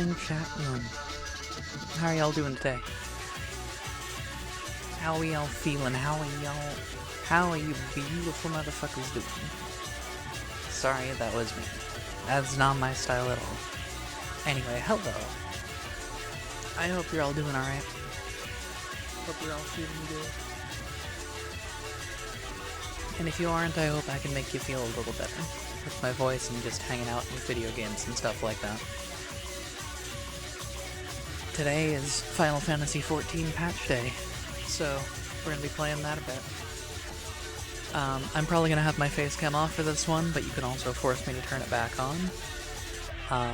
evening, chat room. How are y'all doing today? How are y'all feeling? How are you beautiful motherfuckers doing? Sorry, that was me. That's not my style at all. Anyway, hello. I hope you're all doing alright. Hope you're all feeling good. And if you aren't, I hope I can make you feel a little better with my voice and just hanging out with video games and stuff like that. Today is Final Fantasy XIV patch day, so we're gonna be playing that a bit. I'm probably gonna have my face cam off for this one, but you can also force me to turn it back on. Let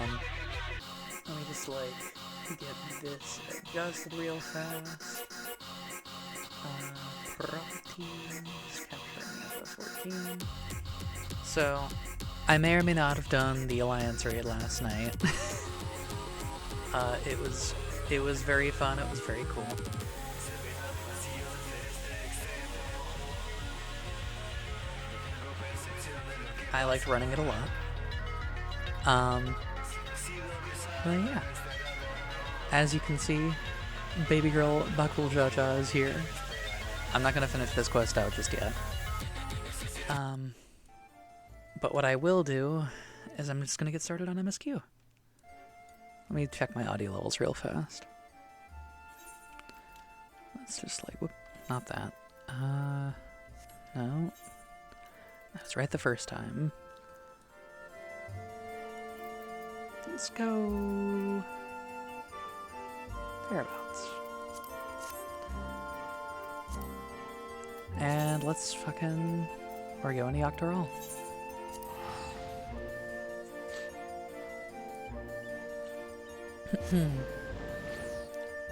me just get this adjusted real fast. Properties, capturing FF14. So, I may or may not have done the Alliance raid last night. It was very fun, it was very cool. I liked running it a lot. But yeah. As you can see, baby girl Bakul Jaja is here. I'm not gonna finish this quest out just yet. But what I will do is I'm just gonna get started on MSQ. Let me check my audio levels real fast. Let's just whoop, not that. No. That's right the first time. Let's go thereabouts. And let's we're going to Octorol.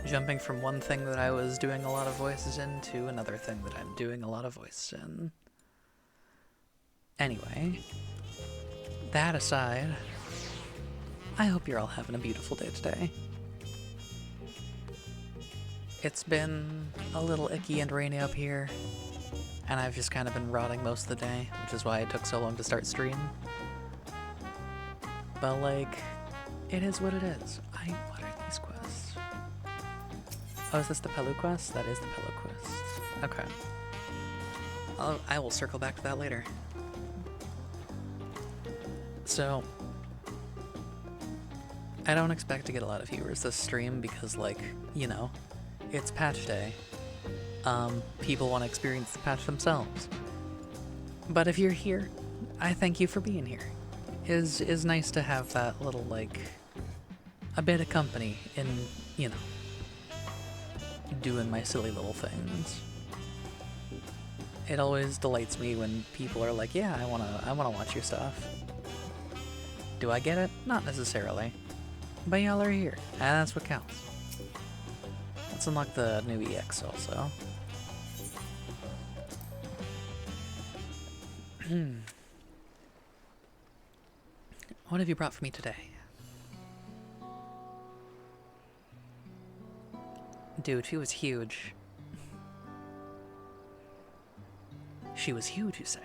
Jumping from one thing that I was doing a lot of voices in to another thing that I'm doing a lot of voices in. Anyway, that aside, I hope you're all having a beautiful day today. It's been a little icky and rainy up here, and I've just kind of been rotting most of the day, which is why it took so long to start stream. But it is what it is. What are these quests? Oh, is this the Pelu quest? That is the Pelu quest. Okay. I will circle back to that later. So, I don't expect to get a lot of viewers this stream because, you know, it's patch day. People want to experience the patch themselves. But if you're here, I thank you for being here. Is nice to have that little, a bit of company in, you know, doing my silly little things. It always delights me when people are like, yeah, I wanna watch your stuff. Do I get it? Not necessarily. But y'all are here, and that's what counts. Let's unlock the new EX also. What have you brought for me today? Dude, she was huge. She was huge, you say?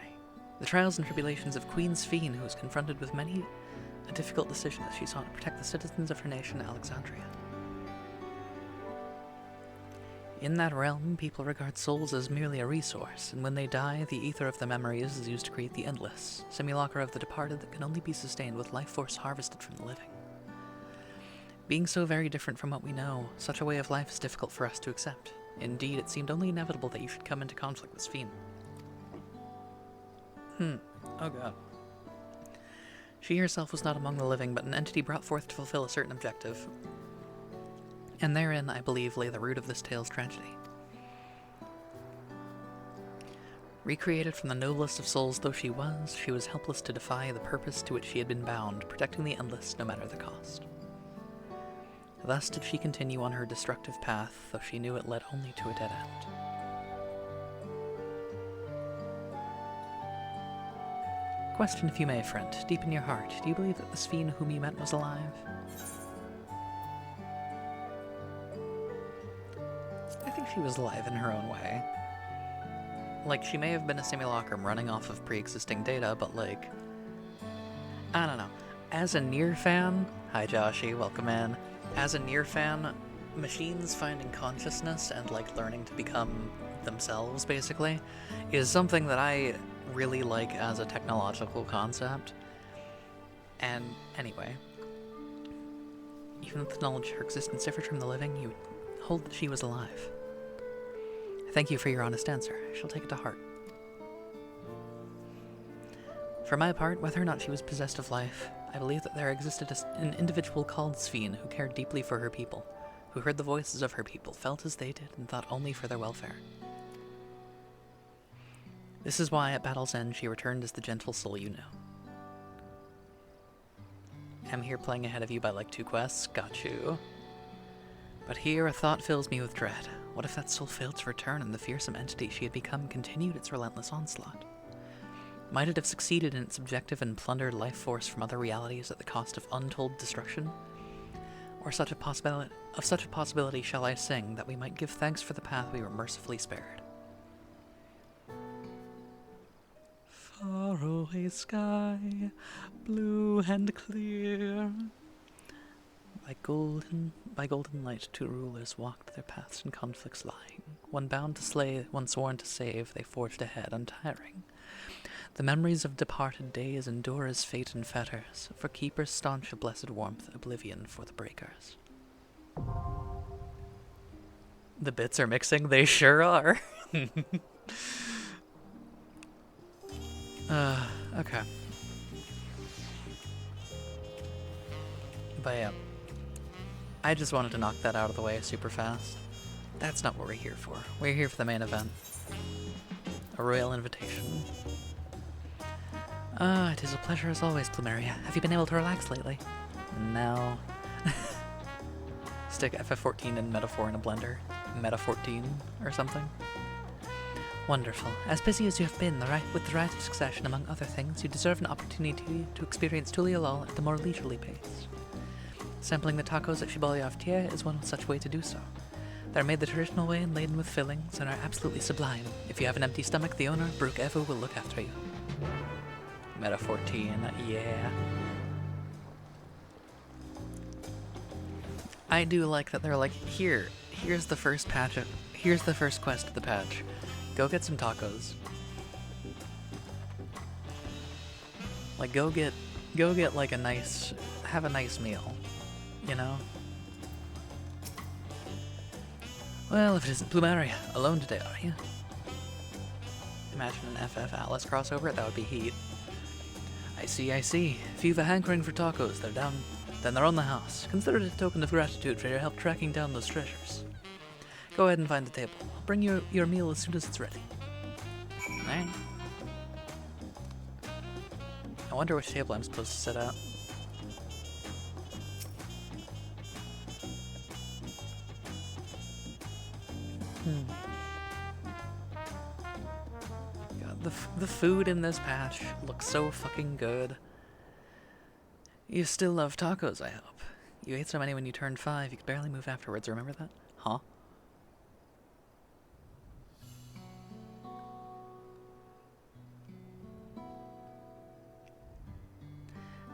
The trials and tribulations of Queen Sphene, who was confronted with many a difficult decision as she sought to protect the citizens of her nation, Alexandria. In that realm, people regard souls as merely a resource, and when they die, the ether of their memories is used to create the endless, simulacra of the departed that can only be sustained with life force harvested from the living. Being so very different from what we know, such a way of life is difficult for us to accept. Indeed, it seemed only inevitable that you should come into conflict with Sphene. Oh god. She herself was not among the living, but an entity brought forth to fulfill a certain objective. And therein, I believe, lay the root of this tale's tragedy. Recreated from the noblest of souls though she was helpless to defy the purpose to which she had been bound, protecting the endless no matter the cost. Thus did she continue on her destructive path, though she knew it led only to a dead end. Question if you may, friend, deep in your heart, do you believe that the Sphene whom you met was alive? I think she was alive in her own way. She may have been a simulacrum running off of pre-existing data, but I don't know. As a Nier fan, hi Joshi, welcome in. As a Nier fan, machines finding consciousness and like learning to become themselves basically is something that I really like as a technological concept. And anyway, even with the knowledge her existence differed from the living, you would hold that she was alive. Thank you for your honest answer. I shall take it to heart. For my part, whether or not she was possessed of life, I believe that there existed an individual called Sveen who cared deeply for her people, who heard the voices of her people, felt as they did, and thought only for their welfare. This is why at battle's end she returned as the gentle soul you know. I'm here playing ahead of you by like 2 quests, got you. But here a thought fills me with dread. What if that soul failed to return and the fearsome entity she had become continued its relentless onslaught? Might it have succeeded in its objective and plundered life force from other realities at the cost of untold destruction? Or of such a possibility shall I sing, that we might give thanks for the path we were mercifully spared. Far away sky, blue and clear. By golden light 2 rulers walked their paths in conflicts lying. One bound to slay, one sworn to save, they forged ahead untiring. The memories of departed days endure as fate and fetters, for keepers staunch a blessed warmth, oblivion for the breakers. The bits are mixing, they sure are. Okay. But yeah, I just wanted to knock that out of the way super fast. That's not what we're here for. We're here for the main event. A royal invitation. It is a pleasure as always, Plumeria. Have you been able to relax lately? No. Stick FF14 and Metaphor in a blender. Meta 14 or something. Wonderful. As busy as you have been with the right succession, among other things, you deserve an opportunity to experience Tulialol at the more leisurely pace. Sampling the tacos at Shibuya Tier is one such way to do so. They're made the traditional way and laden with fillings and are absolutely sublime. If you have an empty stomach, the owner, Brooke Evu, will look after you. Meta 14, yeah. I do like that they're like, here's the first quest of the patch. Go get some tacos. Like, go get like have a nice meal, you know? Well, if it isn't Plumeria, alone today, are you? Imagine an FF Atlas crossover, that would be heat. I see. If you've a hankering for tacos, then they're on the house. Consider it a token of gratitude for your help tracking down those treasures. Go ahead and find the table. I'll bring your meal as soon as it's ready. Alright. I wonder which table I'm supposed to sit at. God, the food in this patch looks so fucking good. You still love tacos, I hope. You ate so many when you turned 5, you could barely move afterwards, remember that? Huh?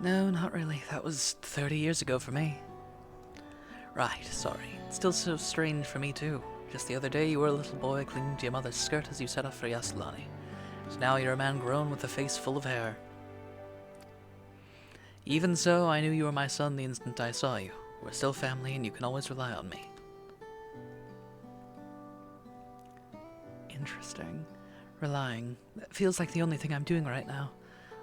No, not really. That was 30 years ago for me. Right, sorry. It's still so strange for me too. Just the other day you were a little boy clinging to your mother's skirt as you set off for Yasulani. So now you're a man grown with a face full of hair. Even so, I knew you were my son the instant I saw you. We're still family and you can always rely on me. Interesting. Relying. That feels like the only thing I'm doing right now.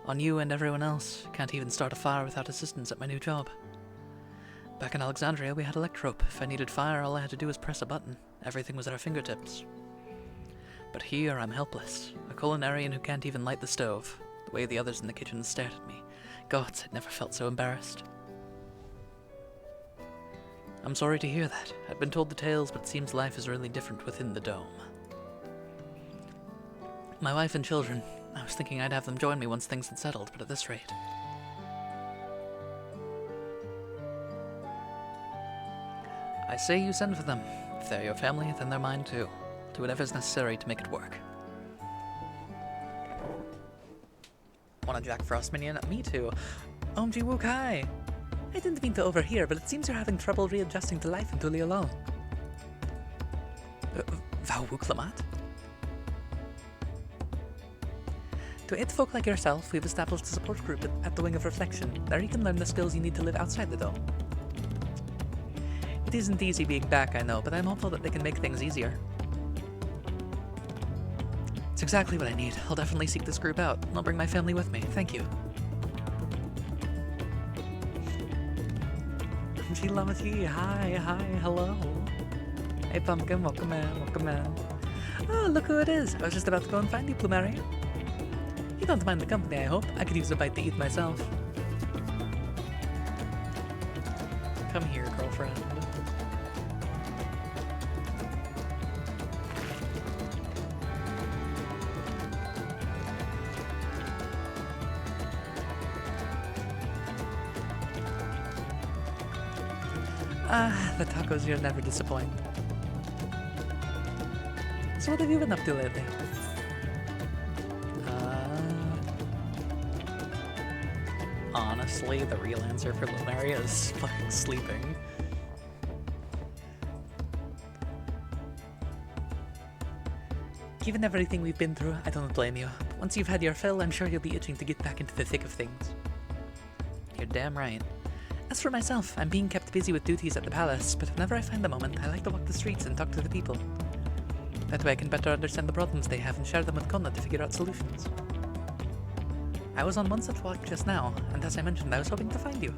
On you and everyone else. Can't even start a fire without assistance at my new job. Back in Alexandria, we had electrope. If I needed fire, all I had to do was press a button. Everything was at our fingertips. But here, I'm helpless. A culinarian who can't even light the stove. The way the others in the kitchen stared at me. Gods, I'd never felt so embarrassed. I'm sorry to hear that. I'd been told the tales, but it seems life is really different within the dome. My wife and children. I was thinking I'd have them join me once things had settled, but at this rate. I say you send for them. If they're your family, then they're mine too. Do whatever's necessary to make it work. Want a Jack Frost minion? Me too. OMG Wook, hi! I didn't mean to overhear, but it seems you're having trouble readjusting to life in Tuli alone. Vau Wook Lamat? To aid folk like yourself, we've established a support group at the Wing of Reflection. There you can learn the skills you need to live outside the dome. It isn't easy being back, I know, but I'm hopeful that they can make things easier. It's exactly what I need. I'll definitely seek this group out, and I'll bring my family with me. Thank you. G Lamati, hi, hello. Hey Pumpkin, welcome in. Oh, look who it is. I was just about to go and find you, Plumeria. You don't mind the company, I hope. I could use a bite to eat myself. Come here, girlfriend. The tacos here never disappoint. So what have you been up to lately? Honestly, the real answer for Lunaria is fucking sleeping. Given everything we've been through, I don't blame you. Once you've had your fill, I'm sure you'll be itching to get back into the thick of things. You're damn right. As for myself, I'm being kept busy with duties at the palace, but whenever I find a moment, I like to walk the streets and talk to the people. That way I can better understand the problems they have and share them with Konna to figure out solutions. I was on one such walk just now, and as I mentioned, I was hoping to find you.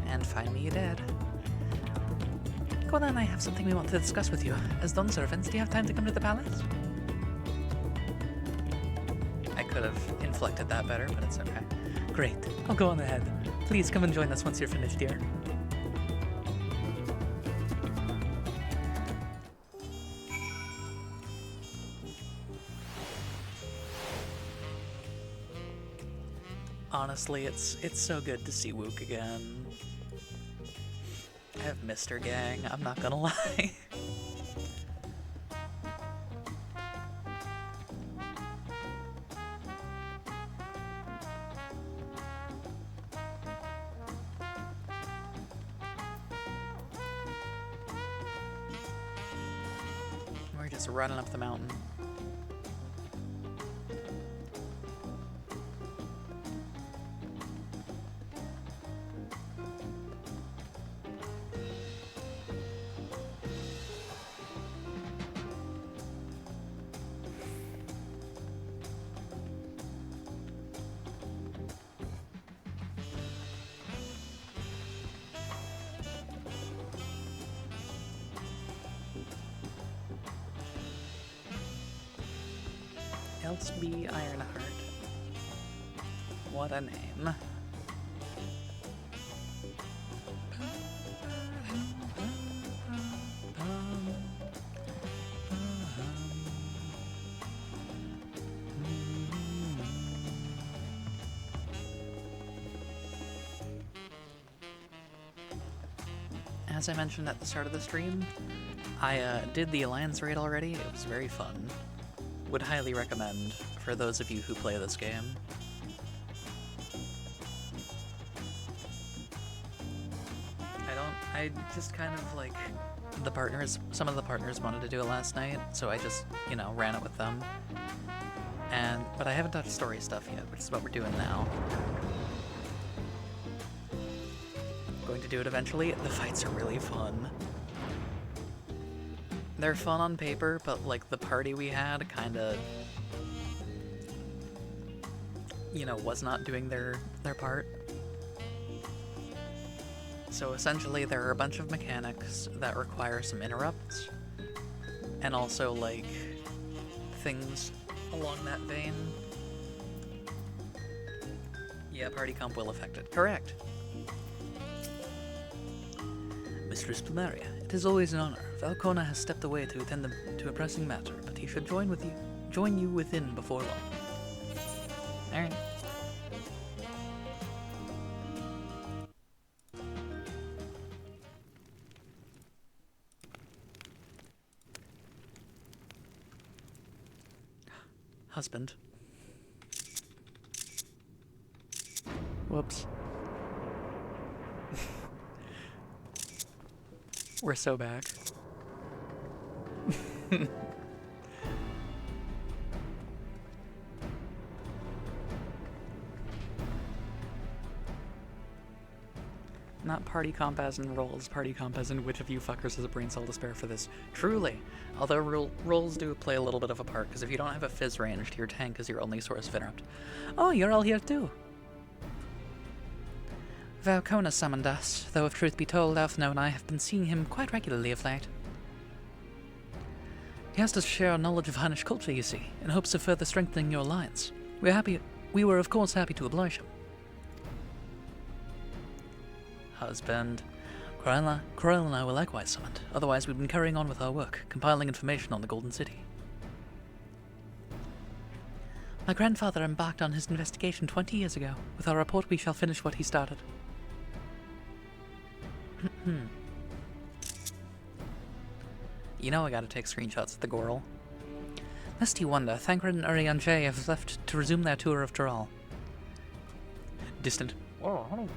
And find me you did. Konna and I have something we want to discuss with you. As Dawn servants, do you have time to come to the palace? I could have inflected that better, but it's okay. Great. I'll go on ahead. Please come and join us once you're finished here. Honestly, it's so good to see Wook again. I have missed her, gang, I'm not gonna lie. We're just running up the mountain. Elsby Ironheart. What a name. As I mentioned at the start of the stream, I did the Alliance raid already. It was very fun. Would highly recommend for those of you who play this game. I just kind of like, some of the partners wanted to do it last night, so I just, you know, ran it with them. But I haven't touched story stuff yet, which is what we're doing now. Going to do it eventually. The fights are really fun. They're fun on paper, but like the party we had kinda, you know, was not doing their part. So essentially there are a bunch of mechanics that require some interrupts, and also like things along that vein. Yeah, party comp will affect it. Correct. Mistress Plumeria, it is always an honor. Valkona has stepped away to attend to a pressing matter, but he should join you within before long. Alright. Husband. Whoops. We're so back. Not party comp as in rolls, party comp as in which of you fuckers has a brain cell to spare for this. Truly. Although rolls do play a little bit of a part, because if you don't have a fizz ranged, your tank is your only source of interrupt. Oh, you're all here too. Valkona summoned us, though if truth be told, Alphino and I have been seeing him quite regularly of late. He asked us to share our knowledge of Hunnish culture, you see, in hopes of further strengthening your alliance. We were of course happy to oblige him. Husband. Corel and I were likewise summoned, otherwise we've been carrying on with our work, compiling information on the Golden City. My grandfather embarked on his investigation 20 years ago. With our report we shall finish what he started. You know I gotta take screenshots of the Goral. Lest you wonder, Thancred and Urianger have left to resume their tour of Dural. Distant. Whoa, hold on.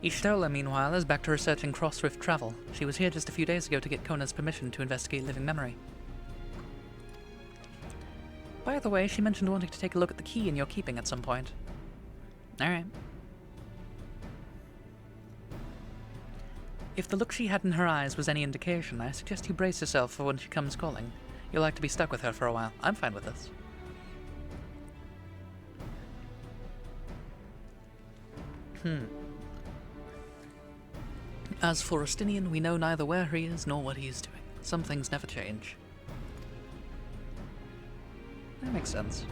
Ishtola, meanwhile, is back to researching cross-rift travel. She was here just a few days ago to get Kona's permission to investigate living memory. By the way, she mentioned wanting to take a look at the key in your keeping at some point. Alright. If the look she had in her eyes was any indication, I suggest you brace yourself for when she comes calling. You'll like to be stuck with her for a while. I'm fine with this. As for Rustinian, we know neither where he is nor what he is doing. Some things never change. That makes sense.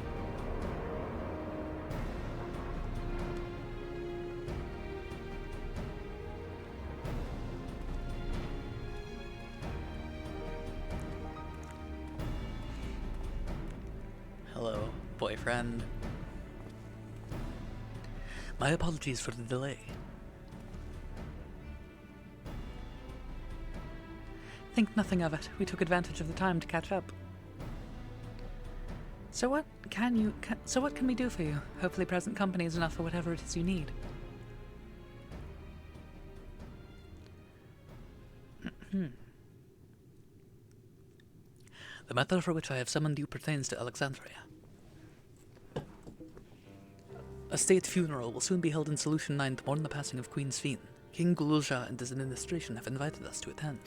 Hello, boyfriend. My apologies for the delay. Think nothing of it. We took advantage of the time to catch up. So what can we do for you? Hopefully present company is enough for whatever it is you need. The matter for which I have summoned you pertains to Alexandria. A state funeral will soon be held in Solution 9 to mourn the passing of Queen Sphene. King Guluzha and his administration have invited us to attend.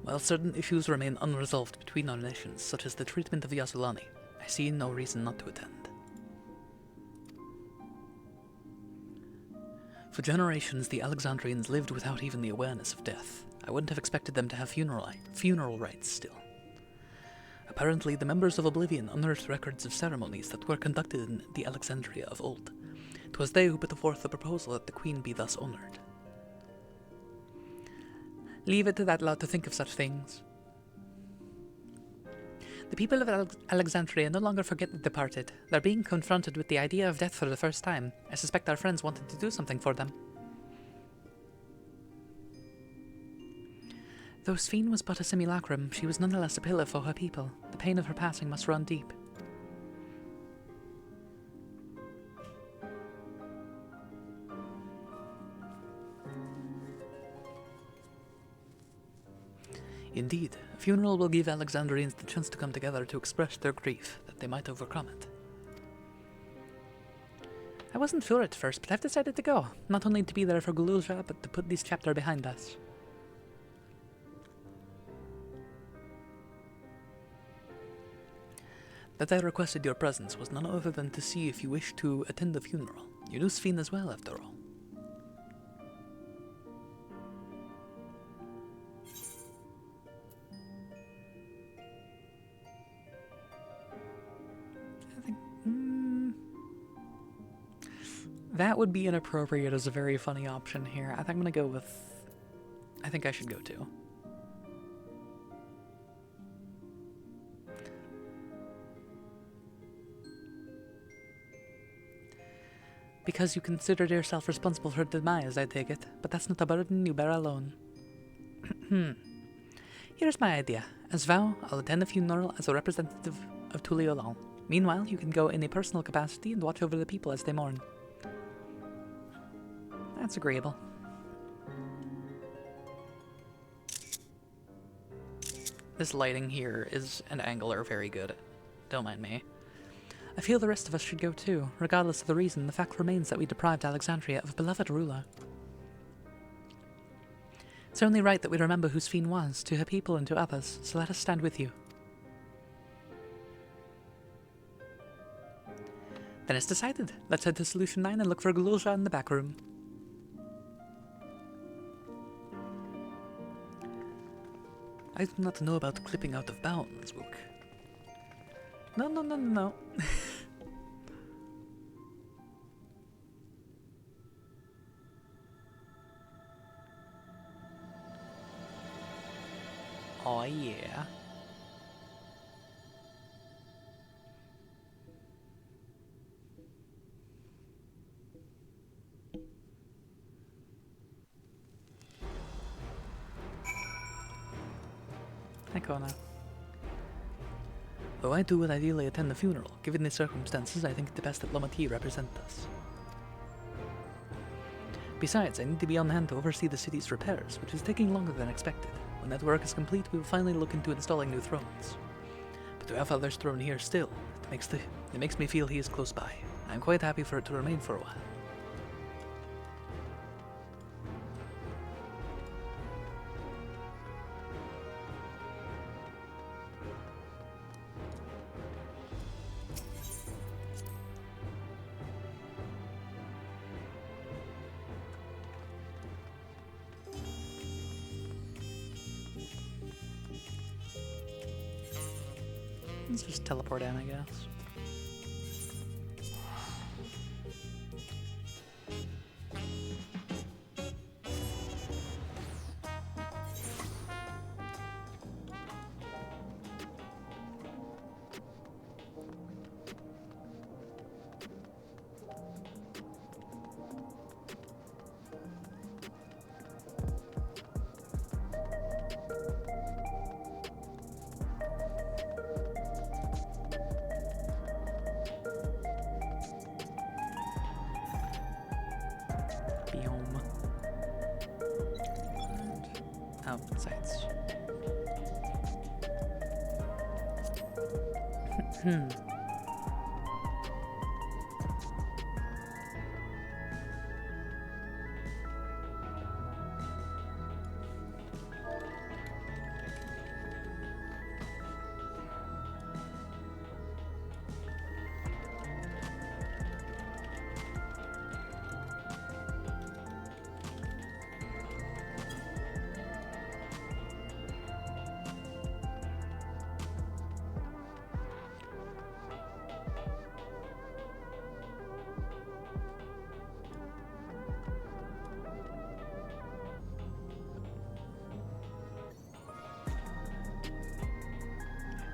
While certain issues remain unresolved between our nations, such as the treatment of Yasulani, I see no reason not to attend. For generations, the Alexandrians lived without even the awareness of death. I wouldn't have expected them to have funeral rites still. Apparently, the members of Oblivion unearthed records of ceremonies that were conducted in the Alexandria of old. 'Twas they who put forth the proposal that the queen be thus honored. Leave it to that lot to think of such things. The people of Alexandria no longer forget the departed. They're being confronted with the idea of death for the first time. I suspect our friends wanted to do something for them. Though Sphene was but a simulacrum, she was nonetheless a pillar for her people. The pain of her passing must run deep. Indeed, a funeral will give Alexandrians the chance to come together to express their grief, that they might overcome it. I wasn't sure at first, but I've decided to go, not only to be there for Guluzha, but to put this chapter behind us. That I requested your presence was none other than to see if you wished to attend the funeral. You knew Sphene as well, after all. That would be inappropriate as a very funny option here. I think I'm gonna go with... I think I should go too. Because you considered yourself responsible for her demise, I take it, but that's not a burden you bear alone. Here's my idea. As vow, I'll attend the funeral as a representative of Tuliolan. Meanwhile, you can go in a personal capacity and watch over the people as they mourn. That's agreeable. This lighting here and angle are very good. Don't mind me. I feel the rest of us should go too. Regardless of the reason, the fact remains that we deprived Alexandria of a beloved ruler. It's only right that we remember who Sphene was, to her people and to others, so let us stand with you. Then it's decided. Let's head to Solution 9 and look for Gulja in the back room. I do not know about clipping out of bounds, book. No. Oh yeah. Hi, Kona. Though I too would ideally attend the funeral, given the circumstances, I think the best at Lomati represent us. Besides, I need to be on hand to oversee the city's repairs, which is taking longer than expected. When that work is complete, we will finally look into installing new thrones. But to have Father's throne here still, it makes me feel he is close by. I am quite happy for it to remain for a while. Let's just teleport in, I guess. Sites.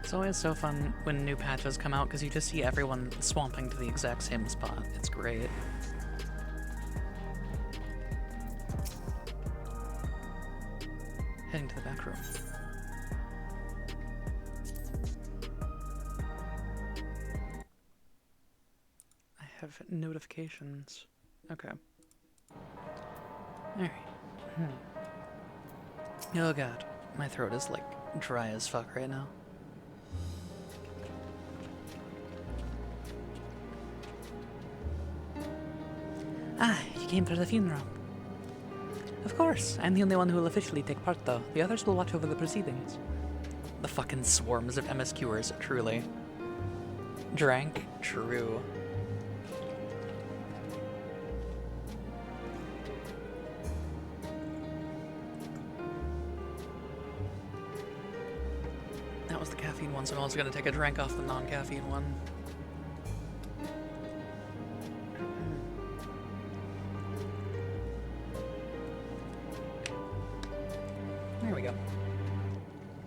It's always so fun when new patches come out because you just see everyone swamping to the exact same spot. It's great. Heading to the back room. I have notifications. Okay. Alright. Oh god. My throat is like dry as fuck right now. Ah, you came for the funeral. Of course, I'm the only one who will officially take part though. The others will watch over the proceedings. The fucking swarms of MSQers, truly. Drank? True. That was the caffeine one, so I'm also gonna take a drink off the non-caffeine one. There we go.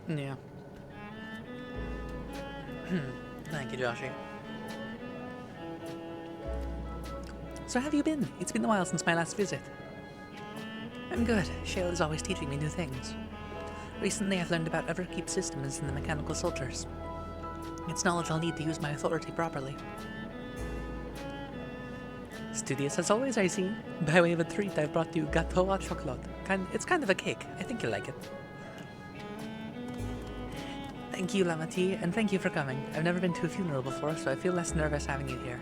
Yeah. Thank you, Joshy. So how have you been? It's been a while since my last visit. I'm good. Shale is always teaching me new things. Recently I've learned about Everkeep systems and the mechanical soldiers. It's knowledge I'll need to use my authority properly. Studious as always, I see. By way of a treat, I've brought you gâteau à chocolat. It's kind of a cake. I think you'll like it. Thank you, Lamati, and thank you for coming. I've never been to a funeral before, so I feel less nervous having you here.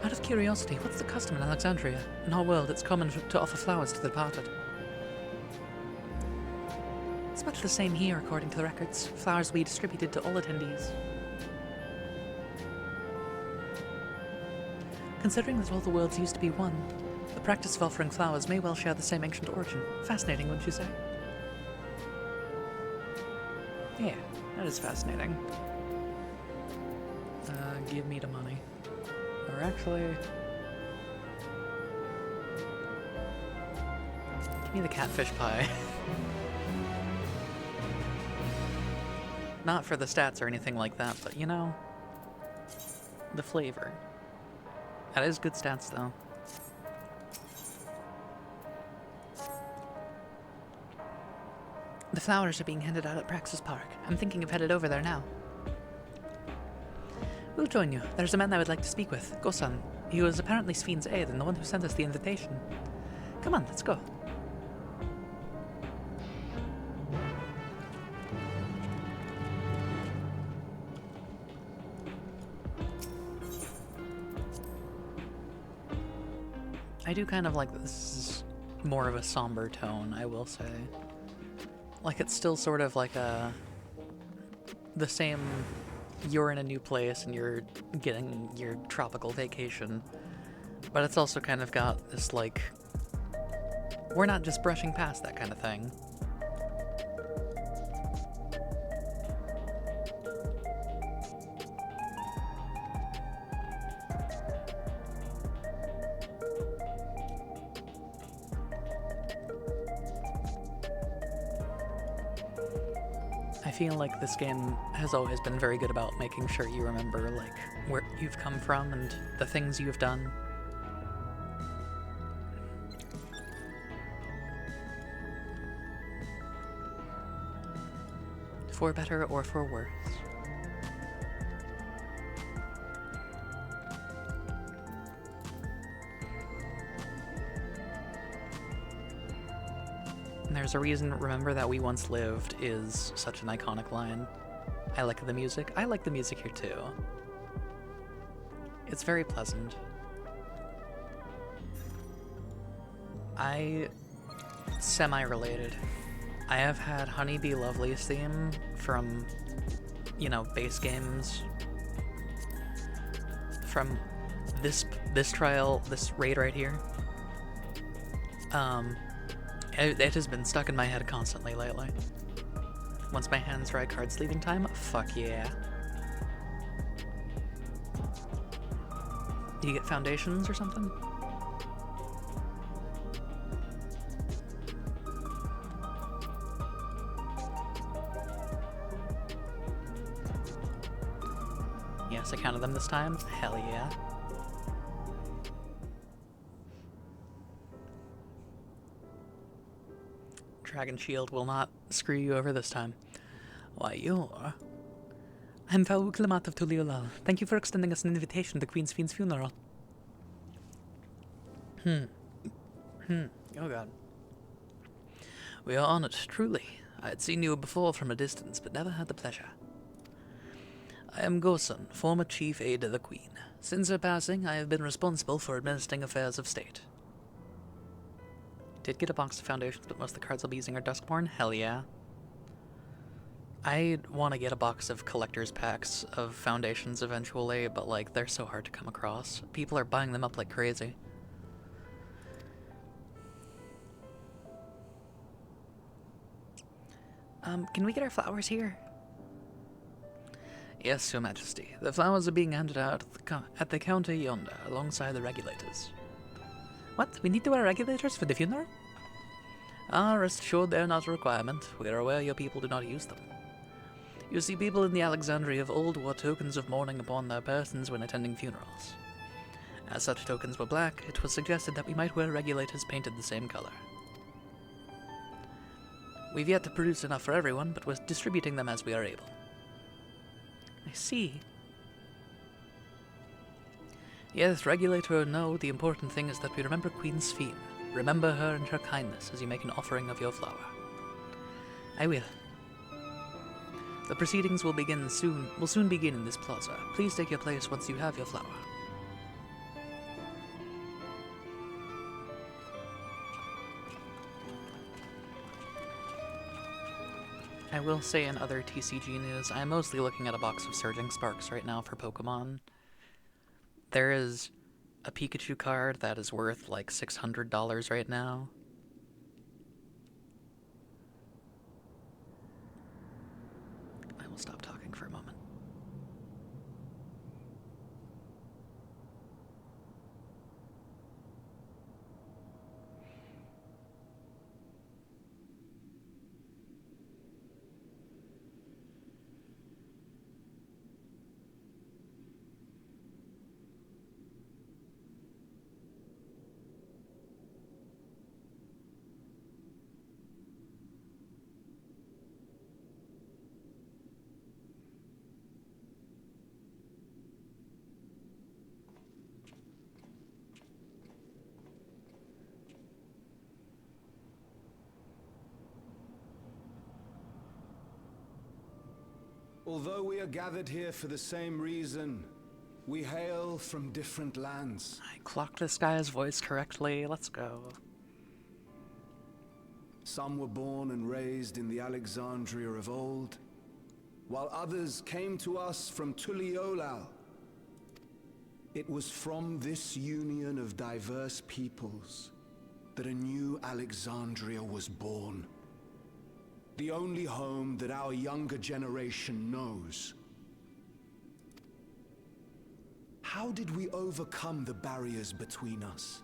Out of curiosity, what's the custom in Alexandria? In our world, it's common to offer flowers to the departed. It's much the same here, according to the records. Flowers will be distributed to all attendees. Considering that all the worlds used to be one, the practice of offering flowers may well share the same ancient origin. Fascinating, wouldn't you say? Yeah, that is fascinating. Give me the money. Or actually... give me the catfish pie. Not for the stats or anything like that, but you know... the flavor. That is good stats, though. The flowers are being handed out at Praxis Park. I'm thinking of headed over there now. We'll join you. There's a man I would like to speak with, Gosan. He was apparently Sven's aide and the one who sent us the invitation. Come on, let's go. I do kind of like that this is more of a somber tone, I will say. Like, it's still sort of like the same, you're in a new place and you're getting your tropical vacation, but it's also kind of got this, like, we're not just brushing past that kind of thing. I feel like this game has always been very good about making sure you remember, like, where you've come from and the things you've done. For better or for worse. There's a reason "Remember That We Once Lived" is such an iconic line. I like the music. I like the music here too. It's very pleasant. Semi-related. I have had Honey Be Lovely's theme from, you know, base games. From this trial, this raid right here. It has been stuck in my head constantly lately. Once my hands try card sleeving time, fuck yeah. Do you get foundations or something? Yes, I counted them this time. Hell yeah. Dragon Shield will not screw you over this time. Why, you're... I'm Faouk Lamat of Tuliolal. Thank you for extending us an invitation to Queen Sven's funeral. Oh god. We are honored, truly. I had seen you before from a distance, but never had the pleasure. I am Gosan, former chief aide to the Queen. Since her passing, I have been responsible for administering affairs of state. Did get a box of foundations, but most of the cards I'll be using are Duskborn. Hell yeah. I want to get a box of collector's packs of foundations eventually, but like, they're so hard to come across. People are buying them up like crazy. Can we get our flowers here? Yes, Your Majesty. The flowers are being handed out at the counter yonder, alongside the regulators. What? We need to wear regulators for the funeral? Ah, rest assured they're not a requirement. We are aware your people do not use them. You see, people in the Alexandria of old wore tokens of mourning upon their persons when attending funerals. As such tokens were black, it was suggested that we might wear regulators painted the same color. We've yet to produce enough for everyone, but we're distributing them as we are able. I see. Yes, regulator or no, the important thing is that we remember Queen Sphene. Remember her and her kindness as you make an offering of your flower. I will. The proceedings will soon begin in this plaza. Please take your place once you have your flower. I will say in other TCG news, I'm mostly looking at a box of Surging Sparks right now for Pokemon. There is a Pikachu card that is worth like $600 right now. I will stop talking for a moment. Although we are gathered here for the same reason, we hail from different lands. I clocked this guy's voice correctly. Let's go. Some were born and raised in the Alexandria of old, while others came to us from Tuliolal. It was from this union of diverse peoples that a new Alexandria was born. The only home that our younger generation knows. How did we overcome the barriers between us?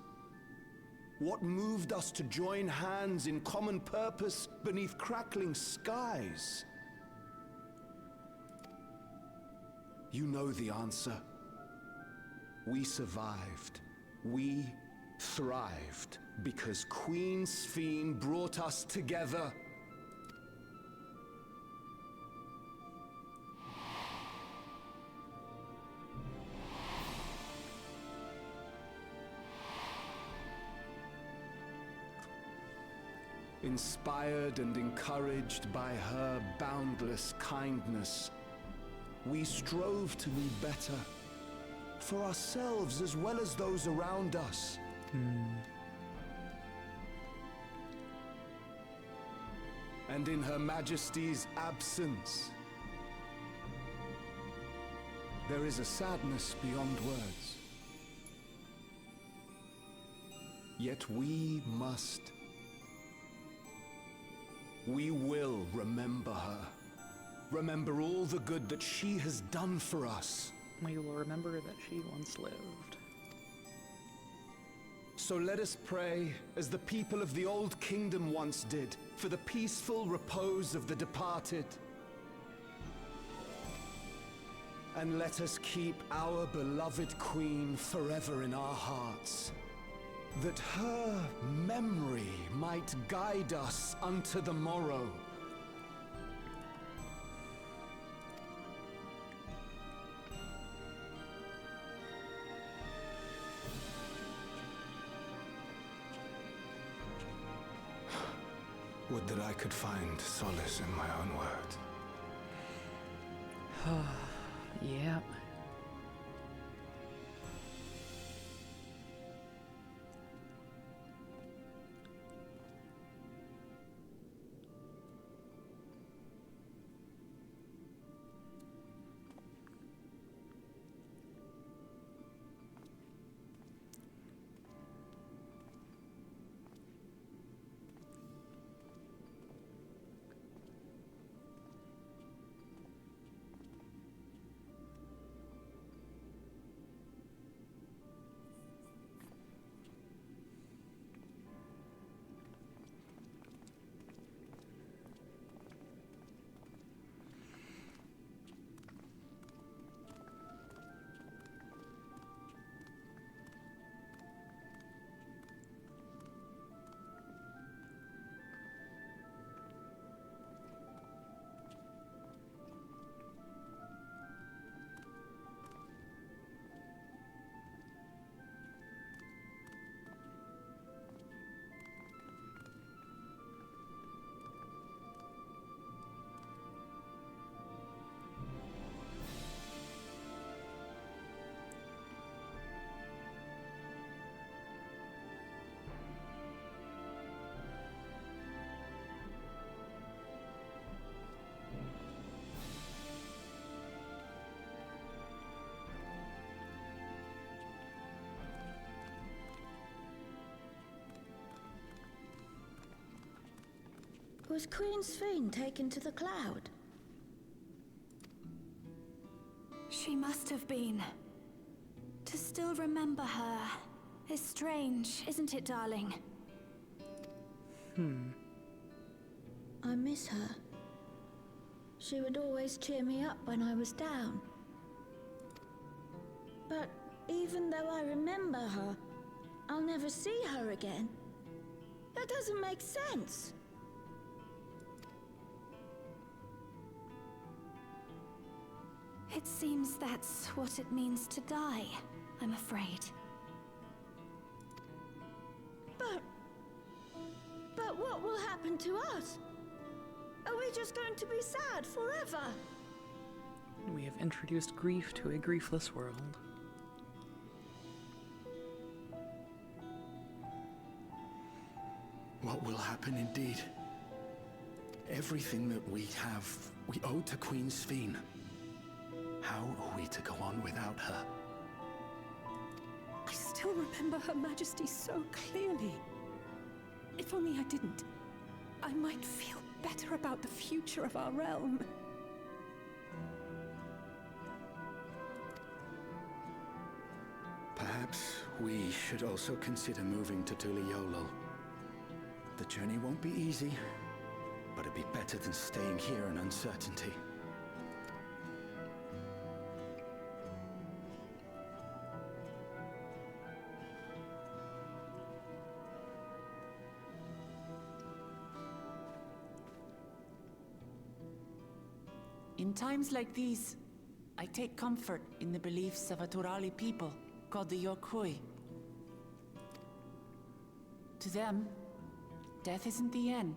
What moved us to join hands in common purpose beneath crackling skies? You know the answer. We survived. We thrived because Queen Sphene brought us together. Inspired and encouraged by her boundless kindness, we strove to be better, for ourselves as well as those around us. And in Her Majesty's absence, there is a sadness beyond words. Yet we must. We will remember her. Remember all the good that she has done for us. We will remember that she once lived. So let us pray, as the people of the Old Kingdom once did, for the peaceful repose of the departed. And let us keep our beloved Queen forever in our hearts, that her memory might guide us unto the morrow. Would that I could find solace in my own words. Yeah. Was Queen Sphene taken to the cloud? She must have been. To still remember her is strange, isn't it, darling? I miss her. She would always cheer me up when I was down. But even though I remember her, I'll never see her again. That doesn't make sense. It seems that's what it means to die, I'm afraid. But what will happen to us? Are we just going to be sad forever? We have introduced grief to a griefless world. What will happen indeed? Everything that we have, we owe to Queen Sphene. How are we to go on without her? I still remember Her Majesty so clearly. If only I didn't, I might feel better about the future of our realm. Perhaps we should also consider moving to Tuliolo. The journey won't be easy, but it'd be better than staying here in uncertainty. In times like these, I take comfort in the beliefs of a Turali people called the Yokui. To them, death isn't the end.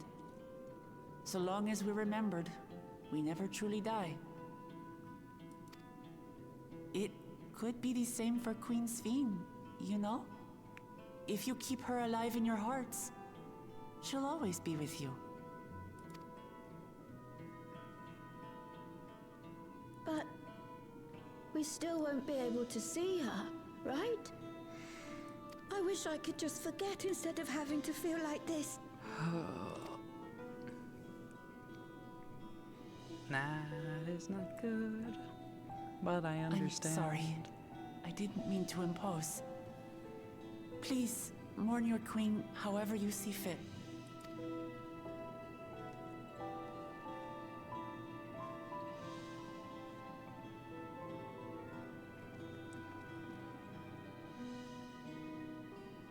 So long as we're remembered, we never truly die. It could be the same for Queen Sphene, you know? If you keep her alive in your hearts, she'll always be with you. But we still won't be able to see her, right? I wish I could just forget instead of having to feel like this. That is not good. But I understand. I'm sorry. I didn't mean to impose. Please, mourn your queen however you see fit.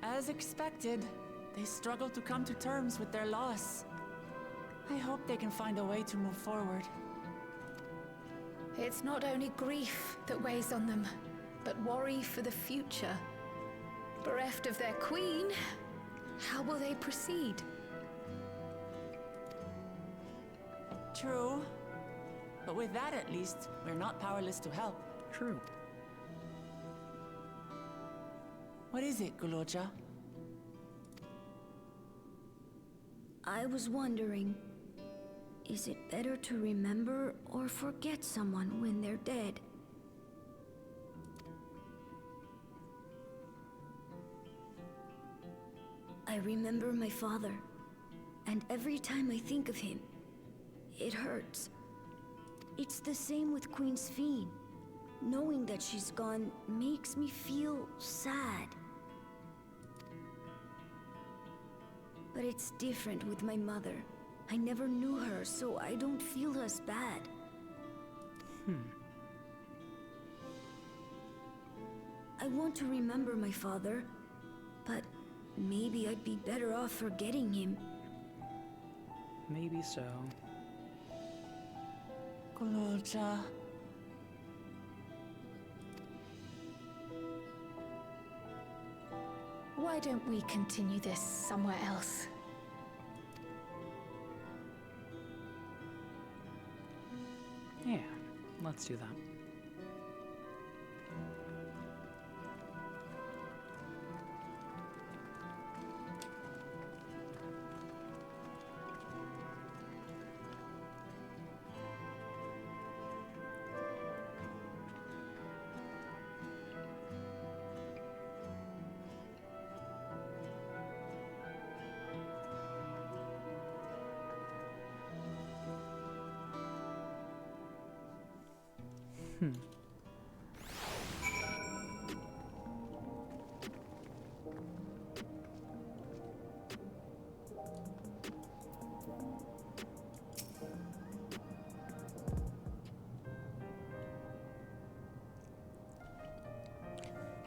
As expected, they struggle to come to terms with their loss. I hope they can find a way to move forward. It's not only grief that weighs on them, but worry for the future. Bereft of their queen, how will they proceed? True. But with that at least, we're not powerless to help. True. What is it, Guloja? I was wondering, is it better to remember or forget someone when they're dead? I remember my father, and every time I think of him, it hurts. It's the same with Queen Sphene. Knowing that she's gone makes me feel sad. But it's different with my mother. I never knew her, so I don't feel as bad. I want to remember my father, but maybe I'd be better off forgetting him. Maybe so. Guloja. Why don't we continue this somewhere else? Yeah, let's do that. Hey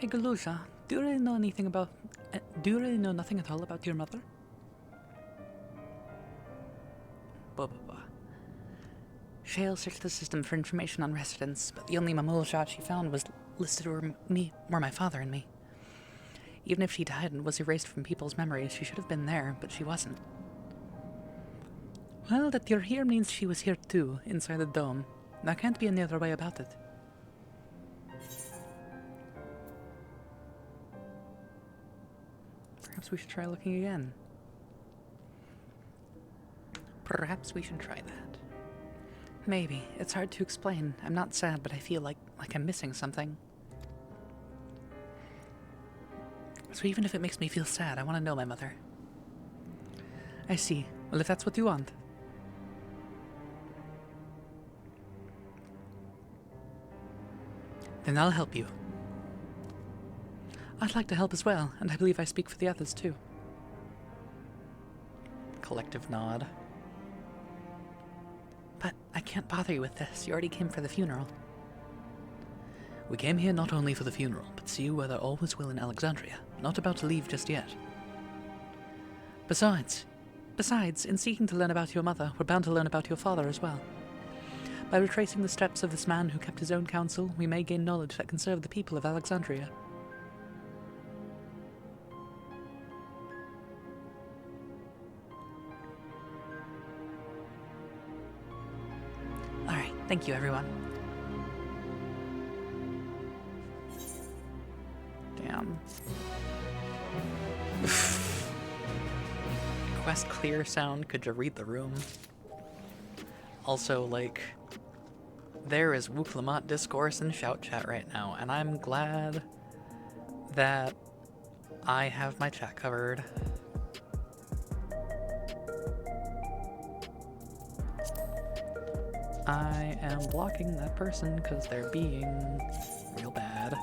Galusha, do you really know anything about... do you really know nothing at all about your mother? Shale searched the system for information on residents, but the only mamul shot she found was listed were my father and me. Even if she died and was erased from people's memories, she should have been there, but she wasn't. Well, that you're here means she was here too, inside the dome. There can't be any other way about it. Perhaps we should try looking again. Perhaps we should try that. Maybe. It's hard to explain. I'm not sad, but I feel like I'm missing something. So even if it makes me feel sad, I want to know my mother. I see. Well, if that's what you want. Then I'll help you. I'd like to help as well, and I believe I speak for the others too. Collective nod. But I can't bother you with this. You already came for the funeral. We came here not only for the funeral, but see whether all was well in Alexandria. Not about to leave just yet. Besides, in seeking to learn about your mother, we're bound to learn about your father as well. By retracing the steps of this man who kept his own counsel, we may gain knowledge that can serve the people of Alexandria. Alright, thank you everyone. Damn. Quest clear sound, could you read the room? Also, like, there is Wooklamot discourse and shout chat right now, and I'm glad that I have my chat covered. I am blocking that person because they're being real bad.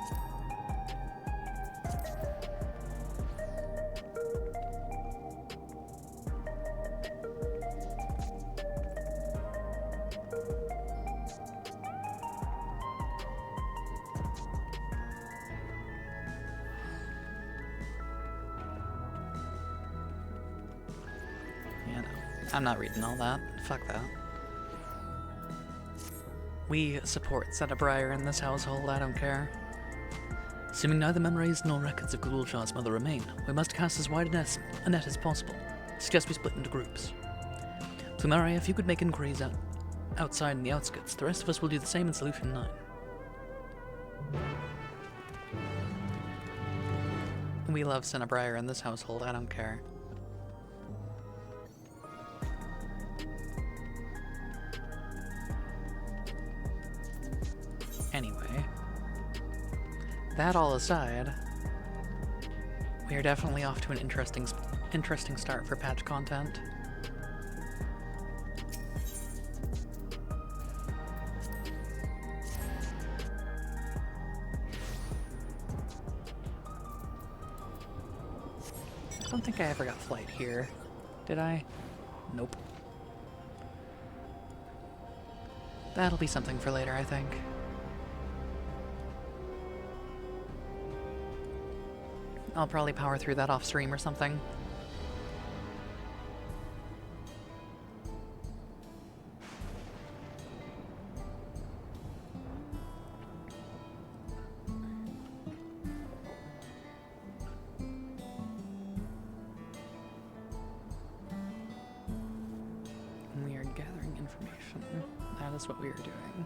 Yeah, no, I'm not reading all that. Fuck that. We support Cenebriar in this household, I don't care. Assuming neither memories nor records of Gululshar's mother remain, we must cast as wide a net as possible. Suggest we split into groups. Plumeria, if you could make inquiries outside in the outskirts, the rest of us will do the same in Solution 9. We love Cenebriar in this household, I don't care. Anyway, that all aside, we are definitely off to an interesting start for patch content. I don't think I ever got flight here, did I? Nope. That'll be something for later, I think. I'll probably power through that off stream or something. We are gathering information. That is what we are doing.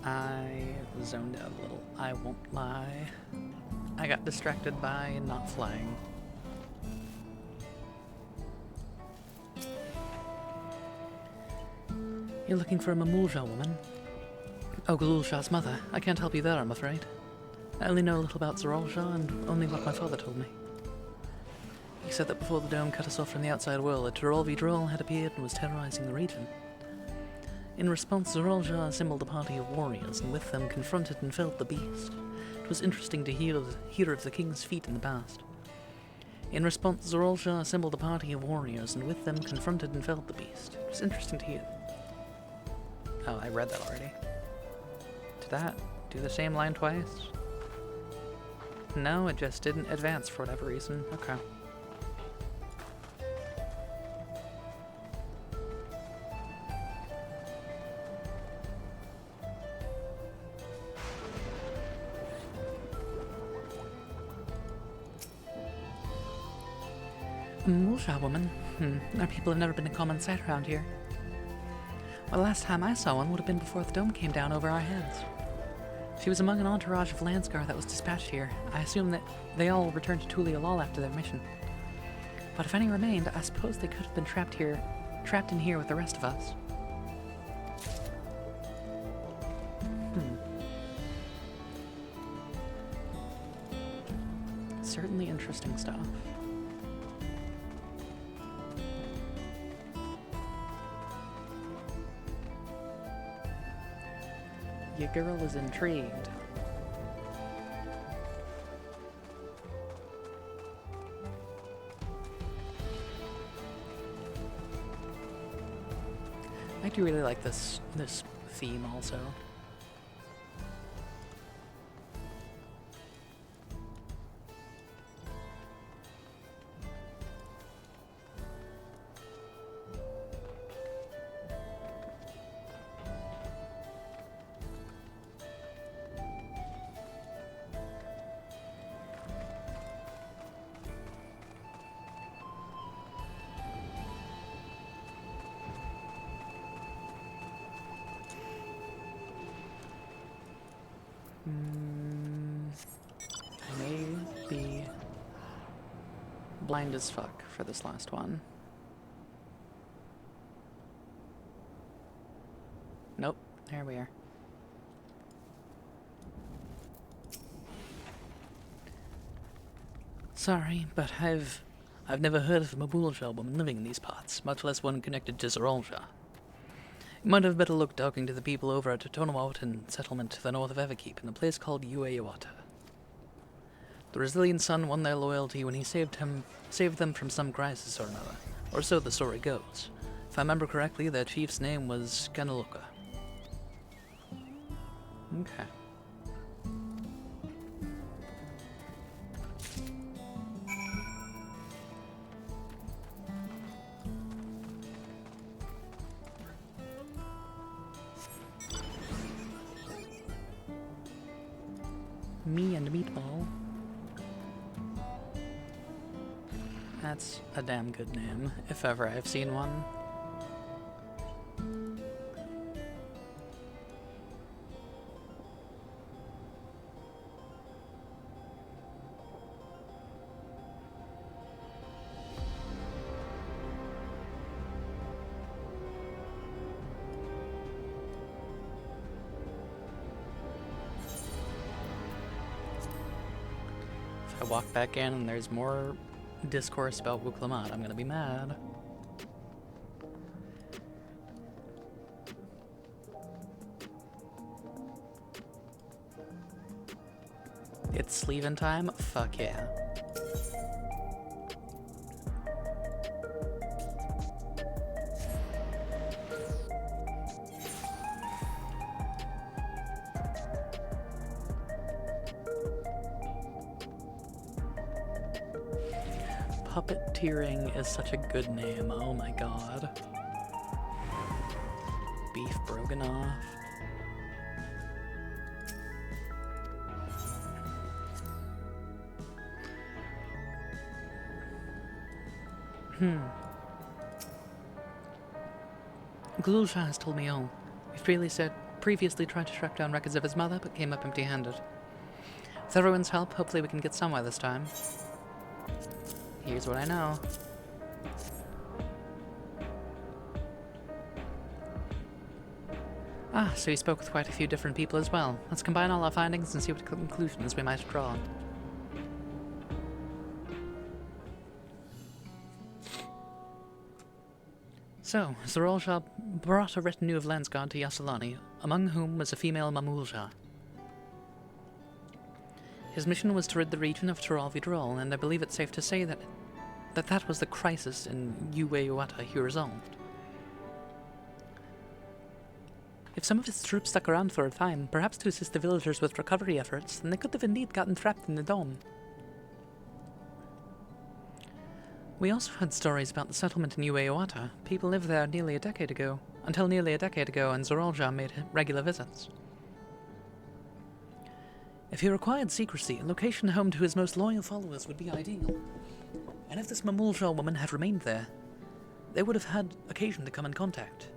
I zoned out a little, I won't lie. I got distracted by not flying. You're looking for a Mamulja woman? Oh, Gululshar's mother. I can't help you there, I'm afraid. I only know a little about Zeralsha and only what my father told me. He said that before the dome cut us off from the outside world, a Droll v Droll had appeared and was terrorizing the region. In response, Zoralja assembled a party of warriors, and with them confronted and felled the beast. It was interesting to hear of the king's feat in the past. In response, Zoralja assembled a party of warriors, and with them confronted and felled the beast. It was interesting to hear. Oh, I read that already. Did that do the same line twice? No, it just didn't advance for whatever reason. Okay. Mulsha woman? Our people have never been a common sight around here. Well, the last time I saw one would have been before the dome came down over our heads. She was among an entourage of Landscar that was dispatched here. I assume that they all returned to Tuliolal after their mission. But if any remained, I suppose they could have been trapped in here with the rest of us. Certainly interesting stuff. Your girl is intrigued. I do really like this theme also. I may be blind as fuck for this last one. Nope, there we are. Sorry, but I've never heard of a Mabulja woman living in these parts, much less one connected to Zoralja. You might have better look talking to the people over at Tonomotan settlement to the north of Everkeep in a place called Ueyawata. The resilient son won their loyalty when he saved them from some crisis or another, or so the story goes. If I remember correctly, their chief's name was Kanaluka. Okay. Me and Meatball. That's a damn good name, if ever I've seen one. If I walk back in and there's more discourse about Wuklamat, I'm gonna be mad. It's sleeving time? Fuck yeah. Puppeteering is such a good name, oh my god. Beef broken off. Glulsha has told me all. He previously tried to track down records of his mother, but came up empty-handed. With everyone's help, hopefully we can get somewhere this time. Here's what I know. Ah, so you spoke with quite a few different people as well. Let's combine all our findings and see what conclusions we might draw. So, Zoralja brought a retinue of Landsguard to Yasalani, among whom was a female Mamulja. His mission was to rid the region of Tural Vidrol, and I believe it's safe to say that was the crisis in Uweyuata he resolved. If some of his troops stuck around for a time, perhaps to assist the villagers with recovery efforts, then they could have indeed gotten trapped in the dome. We also heard stories about the settlement in Uweyuata. People lived there until nearly a decade ago, and Zoralja made regular visits. If he required secrecy, a location home to his most loyal followers would be ideal. And if this Mamulja woman had remained there, they would have had occasion to come in contact.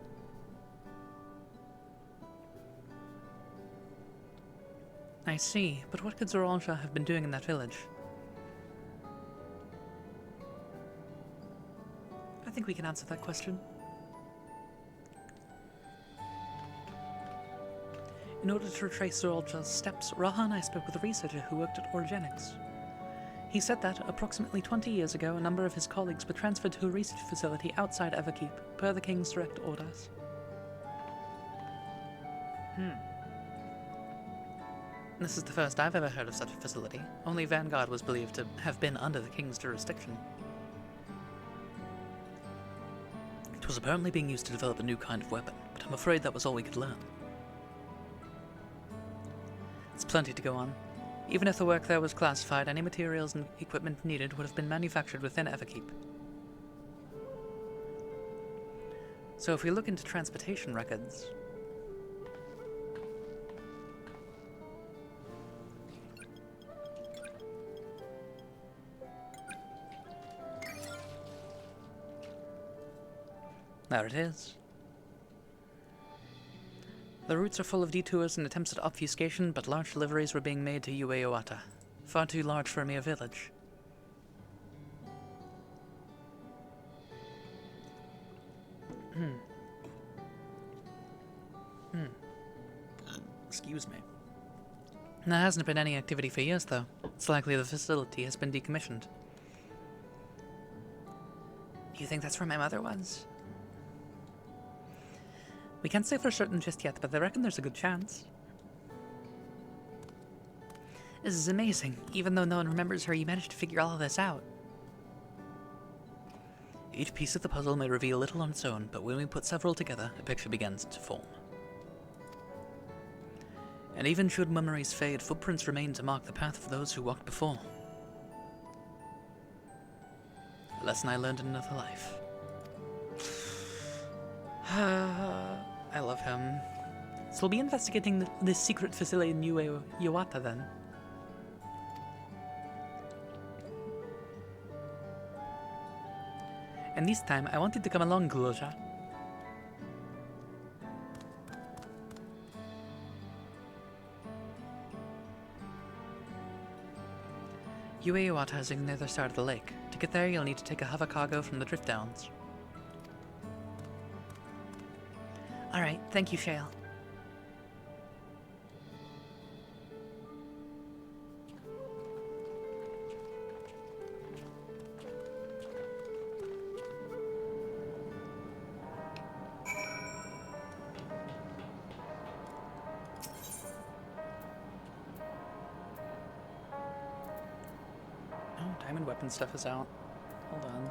I see, but what could Zoralja have been doing in that village? I think we can answer that question. In order to retrace Zoralja's steps, Raha and I spoke with a researcher who worked at Orogenics. He said that, approximately 20 years ago, a number of his colleagues were transferred to a research facility outside Everkeep, per the King's direct orders. This is the first I've ever heard of such a facility. Only Vanguard was believed to have been under the King's jurisdiction. It was apparently being used to develop a new kind of weapon, but I'm afraid that was all we could learn. It's plenty to go on. Even if the work there was classified, any materials and equipment needed would have been manufactured within Everkeep. So if we look into transportation records... There it is. The routes are full of detours and attempts at obfuscation, but large deliveries were being made to Uweyuata. Far too large for a mere village. Excuse me. There hasn't been any activity for years, though. It's likely the facility has been decommissioned. Do you think that's where my mother was? We can't say for certain just yet, but I reckon there's a good chance. This is amazing. Even though no one remembers her, you managed to figure all of this out. Each piece of the puzzle may reveal little on its own, but when we put several together, a picture begins to form. And even should memories fade, footprints remain to mark the path of those who walked before. A lesson I learned in another life. I love him. So we'll be investigating this secret facility in Uweyuata then. And this time, I wanted to come along, Gloja. Uweyuata is on the other side of the lake. To get there, you'll need to take a hover cargo from the Drift Downs. Alright, thank you, Shale. Oh, diamond weapon stuff is out. Hold on.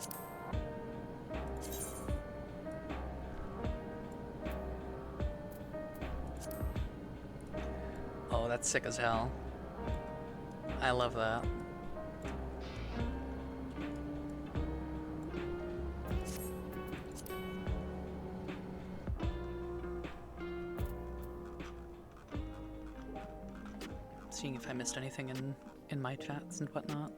Oh, that's sick as hell. I love that. Seeing if I missed anything in my chats and whatnot.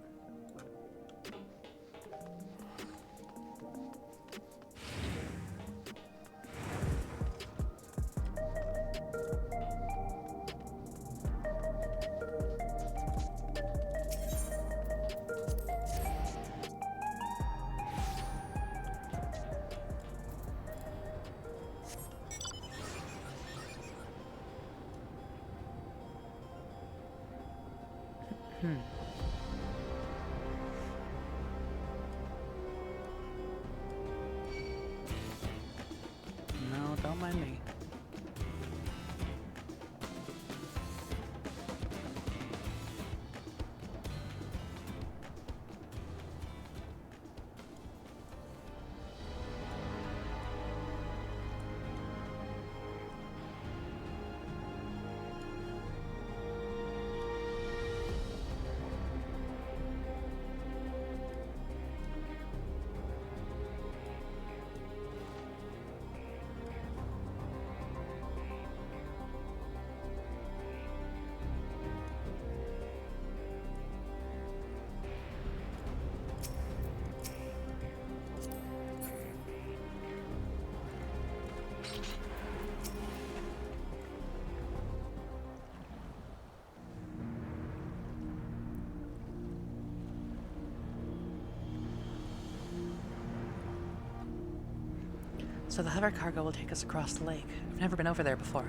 So the hover cargo will take us across the lake. I've never been over there before.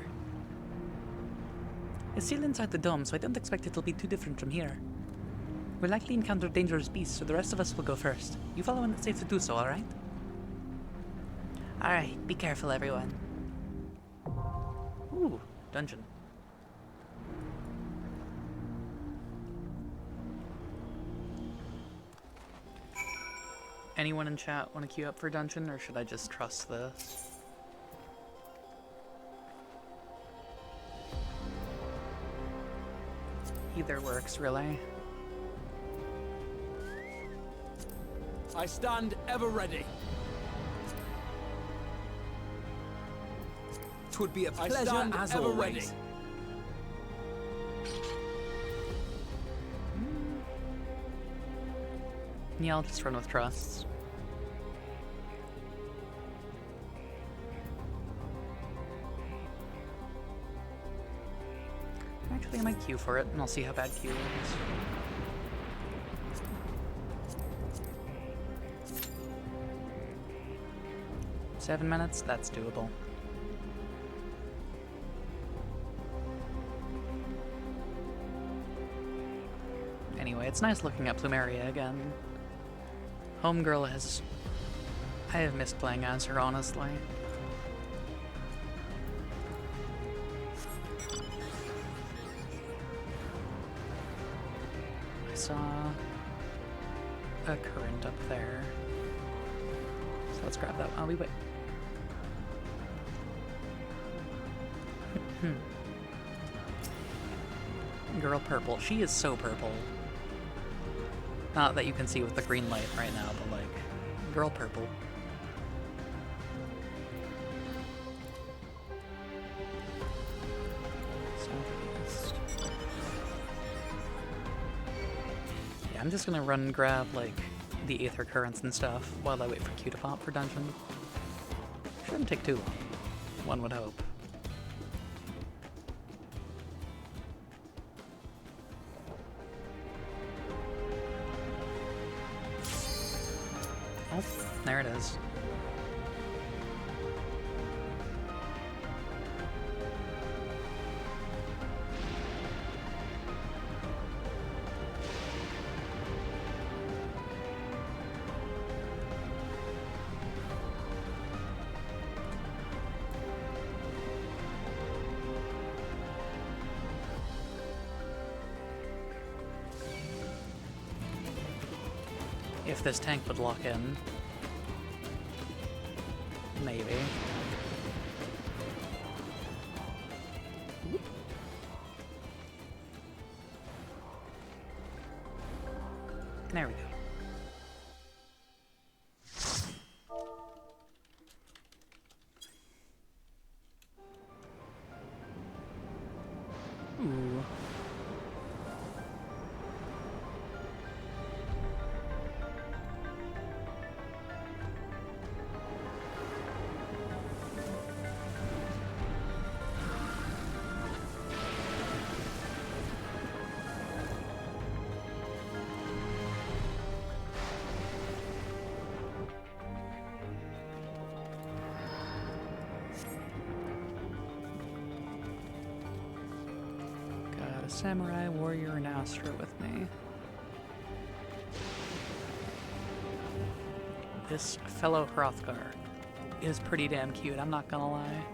It's still inside the dome, so I don't expect it'll be too different from here. We'll likely encounter dangerous beasts, so the rest of us will go first. You follow when it's safe to do so, alright? Alright, be careful, everyone. Ooh, dungeon. Anyone in chat want to queue up for dungeon, or should I just trust this? Either works, really. I stand ever ready. 'Twould be a pleasure as always. Ready. Yeah, I'll just run with trusts. Actually, I might queue for it, and I'll see how bad queue is. Seven minutes? That's doable. Anyway, it's nice looking at Plumeria again. Homegirl has... I have missed playing as her, honestly. I saw a current up there. So let's grab that while we wait. Girl purple. She is so purple. Not that you can see with the green light right now, but like, girl purple. Southeast. Yeah, I'm just gonna run and grab like the aether currents and stuff while I wait for Q to pop for dungeon. Shouldn't take too long, one would hope. Oh, there it is. If this tank would lock in. Maybe. There we go. Ooh. Samurai, warrior, and Astra with me. This fellow Hrothgar is pretty damn cute, I'm not gonna lie.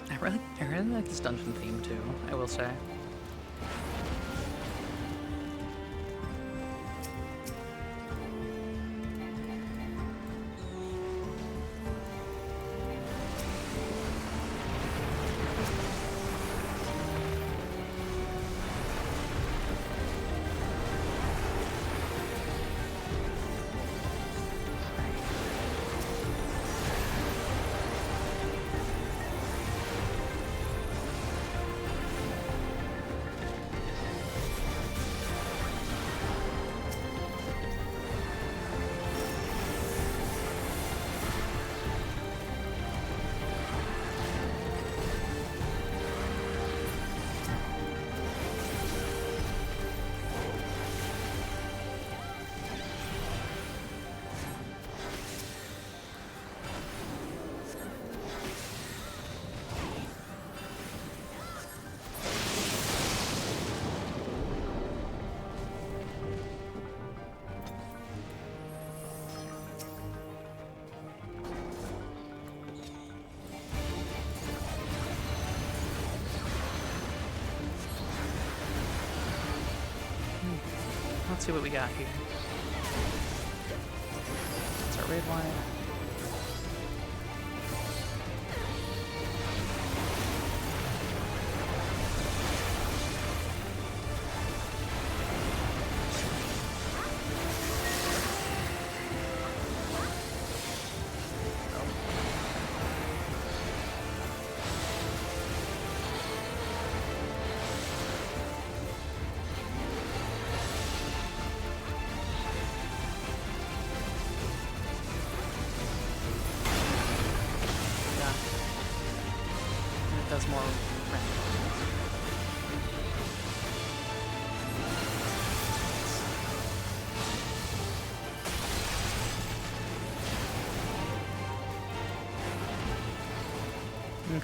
I really like this dungeon theme too, I will say. Let's see what we got here. It's our red wine. Does more random. Okay.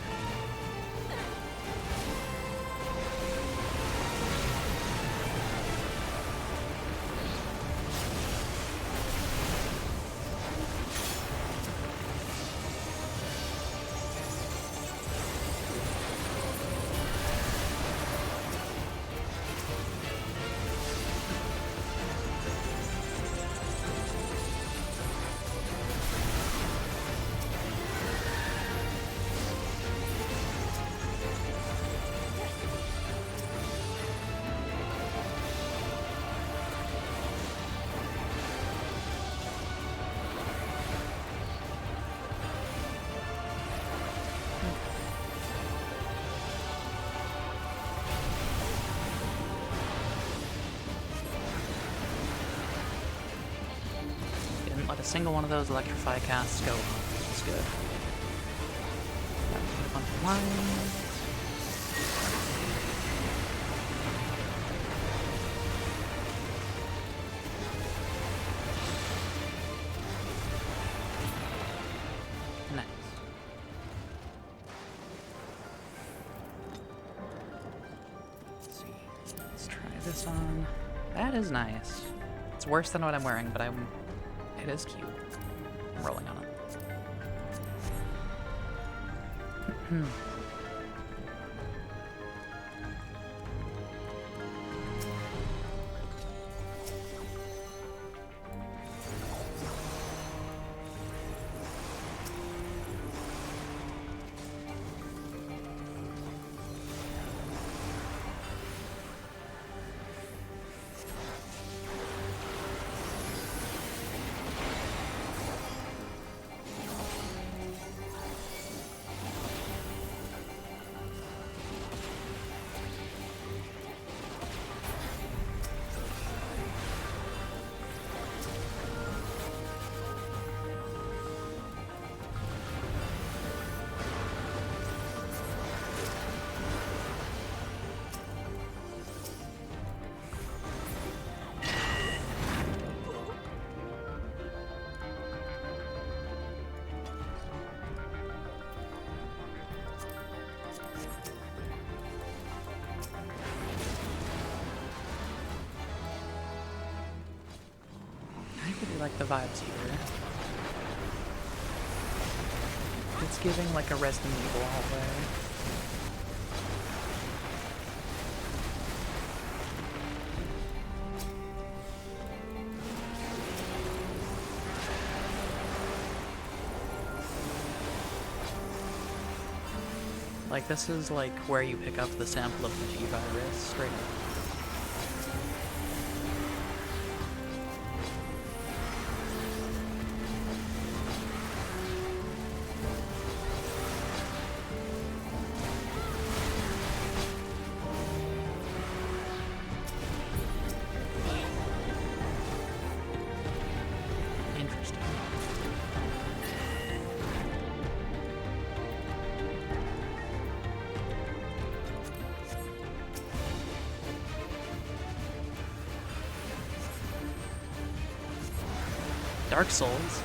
Didn't let a single one of those electrify casts go off, which is good. Got a bunch of lines. Nice. Let's see. Let's try this on. That is nice. It's worse than what I'm wearing, but it is cute. I'm rolling on it. I really like the vibes here. It's giving like a Resident Evil hallway. Like, this is like where you pick up the sample of the G-Virus, straight up. Interesting. Dark Souls.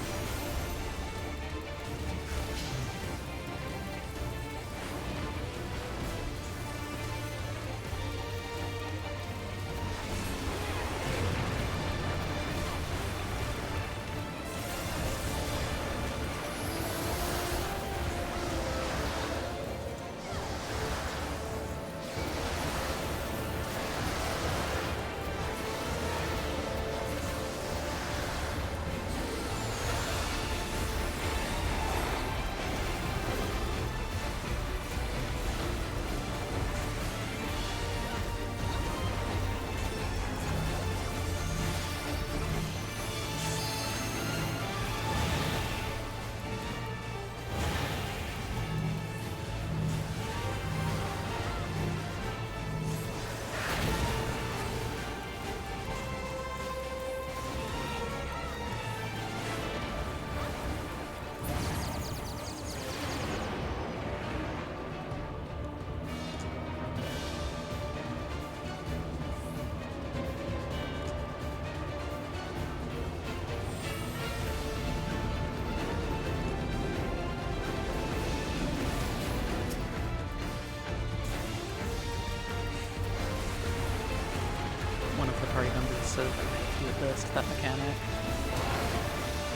One of the party members said he would list that mechanic,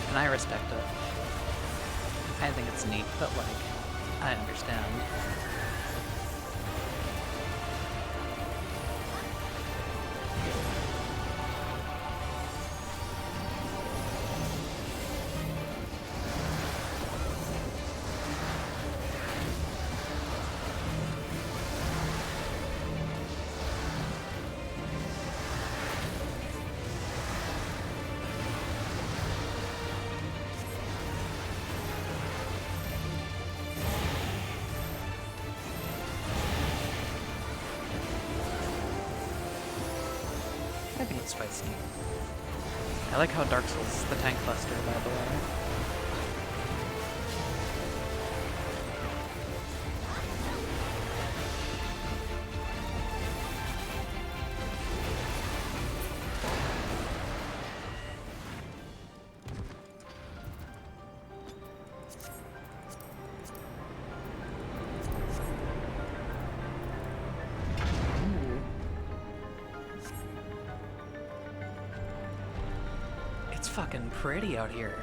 and I respect it. I think it's neat, but like, I understand. I think it's spicy. I like how Dark Souls is the tank buster, by the way. It's fucking pretty out here.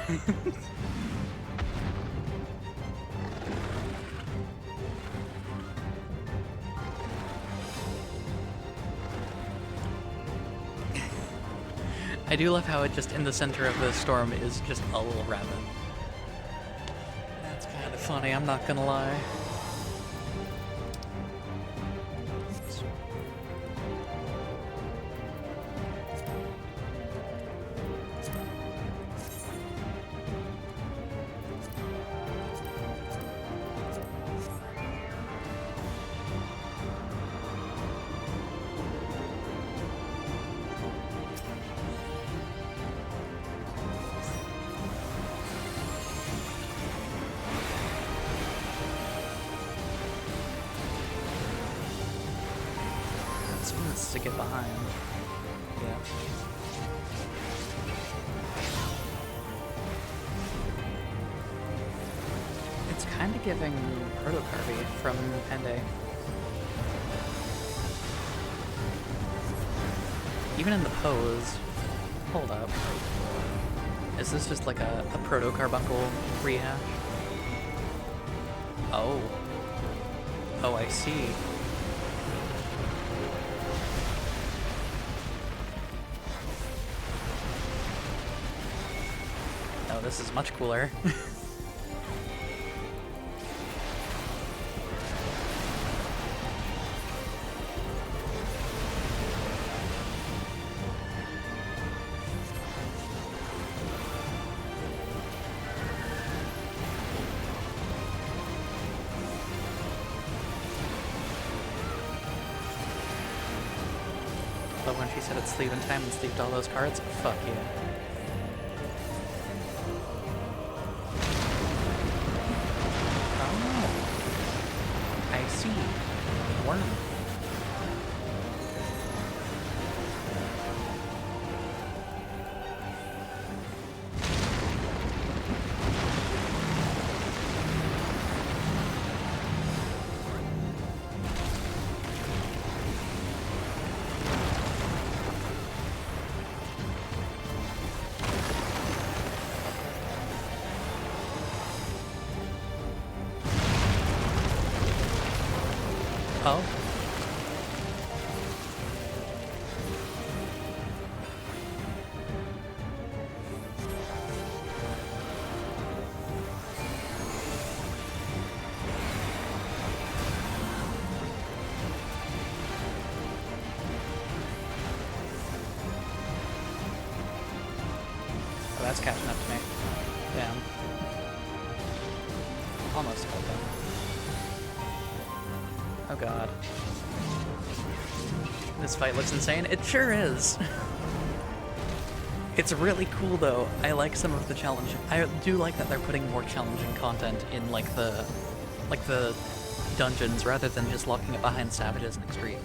I do love how it just in the center of the storm is just a little rabbit. That's kind of funny, I'm not gonna lie. To get behind. Yeah. It's kind of giving Proto-Carby from Pende. Even in the pose. Hold up. Is this just like a Proto-Carbuncle rehash? Oh. Oh, I see. This is much cooler. But when she said it's sleeve in time and sleeved all those cards, fuck yeah. Worm. Oh. Oh, that's catching up to me. Damn. Almost got them. Oh god. This fight looks insane. It sure is. It's really cool though. I like some of the challenge. I do like that they're putting more challenging content in like the dungeons rather than just locking it behind savages and extremes.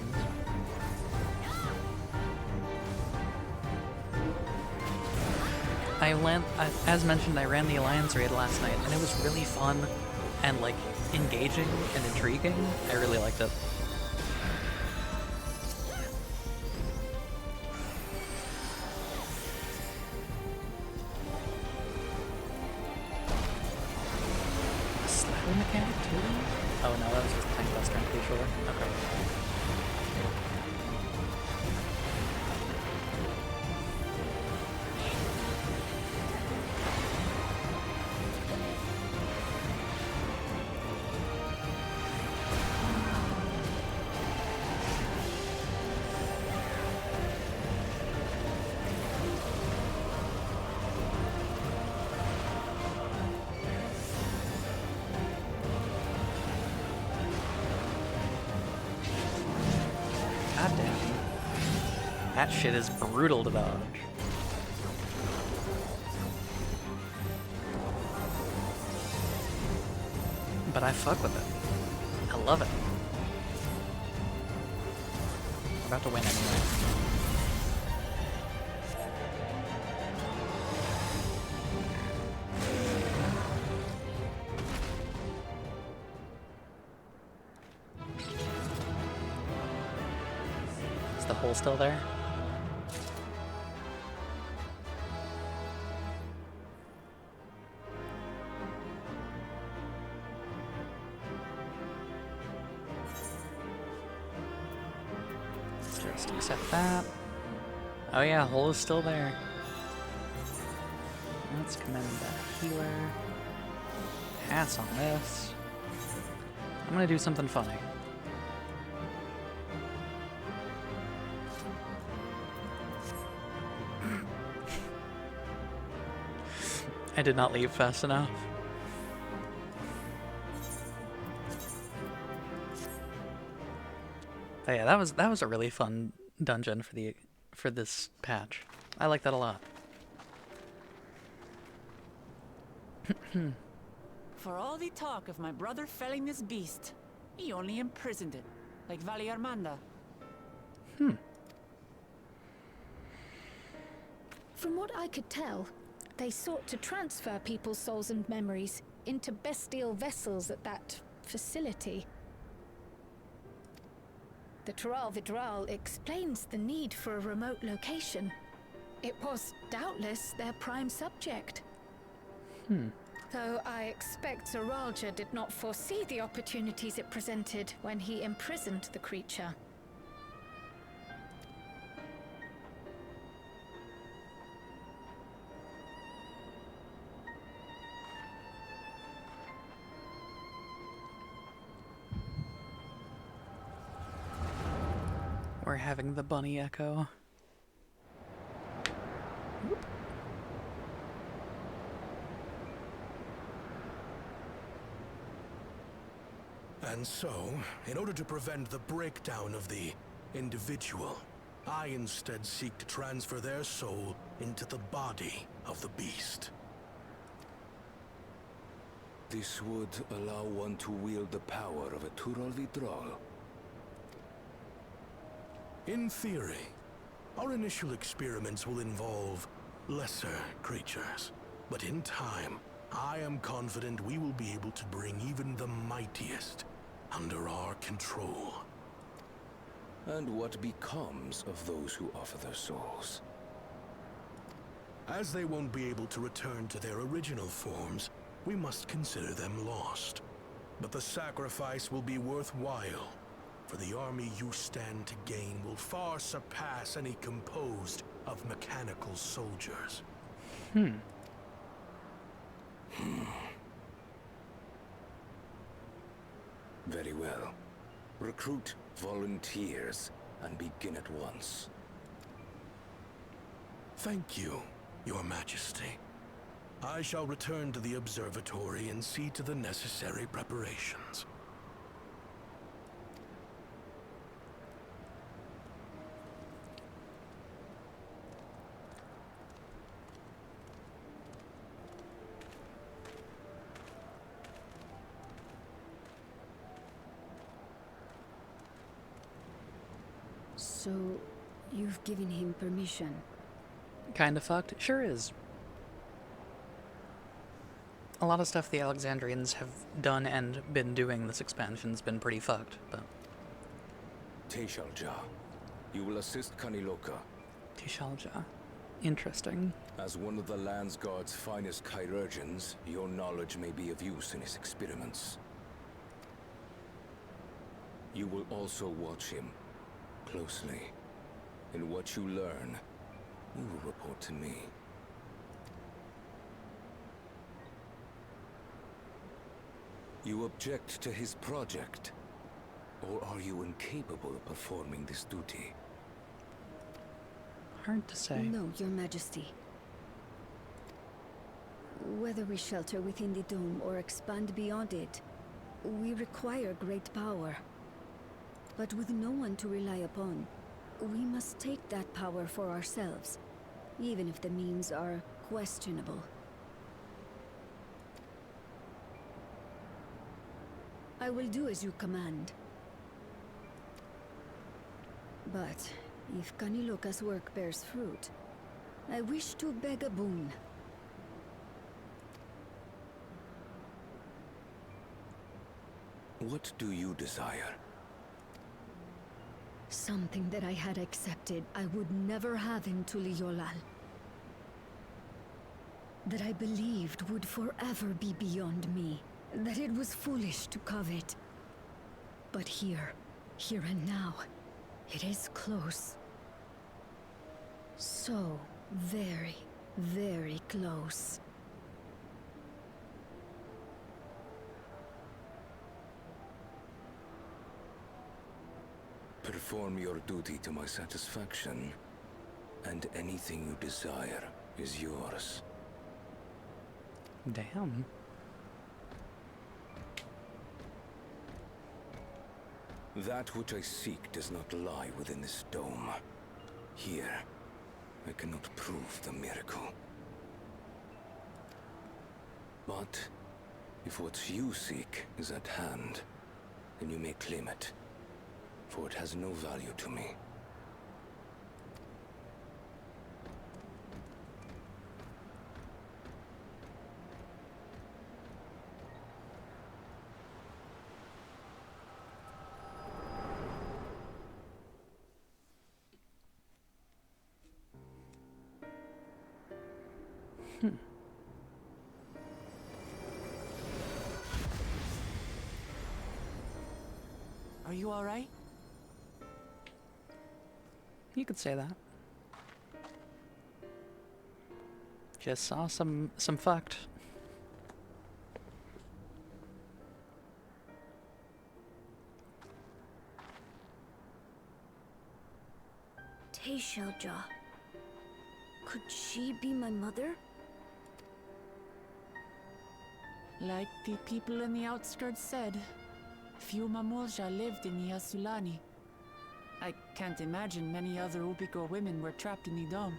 As mentioned, I ran the Alliance raid last night, and it was really fun and like engaging and intriguing. I really liked it. A slapper mechanic too? Oh no, that was just Tank Buster, I'm pretty sure. Okay. That shit is brutal to dodge. But I fuck with it. I love it. I'm about to win anyway. Is the hole still there? first. Accept that. Oh yeah, hole is still there. Let's commend that healer. Pass on this. I'm gonna do something funny. I did not leave fast enough. But yeah, that was a really fun dungeon for this patch. I like that a lot. For all the talk of my brother felling this beast, he only imprisoned it, like Valley Armanda. From what I could tell, they sought to transfer people's souls and memories into bestial vessels at that facility. The Tural Vidral explains the need for a remote location. It was doubtless their prime subject. Though I expect Zeralja did not foresee the opportunities it presented when he imprisoned the creature. We're having the bunny echo. And so, in order to prevent the breakdown of the individual, I instead seek to transfer their soul into the body of the beast. This would allow one to wield the power of a Tural Vidral. In theory, our initial experiments will involve lesser creatures. But in time, I am confident we will be able to bring even the mightiest under our control. And what becomes of those who offer their souls? As they won't be able to return to their original forms, we must consider them lost. But the sacrifice will be worthwhile, for the army you stand to gain will far surpass any composed of mechanical soldiers. Very well. Recruit volunteers and begin at once. Thank you, Your Majesty. I shall return to the observatory and see to the necessary preparations. So, you've given him permission? Kinda fucked? Sure is. A lot of stuff the Alexandrians have done and been doing this expansion's been pretty fucked, but... Teshalja, you will assist Kaniloka. Tishalja. Interesting. As one of the Land's Guard's finest chirurgeons, your knowledge may be of use in his experiments. You will also watch him closely. In what you learn, you will report to me. You object to his project? Or are you incapable of performing this duty? Hard to say. No, Your Majesty. Whether we shelter within the dome or expand beyond it, we require great power. But with no one to rely upon, we must take that power for ourselves, even if the means are questionable. I will do as you command. But if Kaniloka's work bears fruit, I wish to beg a boon. What do you desire? Something that I had accepted I would never have in Tuliolal. That I believed would forever be beyond me. That it was foolish to covet. But here and now, It is close. So very, very close. Perform your duty to my satisfaction, and anything you desire is yours. Damn. That which I seek does not lie within this dome. Here, I cannot prove the miracle. But if what you seek is at hand, then you may claim it, for it has no value to me. Are you all right? You could say that. Just saw some fucked. Teishelja. Could she be my mother? Like the people in the outskirts said, few Mamulja lived in the Yasulani. I can't imagine many other Ubico women were trapped in the dome.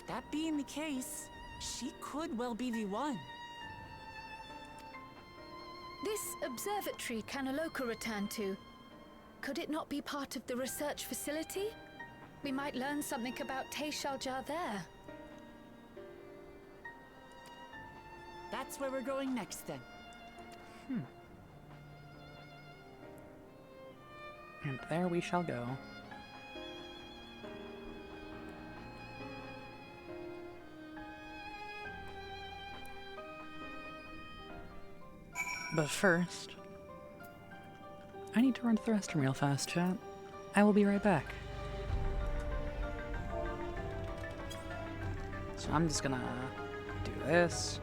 That being the case, she could well be the one. This observatory Kanaloka returned to, could it not be part of the research facility? We might learn something about Teishelja there. That's where we're going next then. And there we shall go. But first, I need to run to the restroom real fast, chat. I will be right back. So I'm just gonna do this,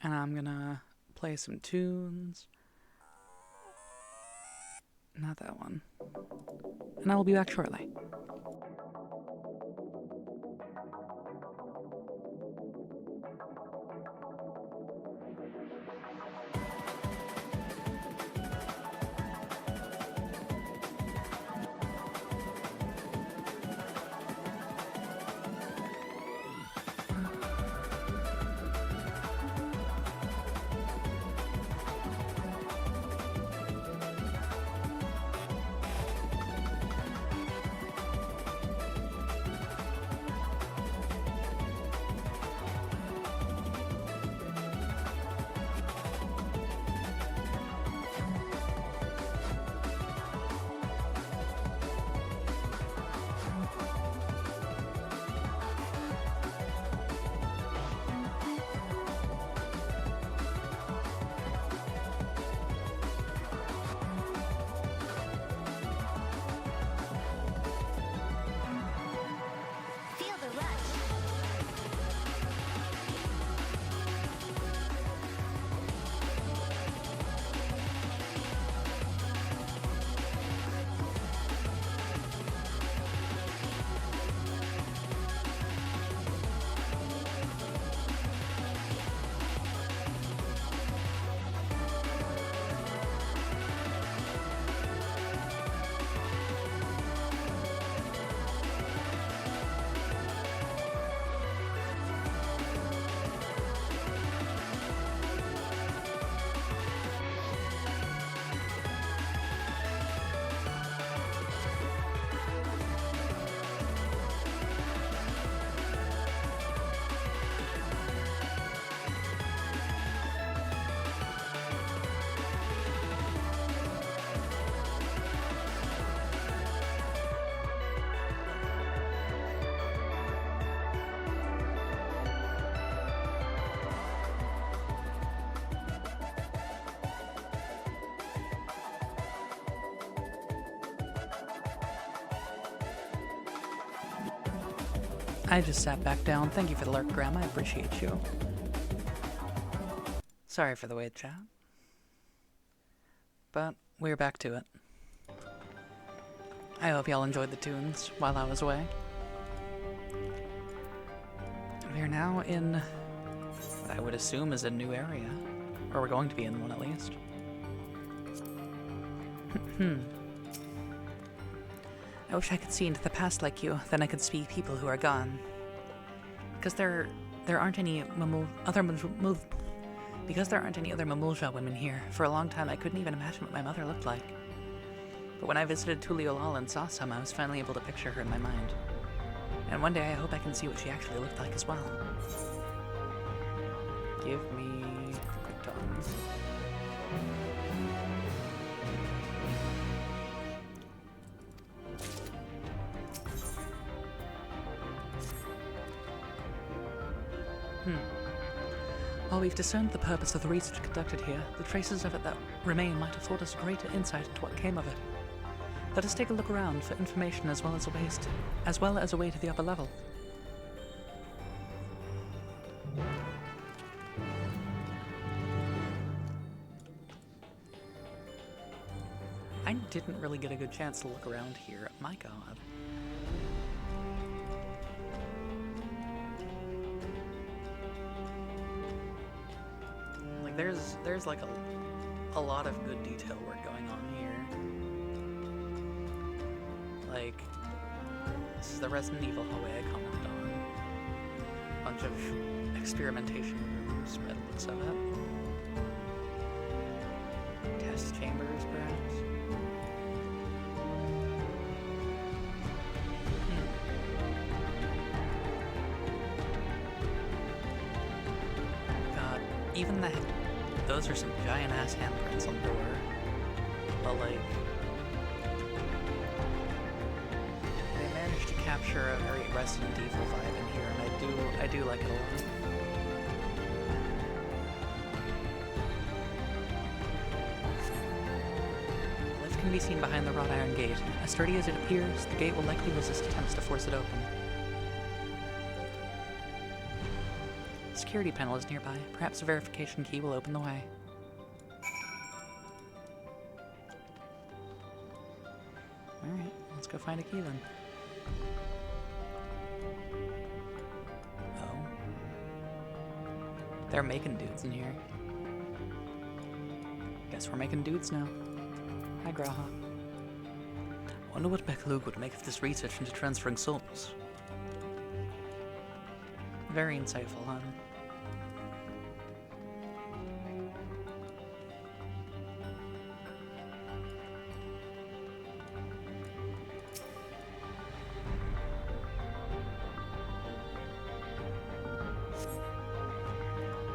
and I'm gonna play some tunes. Not that one. And I will be back shortly. I just sat back down. Thank you for the lurk, Graham. I appreciate you. Sorry for the wait, chat. But we're back to it. I hope y'all enjoyed the tunes while I was away. We're now in what I would assume is a new area. Or we're going to be in one at least. I wish I could see into the past like you, then I could speak people who are gone. Because there aren't any other Mamulja women here. For a long time I couldn't even imagine what my mother looked like. But when I visited Tuliolal and saw some, I was finally able to picture her in my mind. And one day I hope I can see what she actually looked like as well. Give me quick tongues. While we've discerned the purpose of the research conducted here, the traces of it that remain might afford us greater insight into what came of it. Let us take a look around for information as well as a way to the upper level. I didn't really get a good chance to look around here. My god. Like, there's like a lot of good detail work going on here. Like, this is the Resident Evil hallway I commented on. Bunch of experimentation rooms by the looks of it. Test chambers, perhaps? God, even those are some giant-ass handprints on the door. But, like, they managed to capture a very Resident Evil vibe in here, and I do like it a lot. The lift can be seen behind the wrought iron gate. As sturdy as it appears, the gate will likely resist attempts to force it open. The security panel is nearby. Perhaps a verification key will open the way. Alright, let's go find a key then. Oh. They're making dudes in here. Guess we're making dudes now. Hi, Graha. Wonder what Bekalug would make of this research into transferring souls. Very insightful, huh?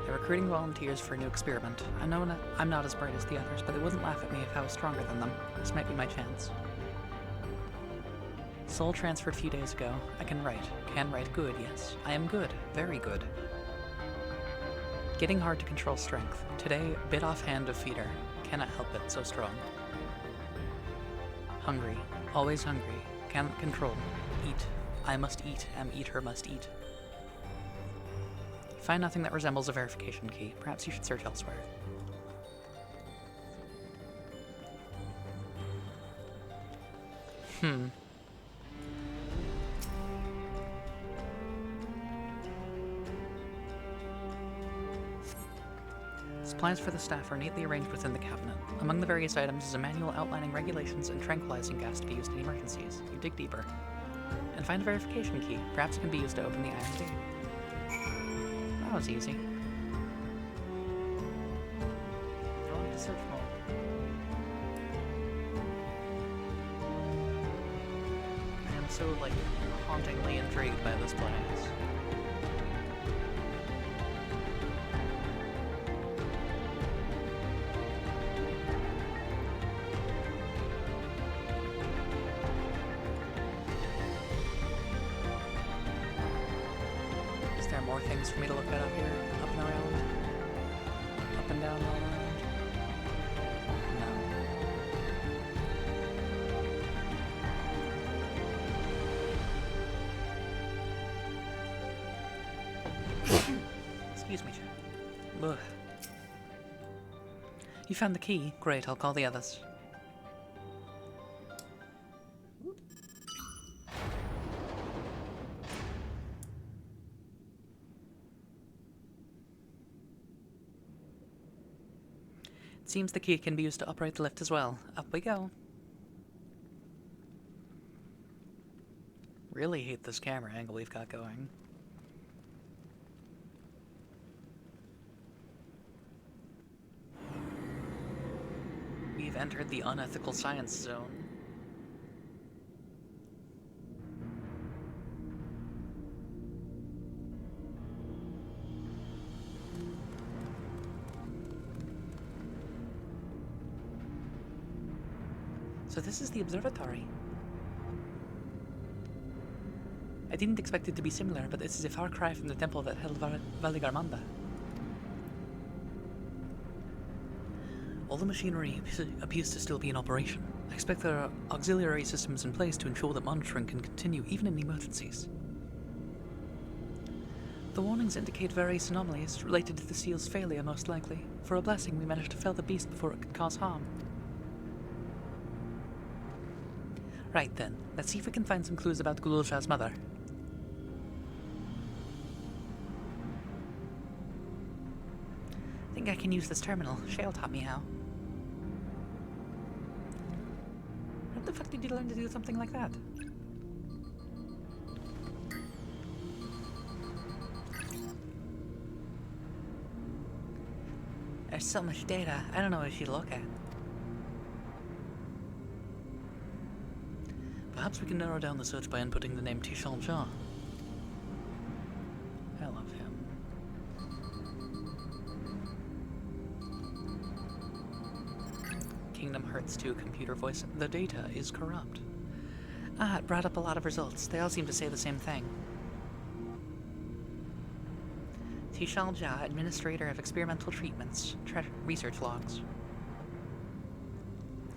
Recruiting volunteers for a new experiment. I know I'm not as bright as the others, but they wouldn't laugh at me if I was stronger than them. This might be my chance. Soul transferred a few days ago. I can write. Can write good, yes. I am good. Very good. Getting hard to control strength. Today, bit offhand of feeder. Cannot help it, so strong. Hungry. Always hungry. Cannot control. Eat. I must eat. Am eater must eat. Find nothing that resembles a verification key. Perhaps you should search elsewhere. Supplies for the staff are neatly arranged within the cabinet. Among the various items is a manual outlining regulations and tranquilizing gas to be used in emergencies. You dig deeper. And find a verification key. Perhaps it can be used to open the iron gate. That was easy. Go on to search mode. I am so, like, hauntingly intrigued by this place. More things for me to look at up here, up and around, up and down, all around. No. Excuse me, Jack. Ugh. You found the key? Great, I'll call the others. It seems the key can be used to operate the lift as well. Up we go. Really hate this camera angle we've got going. We've entered the unethical science zone. So this is the observatory. I didn't expect it to be similar, but this is a far cry from the temple that held Valigarmanda. All the machinery appears to still be in operation. I expect there are auxiliary systems in place to ensure that monitoring can continue even in emergencies. The warnings indicate various anomalies related to the seal's failure, most likely. For a blessing, we managed to fell the beast before it could cause harm. Right then, let's see if we can find some clues about Gululja's mother. I think I can use this terminal. Shale taught me how. How the fuck did you learn to do something like that? There's so much data, I don't know what you look at. Perhaps we can narrow down the search by inputting the name Tishal Jah. I love him. Kingdom Hearts 2 computer voice. The data is corrupt. Ah, it brought up a lot of results. They all seem to say the same thing. Tishal Jah, Administrator of Experimental Treatments. Research logs.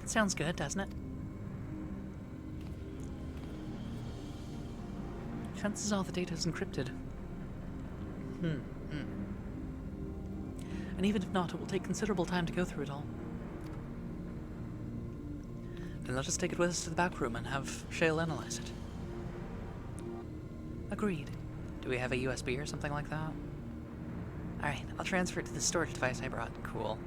That sounds good, doesn't it? Chances are the data is encrypted. And even if not, it will take considerable time to go through it all. Then let us take it with us to the back room and have Shale analyze it. Agreed. Do we have a USB or something like that? Alright, I'll transfer it to the storage device I brought. Cool.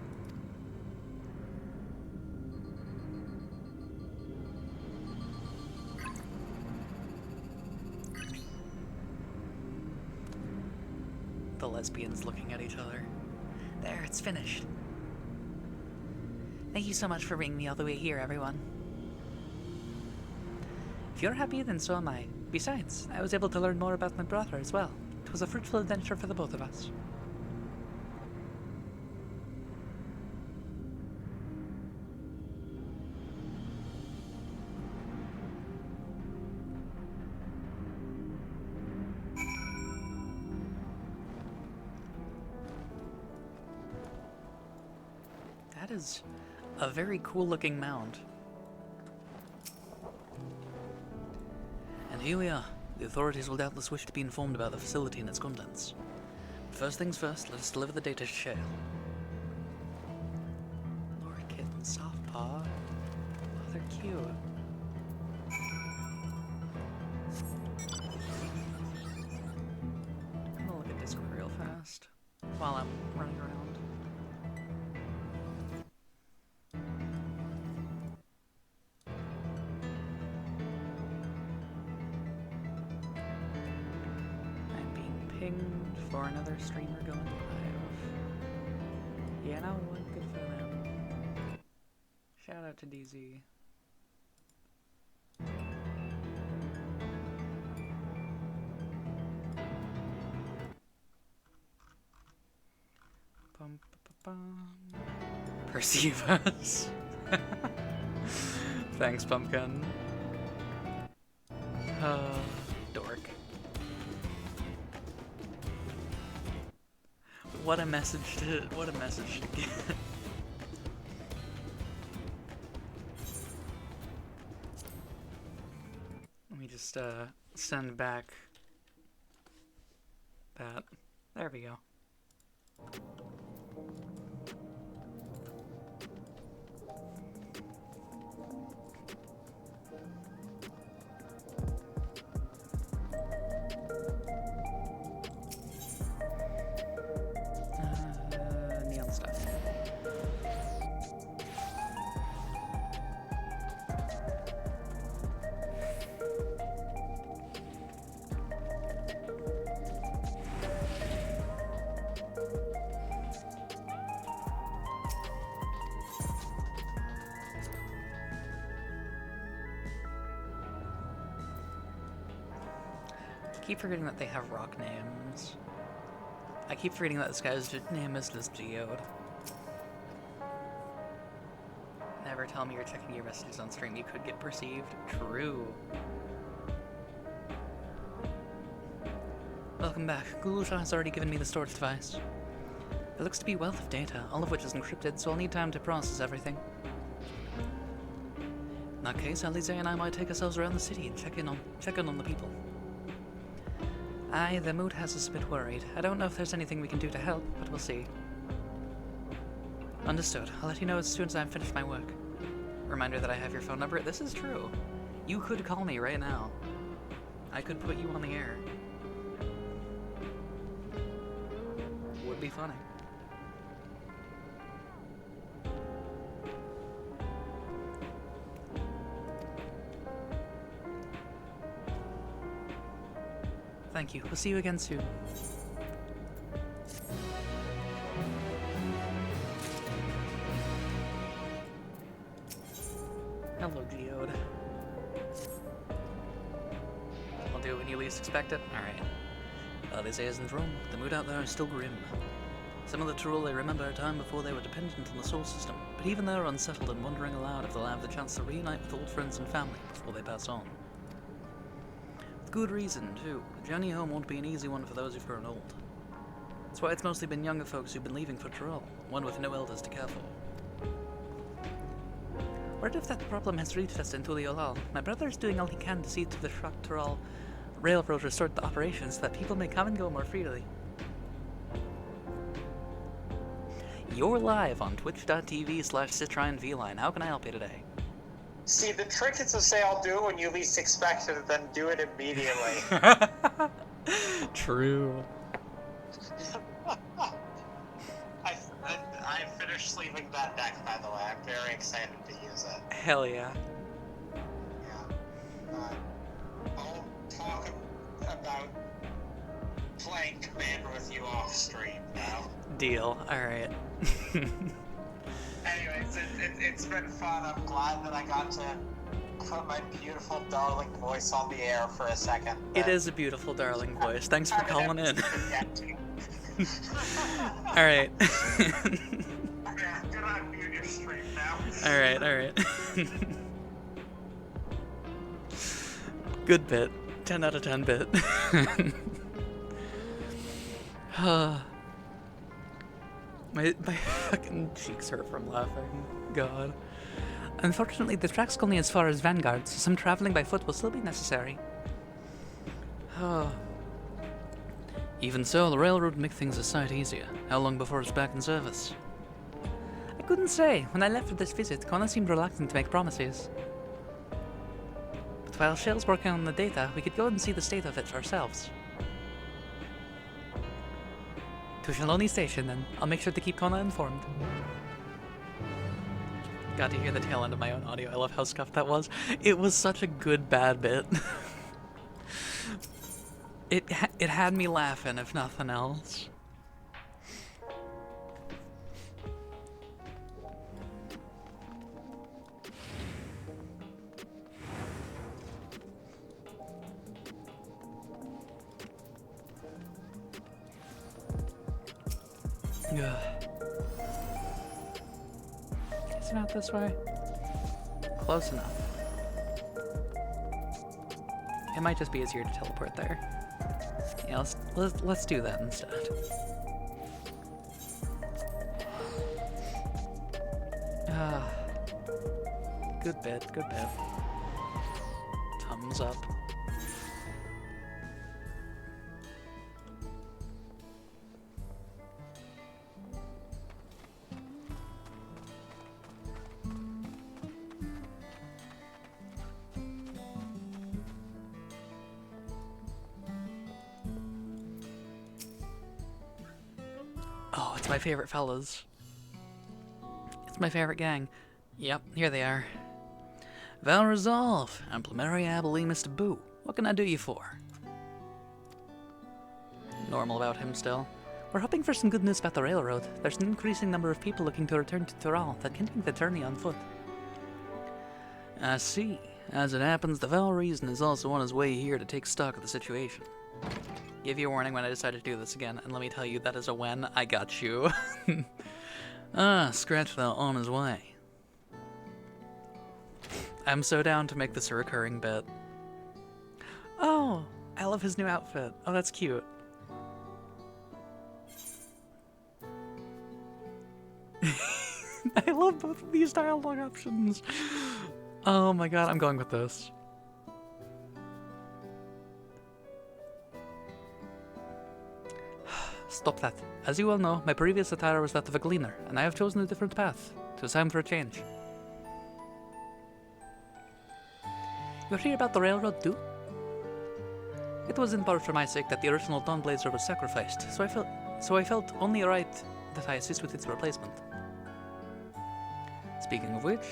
The lesbians looking at each other. There, it's finished. Thank you so much for bringing me all the way here, everyone. If you're happy, then so am I. Besides, I was able to learn more about my brother as well. It was a fruitful adventure for the both of us. That is a very cool looking mound. And here we are. The authorities will doubtless wish to be informed about the facility and its contents. But first things first, let us deliver the data to Shale. Laura Kitten, soft paw. Oh, they're cute. I'm gonna look at Discord real fast while I'm running around. For another streamer going live. Yeah, no, good for them. Shout out to DZ. Bum, bum, bum. Perceive us. Thanks, Pumpkin. Dork. What a message to get. Let me just send back that. There we go. Neon stuff. I keep forgetting that they have rock names. I keep forgetting that this guy's name is just Geode. Never tell me you're checking your messages on stream. You could get perceived. True. Welcome back. Google has already given me the storage device. There looks to be a wealth of data, all of which is encrypted, so I'll need time to process everything. In that case, Alize and I might take ourselves around the city and check in on the people. Aye, the mood has us a bit worried. I don't know if there's anything we can do to help, but we'll see. Understood. I'll let you know as soon as I've finished my work. Reminder that I have your phone number. This is true. You could call me right now. I could put you on the air. Would be funny. Thank you. We'll see you again soon. Hello, Geode. I'll do it when you least expect it. Alright. Alize isn't wrong. The mood out there is still grim. Similar to all, they remember a time before they were dependent on the soul system, but even they're unsettled and wondering aloud if they'll have the chance to reunite with old friends and family before they pass on. With good reason, too. The journey home won't be an easy one for those who've grown old. That's why it's mostly been younger folks who've been leaving for Tyrol, one with no elders to care for. Word if that problem has reached us in Tuliolal. My brother is doing all he can to see to the Tyrol Railroad restored to operations so that people may come and go more freely. You're live on twitch.tv/CitrineVline. How can I help you today? See, the trick is to say I'll do it when you least expect it, and then do it immediately. True. I finished sleeving that deck, by the way. I'm very excited to use it. Hell yeah. Yeah. I'll talk about playing Commander with you off stream now. Deal. Alright. Anyways, it's been fun. I'm glad that I got to put my beautiful, darling voice on the air for a second. It is a beautiful, darling voice. Thanks for calling in. Alright. Yeah, good on mute your stream now. Alright. Good bit. 10 out of 10 bit. My fucking cheeks hurt from laughing. God. Unfortunately, the track's only as far as Vanguard, so some traveling by foot will still be necessary. Even so, the railroad would make things a sight easier. How long before it's back in service? I couldn't say. When I left for this visit, Connor seemed reluctant to make promises. But while Shell's working on the data, we could go and see the state of it ourselves. To Shaloni Station, then. I'll make sure to keep Kona informed. Got to hear the tail end of my own audio. I love how scuffed that was. It was such a good bad bit. It had me laughing, if nothing else. Is it not this way? Close enough. It might just be easier to teleport there. Yeah, let's do that instead. Good bit. Thumbs up. Oh, it's my favorite fellas. It's my favorite gang. Yep, here they are. Val Resolve, Implementary Abuelimus Boo. What can I do you for? Normal about him still. We're hoping for some good news about the railroad. There's an increasing number of people looking to return to Tural that can take the journey on foot. I see. As it happens, the Val Reason is also on his way here to take stock of the situation. Give you a warning when I decide to do this again, and let me tell you, that is a when. I got you. Scratch that, on his way. I'm so down to make this a recurring bit. Oh, I love his new outfit. Oh, that's cute. I love both of these dialogue options. Oh my god, I'm going with this. Stop that. As you all know, my previous attire was that of a gleaner, and I have chosen a different path. It was time for a change. You hear about the railroad too? It was in part for my sake that the original Dawnblazer was sacrificed, so I felt only right that I assist with its replacement. Speaking of which,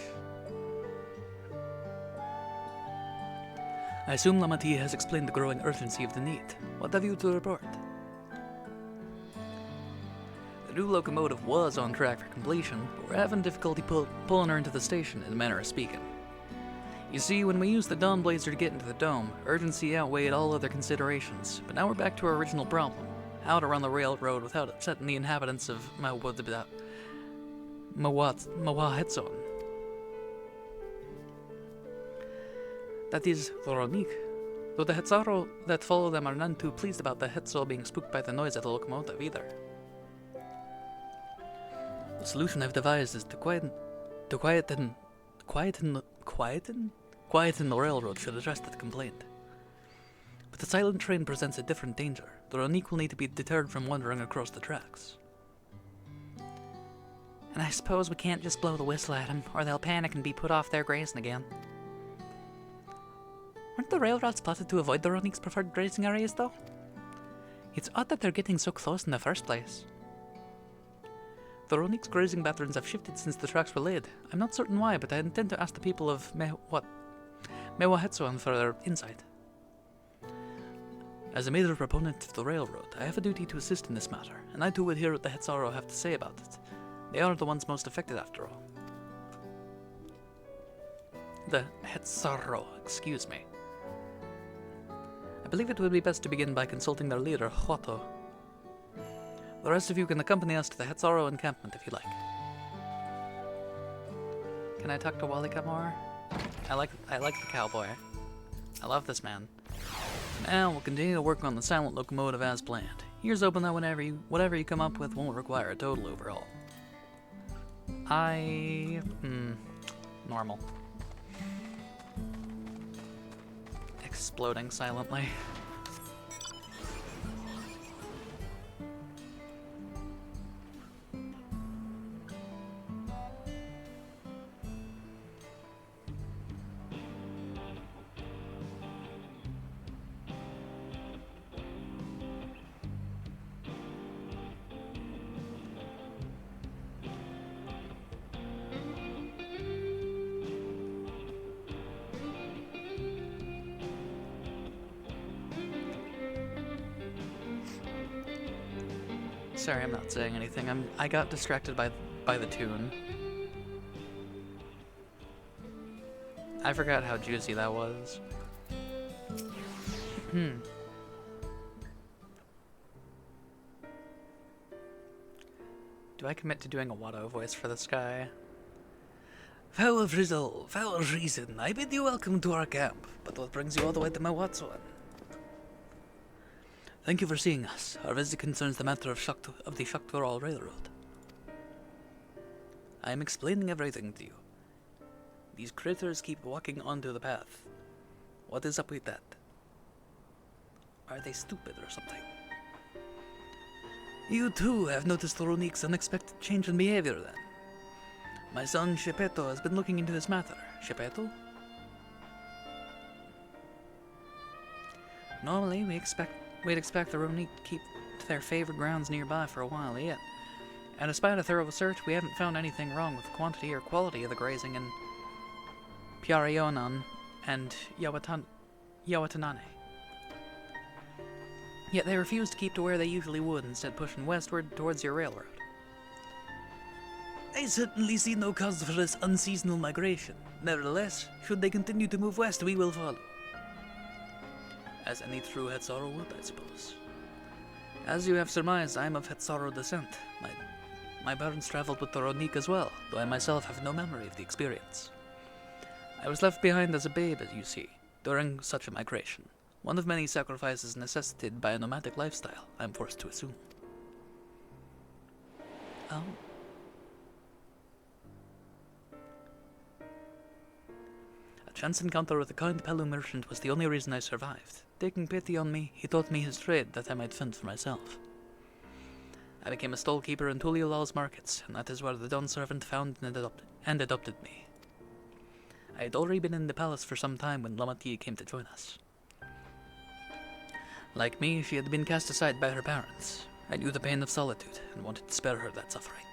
I assume Lamati has explained the growing urgency of the need. What have you to report? The new locomotive was on track for completion, but we're having difficulty pulling her into the station, in a manner of speaking. You see, when we used the Dawnblazer to get into the dome, urgency outweighed all other considerations, but now we're back to our original problem: how to run the railroad without upsetting the inhabitants of Mawahetson. That is, the Ronik. Though the Hetzaro that follow them are none too pleased about the Hetzo being spooked by the noise of the locomotive either. The solution I've devised is to quieten the railroad should address that complaint. But the silent train presents a different danger. The Ronik will need to be deterred from wandering across the tracks. And I suppose we can't just blow the whistle at them, or they'll panic and be put off their grazing again. Weren't the railroads plotted to avoid the Ronik's preferred grazing areas, though? It's odd that they're getting so close in the first place. The Ronik's grazing patterns have shifted since the tracks were laid. I'm not certain why, but I intend to ask the people of Mewahetsuan for their insight. As a major proponent of the railroad, I have a duty to assist in this matter, and I too would hear what the Hetzaro have to say about it. They are the ones most affected, after all. The Hetzaro, excuse me. I believe it would be best to begin by consulting their leader, Huato. The rest of you can accompany us to the Hetzaro encampment if you like. Can I talk to Walika more? I like the cowboy. I love this man. Now we'll continue to work on the silent locomotive as planned. Ears open that whatever you come up with won't require a total overhaul. Normal. Exploding silently. Sorry, I'm not saying anything. I got distracted by the tune. I forgot how juicy that was. Do I commit to doing a Watto voice for this guy? Foul Frizzle, foul reason, I bid you welcome to our camp, but what brings you all the way to my Watson? Thank you for seeing us. Our visit concerns the matter of the Shaktural Railroad. I am explaining everything to you. These critters keep walking onto the path. What is up with that? Are they stupid or something? You too have noticed the Ronik's unexpected change in behavior then. My son Shepeto has been looking into this matter. Shepeto? Normally we'd expect the Ronik to keep to their favorite grounds nearby for a while yet, And despite a thorough search, we haven't found anything wrong with the quantity or quality of the grazing in Pyarionon and Yawatanane. Yet they refuse to keep to where they usually would, instead pushing westward towards your railroad. I certainly see no cause for this unseasonal migration. Nevertheless, should they continue to move west, we will follow. As any true Hetzaro would, I suppose. As you have surmised, I am of Hetzaro descent. My parents traveled with the Ronique as well, though I myself have no memory of the experience. I was left behind as a babe, as you see, during such a migration. One of many sacrifices necessitated by a nomadic lifestyle, I am forced to assume. Oh. A chance encounter with a kind Pelu merchant was the only reason I survived. Taking pity on me, he taught me his trade that I might fend for myself. I became a stallkeeper in Tuliolaw's markets, and that is where the Dawn servant found and adopted me. I had already been in the palace for some time when Lamati came to join us. Like me, she had been cast aside by her parents. I knew the pain of solitude, and wanted to spare her that suffering.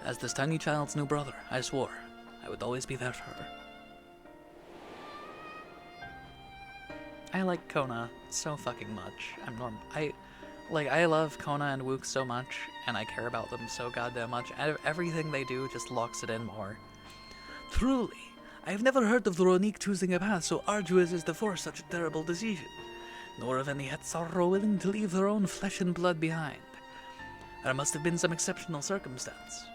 As this tiny child's new brother, I swore I would always be there for her. I like Kona so fucking much. I love Kona and Wook so much, and I care about them so goddamn much. Everything they do just locks it in more. Truly, I have never heard of the Ronique choosing a path so arduous as to force such a terrible decision, nor of any Hetzaro willing to leave their own flesh and blood behind. There must have been some exceptional circumstance.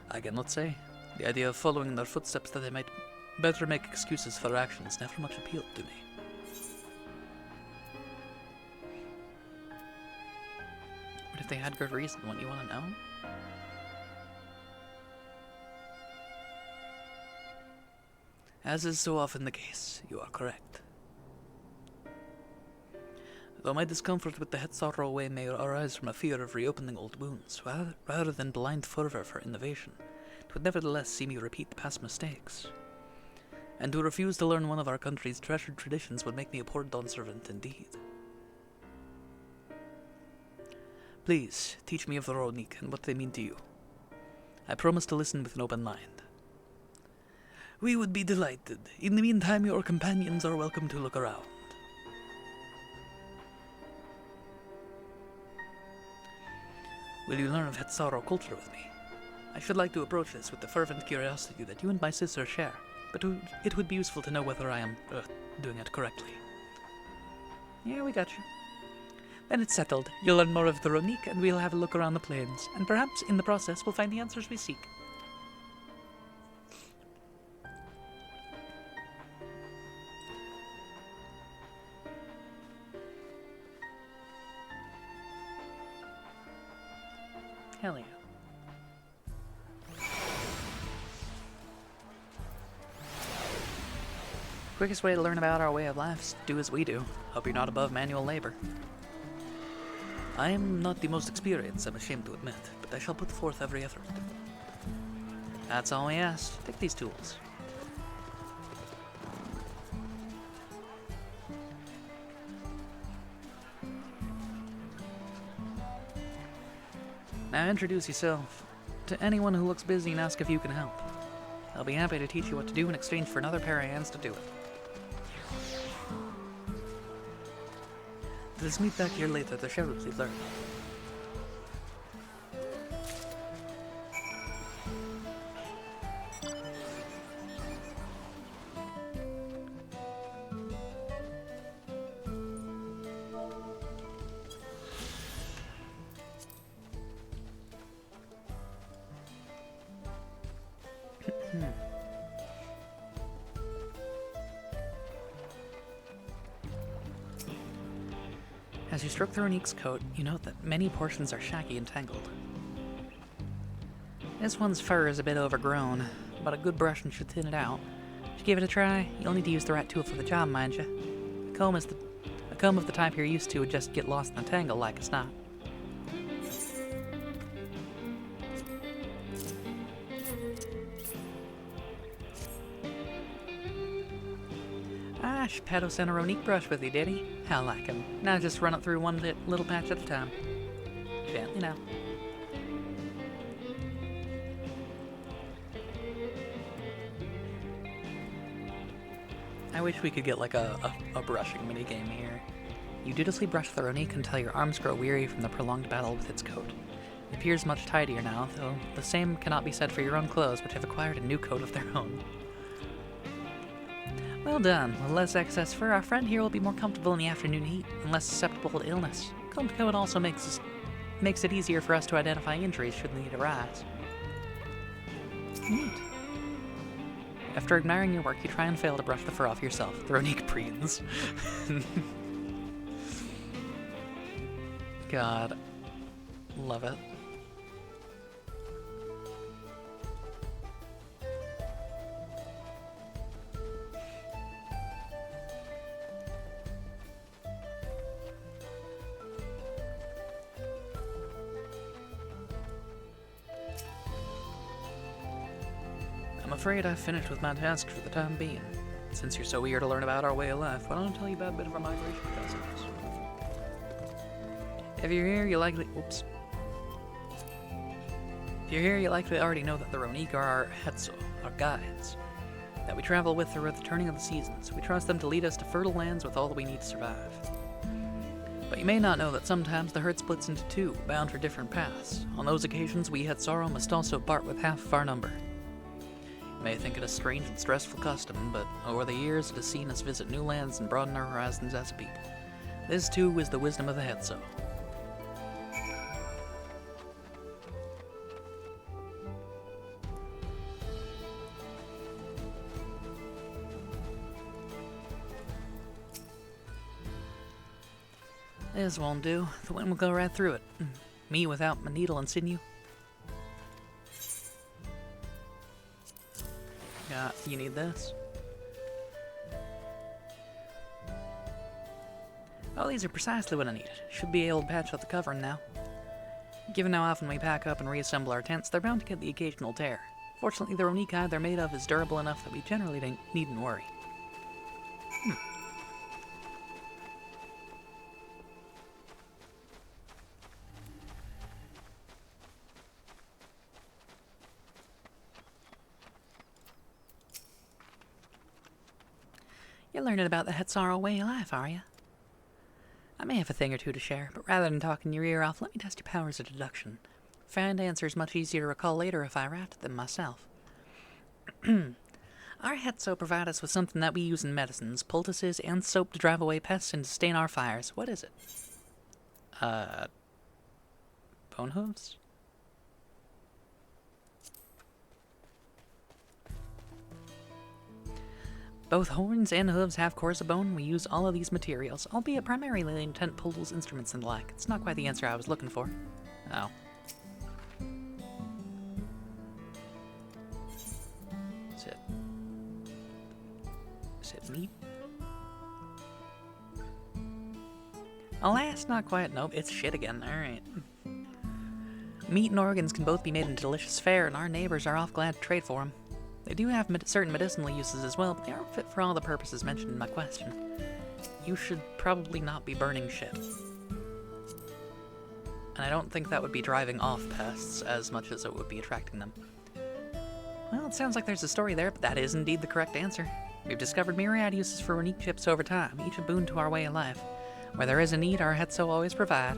I cannot say. The idea of following in their footsteps that they might better make excuses for their actions never much appealed to me. But if they had good reason, wouldn't you want to know? As is so often the case, you are correct. Though my discomfort with the Hetzaro way may arise from a fear of reopening old wounds, rather than blind fervor for innovation, it would nevertheless see me repeat past mistakes. And to refuse to learn one of our country's treasured traditions would make me a poor Dawn servant indeed. Please, teach me of the Ronique and what they mean to you. I promise to listen with an open mind. We would be delighted. In the meantime, your companions are welcome to look around. Will you learn of Hetzaro culture with me? I should like to approach this with the fervent curiosity that you and my sister share, but it would be useful to know whether I am doing it correctly. Yeah, we got you. Then it's settled. You'll learn more of the Ronique, and we'll have a look around the plains, and perhaps in the process we'll find the answers we seek. Hell yeah. Quickest way to learn about our way of life is do as we do. Hope you're not above manual labor. I am not the most experienced, I'm ashamed to admit, but I shall put forth every effort. That's all we ask. Take these tools. Now introduce yourself to anyone who looks busy and ask if you can help. I'll be happy to teach you what to do in exchange for another pair of hands to do it. Let's meet back here later to share what we've learned. As you stroke the Ronique's coat, you note that many portions are shaggy and tangled. This one's fur is a bit overgrown, but a good brushing should thin it out. If you give it a try, you'll need to use the right tool for the job, mind you. A comb of the type you're used to would just get lost in a tangle like it's not. Pedo sent a Ronique brush with you, did he? I like him. Now just run it through one little patch at a time. Gently now. I wish we could get like a brushing minigame here. You dutifully brush the Ronique until your arms grow weary from the prolonged battle with its coat. It appears much tidier now, though the same cannot be said for your own clothes, which have acquired a new coat of their own. Well done. With less excess fur, our friend here will be more comfortable in the afternoon heat and less susceptible to illness. Combed coat also makes it easier for us to identify injuries should the need arise. Neat. After admiring your work, you try and fail to brush the fur off yourself. The Ronique breathes. God. Love it. I'm afraid I've finished with my tasks for the time being. Since you're so eager to learn about our way of life, why don't I tell you about a bit of our migration customs? If you're here, you likely... Oops. If you're here, you likely already know that the Ronique are our Hetzo, our guides, that we travel with throughout the turning of the seasons. We trust them to lead us to fertile lands with all that we need to survive. But you may not know that sometimes the herd splits into two, bound for different paths. On those occasions, we Hetzaro must also part with half of our number. You may think it a strange and stressful custom, but over the years it has seen us visit new lands and broaden our horizons as a people. This, too, is the wisdom of the Hetzo. This won't do. The wind will go right through it. Me without my needle and sinew. Yeah, you need this. Oh, these are precisely what I needed. Should be able to patch up the covering now. Given how often we pack up and reassemble our tents, they're bound to get the occasional tear. Fortunately, the Ronique hide they're made of is durable enough that we generally needn't worry. You're learning about the Hetzaro way of life, are you? I may have a thing or two to share, but rather than talking your ear off, let me test your powers of deduction. Find answers much easier to recall later if I write them myself. Our Hetzo provide us with something that we use in medicines, poultices, and soap to drive away pests and to stain our fires. What is it? Bone hooves? Both horns and hooves have cores of bone. We use all of these materials, albeit primarily in tent poles, instruments, and the like. It's not quite the answer I was looking for. Oh. Is it meat? Alas, not quite. Nope, it's shit again. Alright. Meat and organs can both be made into delicious fare, and our neighbors are oft glad to trade for them. They do have certain medicinal uses as well, but they aren't fit for all the purposes mentioned in my question. You should probably not be burning shit. And I don't think that would be driving off pests as much as it would be attracting them. Well, it sounds like there's a story there, but that is indeed the correct answer. We've discovered myriad uses for Ronique chips over time, each a boon to our way of life. Where there is a need, our Hetzo always provide.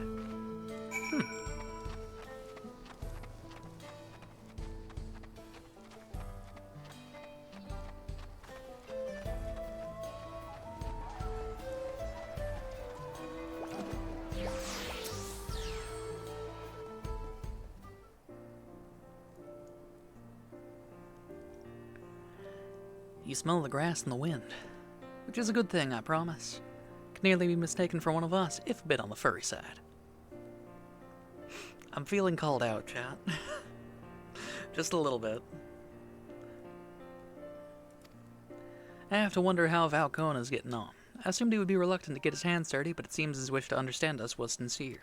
You smell the grass and the wind, which is a good thing, I promise. Could nearly be mistaken for one of us, if a bit on the furry side. I'm feeling called out, chat. Just a little bit. I have to wonder how Valcona's getting on. I assumed he would be reluctant to get his hands dirty, but it seems his wish to understand us was sincere.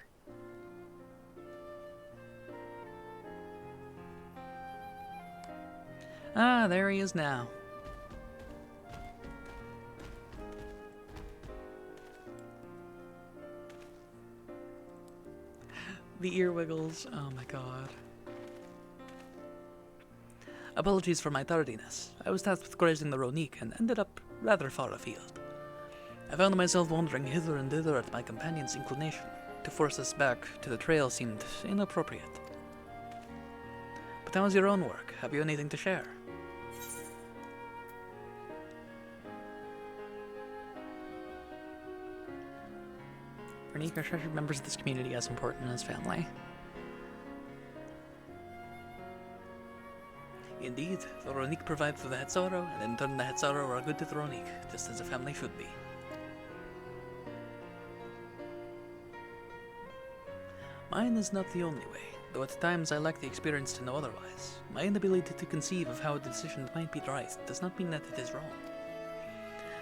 Ah, there he is now. The ear wiggles. Oh my god. Apologies for my tardiness. I was tasked with grazing the Ronique and ended up rather far afield. I found myself wandering hither and thither at my companion's inclination. To force us back to the trail seemed inappropriate. But how was your own work? Have you anything to share? Ronique are treasured members of this community as important as family. Indeed, the Ronique provide for the Hetzoro, and in turn the Hetzoro are good to the Ronique, just as a family should be. Mine is not the only way, though at times I lack the experience to know otherwise. My inability to conceive of how a decision might be right does not mean that it is wrong.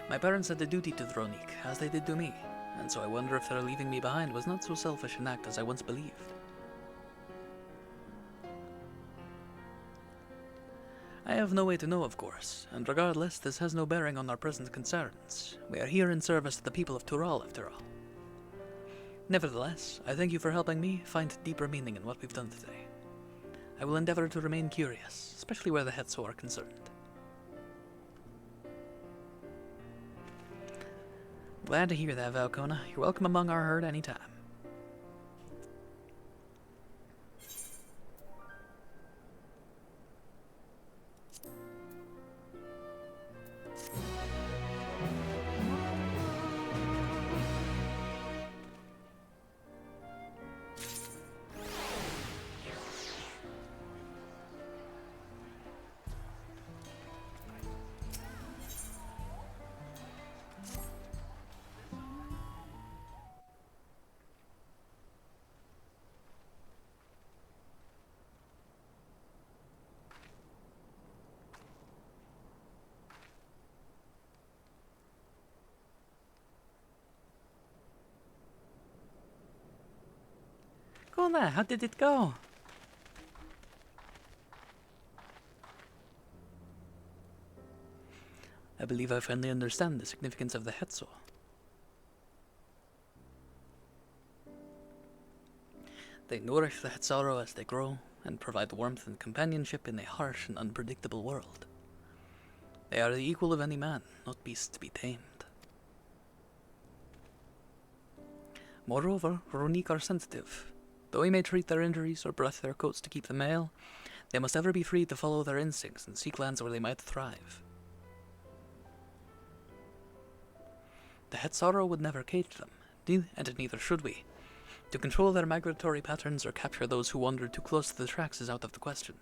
My parents had a duty to the Ronique, as they did to me, and so I wonder if their leaving me behind was not so selfish an act as I once believed. I have no way to know, of course, and regardless, this has no bearing on our present concerns. We are here in service to the people of Tural, after all. Nevertheless, I thank you for helping me find deeper meaning in what we've done today. I will endeavor to remain curious, especially where the Hetzo are concerned. Glad to hear that, Valkona. You're welcome among our herd anytime. Go on there, how did it go? I believe I finally understand the significance of the Hetzo. They nourish the Hetzaro as they grow, and provide warmth and companionship in a harsh and unpredictable world. They are the equal of any man, not beasts to be tamed. Moreover, Ronique are sensitive. Though we may treat their injuries or brush their coats to keep them male, they must ever be free to follow their instincts and seek lands where they might thrive. The Hetzaro would never cage them, and neither should we. To control their migratory patterns or capture those who wander too close to the tracks is out of the question.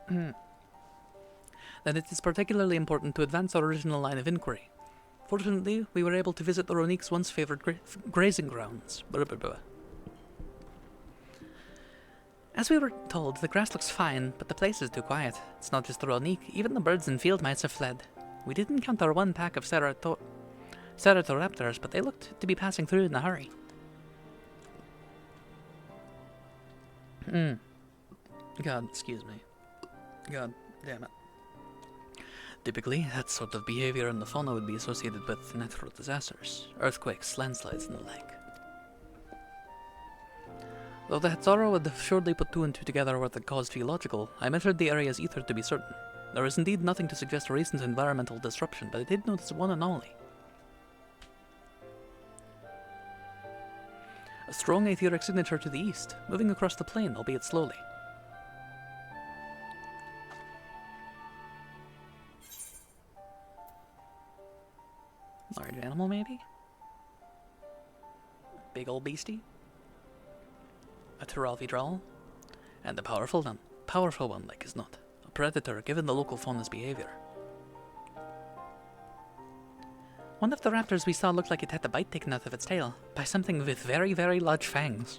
Then it is particularly important to advance our original line of inquiry. Fortunately, we were able to visit the Ronique's once favored grazing grounds. As we were told, the grass looks fine, but the place is too quiet. It's not just the Ronique, even the birds and field mice have fled. We did encounter one pack of Ceratoraptors, but they looked to be passing through in a hurry. God, excuse me. God damn it. Typically, that sort of behavior in the fauna would be associated with natural disasters, earthquakes, landslides, and the like. Though the Hetzaro would have surely put two and two together were the cause geological, I measured the area's ether to be certain. There is indeed nothing to suggest recent environmental disruption, but I did notice one anomaly. A strong etheric signature to the east, moving across the plain, albeit slowly. Large animal, maybe? Big old beastie? A Turalvidral? And a powerful one, like as not. A predator, given the local fauna's behavior. One of the raptors we saw looked like it had the bite taken out of its tail, by something with very, very large fangs.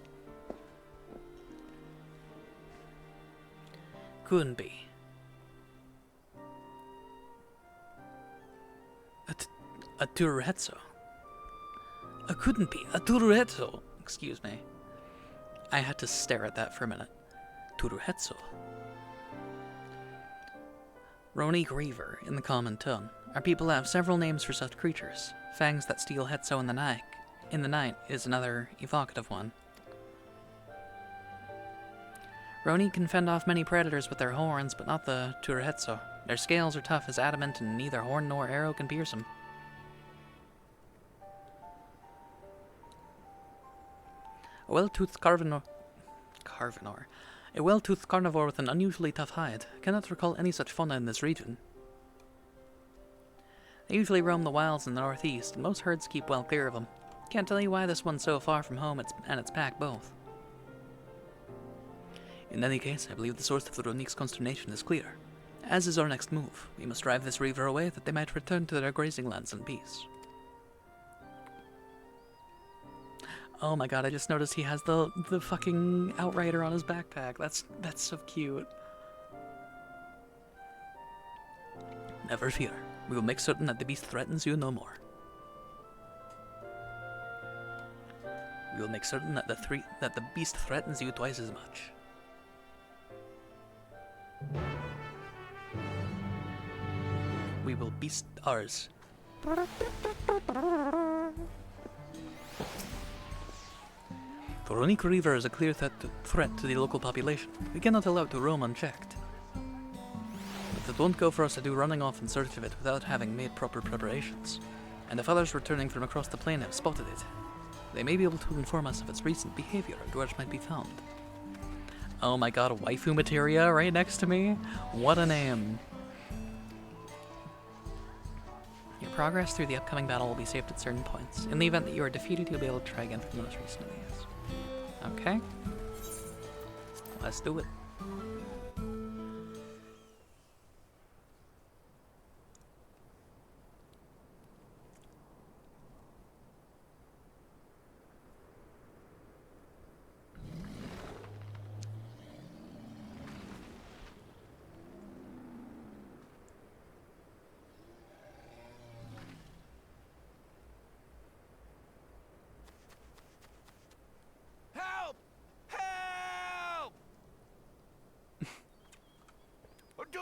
Couldn't be. A Turuhetso. Couldn't be. A Turuhetso. Excuse me. I had to stare at that for a minute. Turuhetso. Ronique Reaver, in the common tongue. Our people have several names for such creatures. Fangs that steal Hetso in the night is another evocative one. Roni can fend off many predators with their horns, but not the Turhetso. Their scales are tough as adamant, and neither horn nor arrow can pierce them. A well-toothed carnivore with an unusually tough hide. I cannot recall any such fauna in this region. They usually roam the wilds in the northeast, and most herds keep well clear of them. Can't tell you why this one's so far from home and its pack both. In any case, I believe the source of the Ronique's consternation is clear. As is our next move. We must drive this reaver away that they might return to their grazing lands in peace. Oh my god, I just noticed he has the fucking outrider on his backpack. That's so cute. Never fear. We will make certain that the beast threatens you no more. We will make certain that the beast threatens you twice as much. We will beast ours. The Ronique River is a clear threat to the local population. We cannot allow it to roam unchecked. But it won't go for us to do running off in search of it without having made proper preparations. And if others returning from across the plain have spotted it, they may be able to inform us of its recent behavior and where it might be found. Oh my god, waifu materia right next to me? What a name. Your progress through the upcoming battle will be saved at certain points. In the event that you are defeated, you'll be able to try again from the most recent areas. Okay. Let's do it.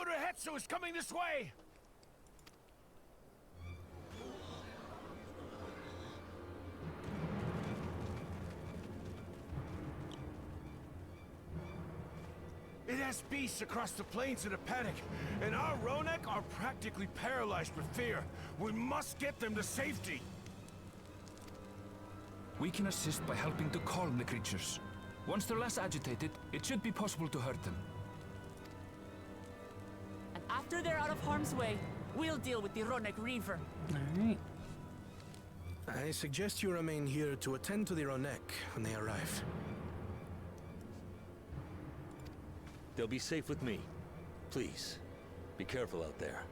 Hetsu is coming this way! It has beasts across the plains in a panic, and our Ronek are practically paralyzed with fear. We must get them to safety! We can assist by helping to calm the creatures. Once they're less agitated, it should be possible to hurt them. After they're out of harm's way, we'll deal with the Ronek Reaver. Alright. I suggest you remain here to attend to the Ronek when they arrive. They'll be safe with me. Please, be careful out there.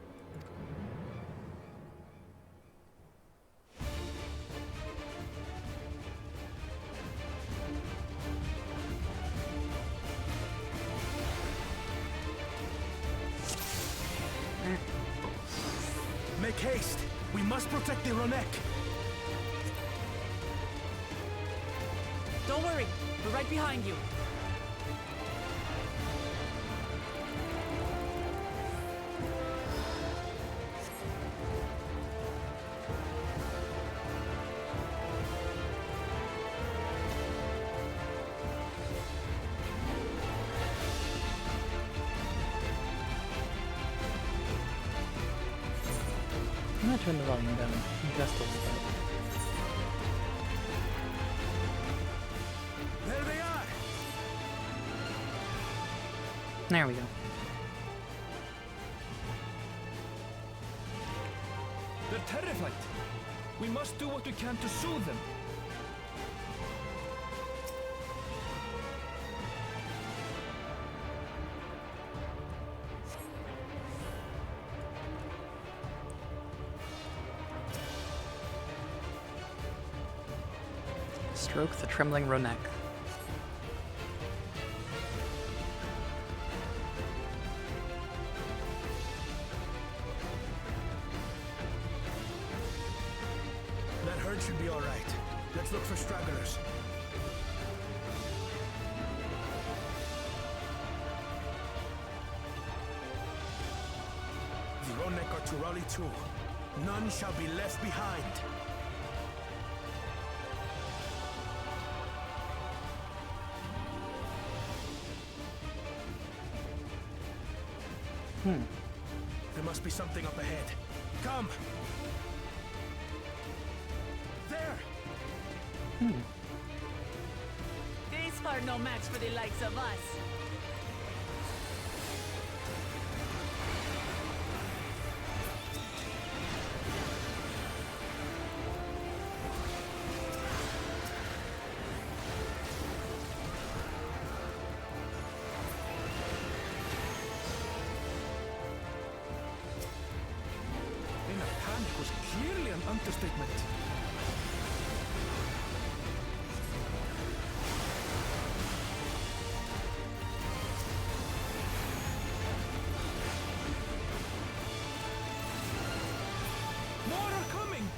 Make haste! We must protect the Ronek! Don't worry, we're right behind you. I'm gonna turn the volume down just a little bit. There they are! There we go. They're terrified. We must do what we can to soothe them. Stroke the trembling Ronek. That herd should be all right. Let's look for stragglers. The Ronek are to rally too. None shall be left behind. There must be something up ahead. Come! There! These are no match for the likes of us. In a panic was clearly an understatement. More are coming!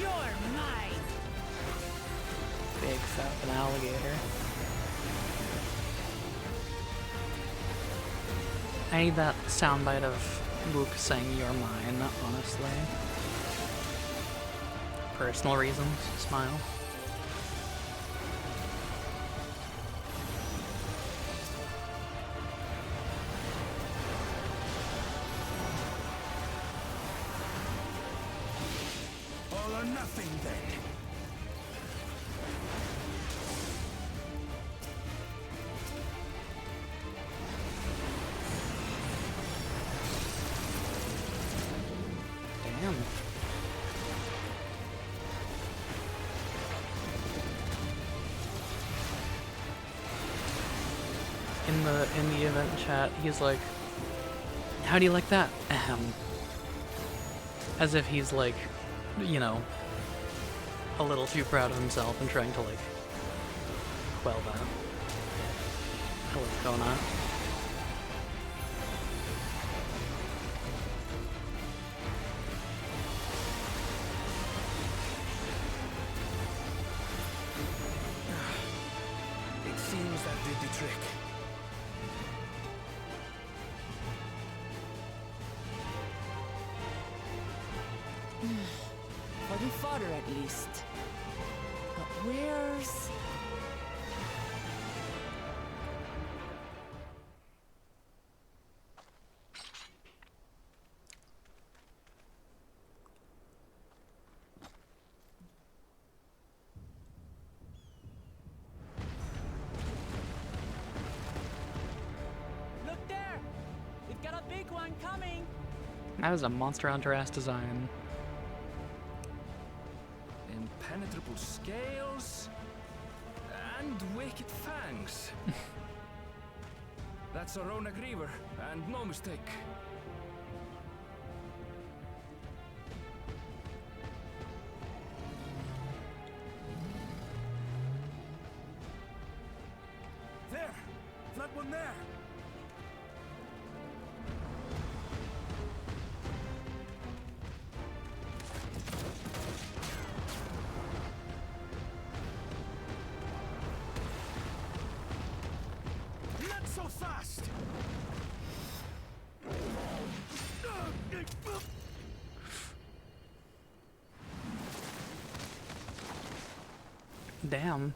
You're mine. Big fat an alligator. I need that soundbite of Luke saying "You're mine," honestly. Personal reasons, smile. All or nothing, then. Damn. In the event chat, he's like, "How do you like that?" Ahem. As if he's like, you know, a little too proud of himself and trying to like quell that. What's going on? It seems that did the trick. For the fodder, at least. But where's... Look there! We've got a big one coming! That was a Monster Hunter ass design. Impenetrable scales and wicked fangs. That's a Rona Griever, and no mistake. There! That one there! Not so fast! Damn.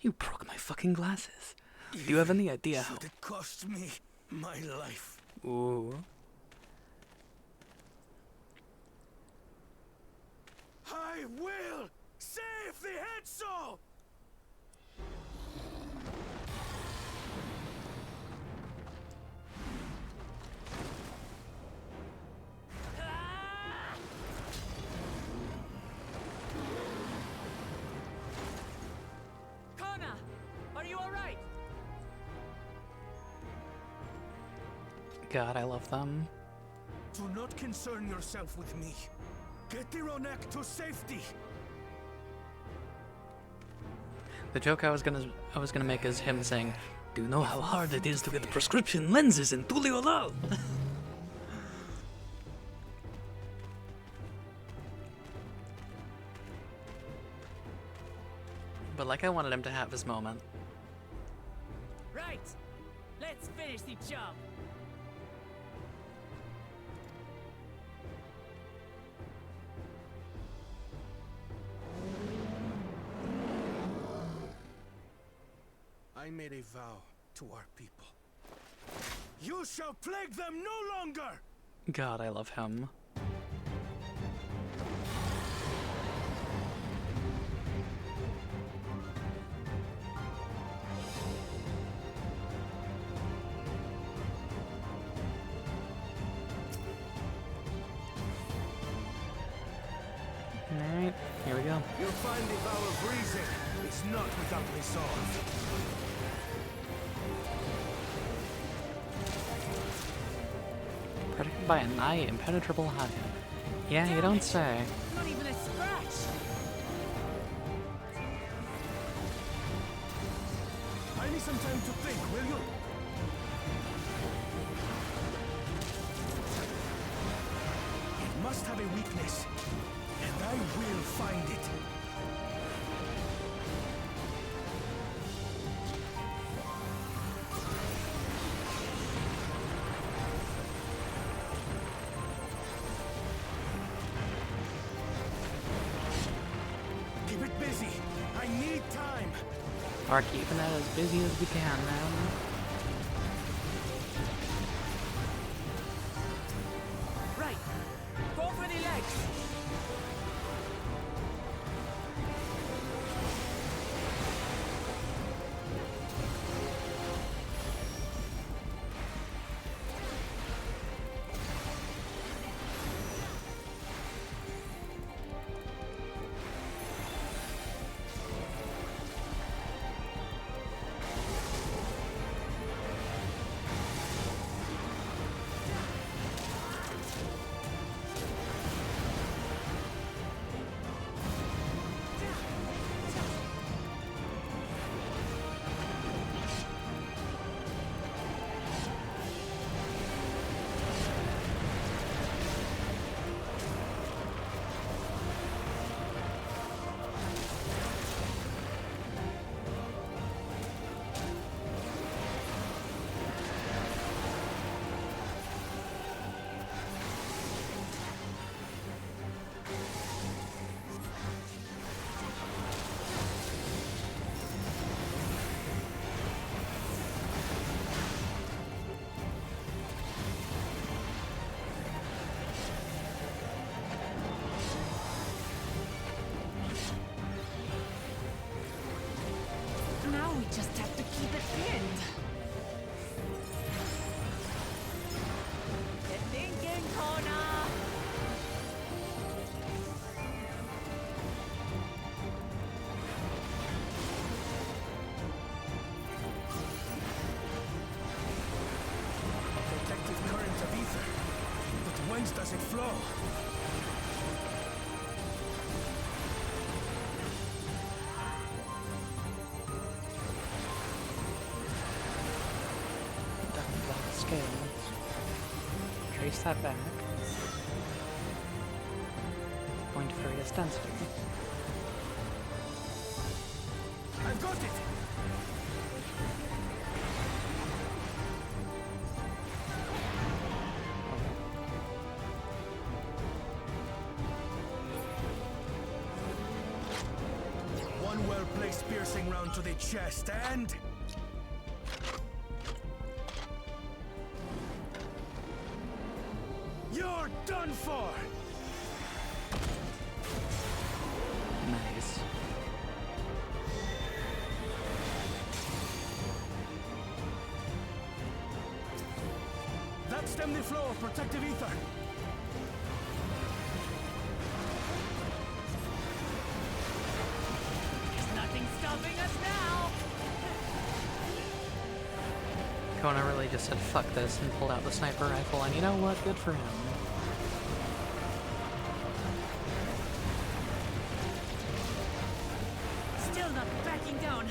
You broke my fucking glasses. Do you have any idea how? Should it cost me my life? Ooh. I will save the head soul! Kona! Are you alright? God, I love them. Do not concern yourself with me. Get the Ronek to safety. The joke I was gonna make is him saying, "Do you know how hard it is to get prescription lenses in Tuliolal?" But like I wanted him to have his moment. Right, let's finish the job. I made a vow to our people. You shall plague them no longer! God, I love him. Alright, here we go. You'll find the vow of reason is not without resolve. Protected by a nigh impenetrable hide. Yeah, you don't say. Not even a scratch. I need some time to think, will you? It must have a weakness, and I will find it. Keep it busy. I need time. Are keeping that as busy as we can, man. Right, go for the legs. Now we just have to keep it pinned. The thinking corner. Protective current of ether. But whence does it flow? Scales. Trace that back. Going to various density. I've got it! One well-placed piercing round to the chest and... You're done for! Nice. That stemmed the flow of protective ether. There's nothing stopping us now. Kona really just said fuck this and pulled out the sniper rifle, and you know what? Good for him. Still not backing down,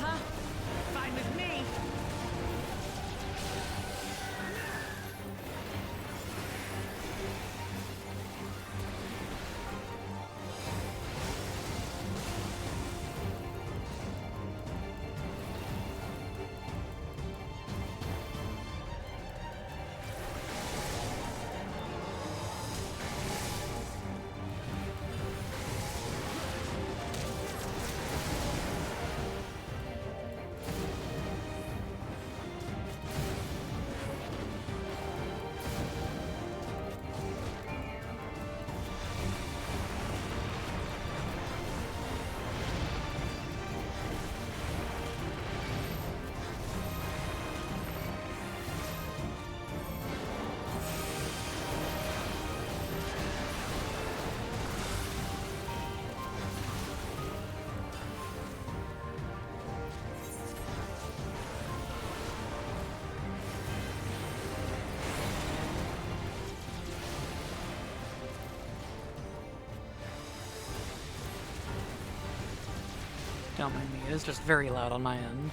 Don't mind me, it is just very loud on my end.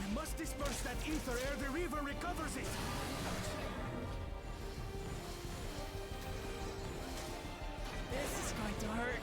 We must disperse that ether ere the river recovers it! This is going to hurt.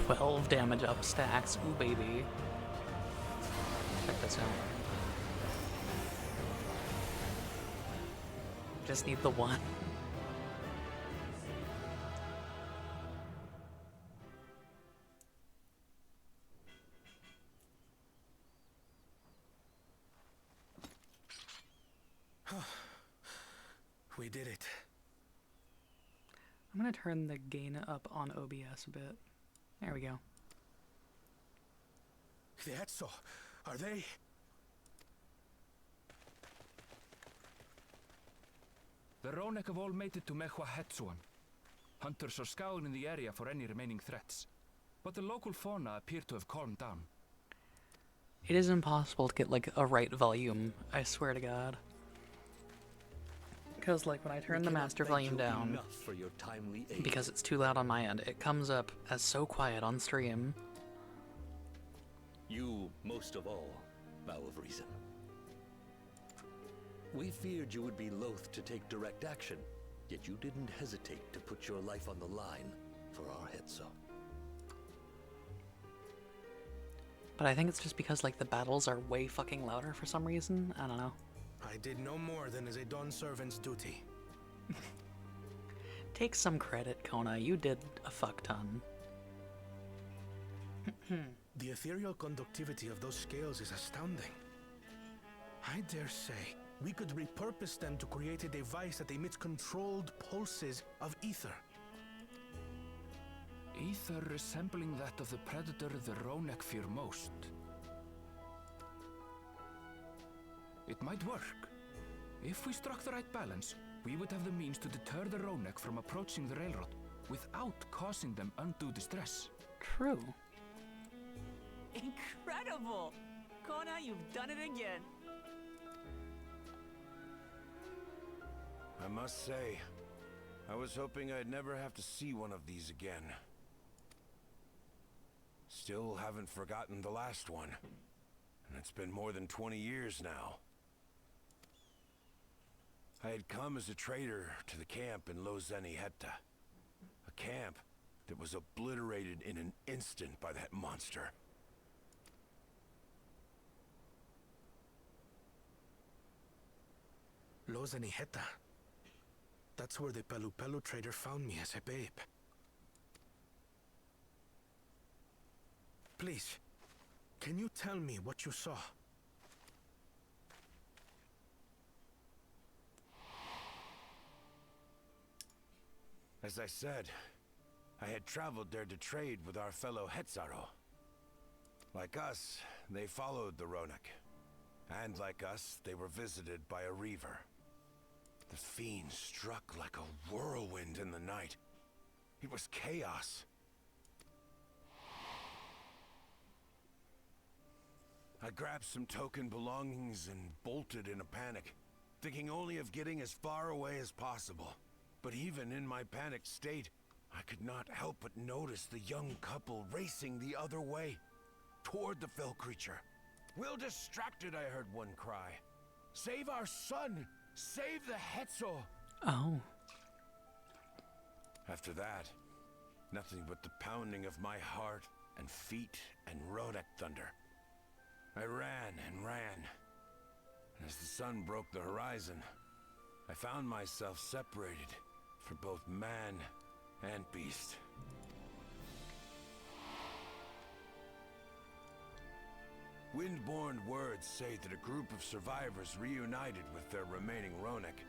"12 damage up stacks. Ooh, baby. Check this out. Just need the one. We did it. I'm gonna turn the gain up on OBS a bit. There we go. The Etso, are they? The Ronek have all made it to Mehua Hetsuan. Hunters are scouring the area for any remaining threats, but the local fauna appear to have calmed down. It is impossible to get, like, a right volume, I swear to God. Because, like, when I turn the master volume down, because it's too loud on my end, it comes up as so quiet on stream. You, most of all, Bow of Reason. We feared you would be loath to take direct action, yet you didn't hesitate to put your life on the line for our Hetso. But I think it's just because, like, the battles are way fucking louder for some reason. I don't know. I did no more than is a Dawn servant's duty. Take some credit, Kona. You did a fuck ton. The ethereal conductivity of those scales is astounding. I dare say we could repurpose them to create a device that emits controlled pulses of ether. Ether resembling that of the predator the Ronek fear most. It might work. If we struck the right balance, we would have the means to deter the Ronek from approaching the railroad without causing them undue distress. True. Incredible! Kona, you've done it again. I must say, I was hoping I'd never have to see one of these again. Still haven't forgotten the last one. And it's been more than 20 years now. I had come as a trader to the camp in Lozeni-Hetta. A camp that was obliterated in an instant by that monster. Lozeni-Hetta. That's where the Pelu trader found me as a babe. Please, can you tell me what you saw? As I said, I had traveled there to trade with our fellow Hetzaro. Like us, they followed the Ronek. And like us, they were visited by a reaver. The fiend struck like a whirlwind in the night. It was chaos. I grabbed some token belongings and bolted in a panic, thinking only of getting as far away as possible. But even in my panicked state, I could not help but notice the young couple racing the other way, toward the fell creature. "We're distracted," I heard one cry. "Save our son! Save the Hetso!" Oh. After that, nothing but the pounding of my heart and feet and Rodak thunder. I ran and ran. And as the sun broke the horizon, I found myself separated from both man and beast. Windborne words say that a group of survivors reunited with their remaining Ronek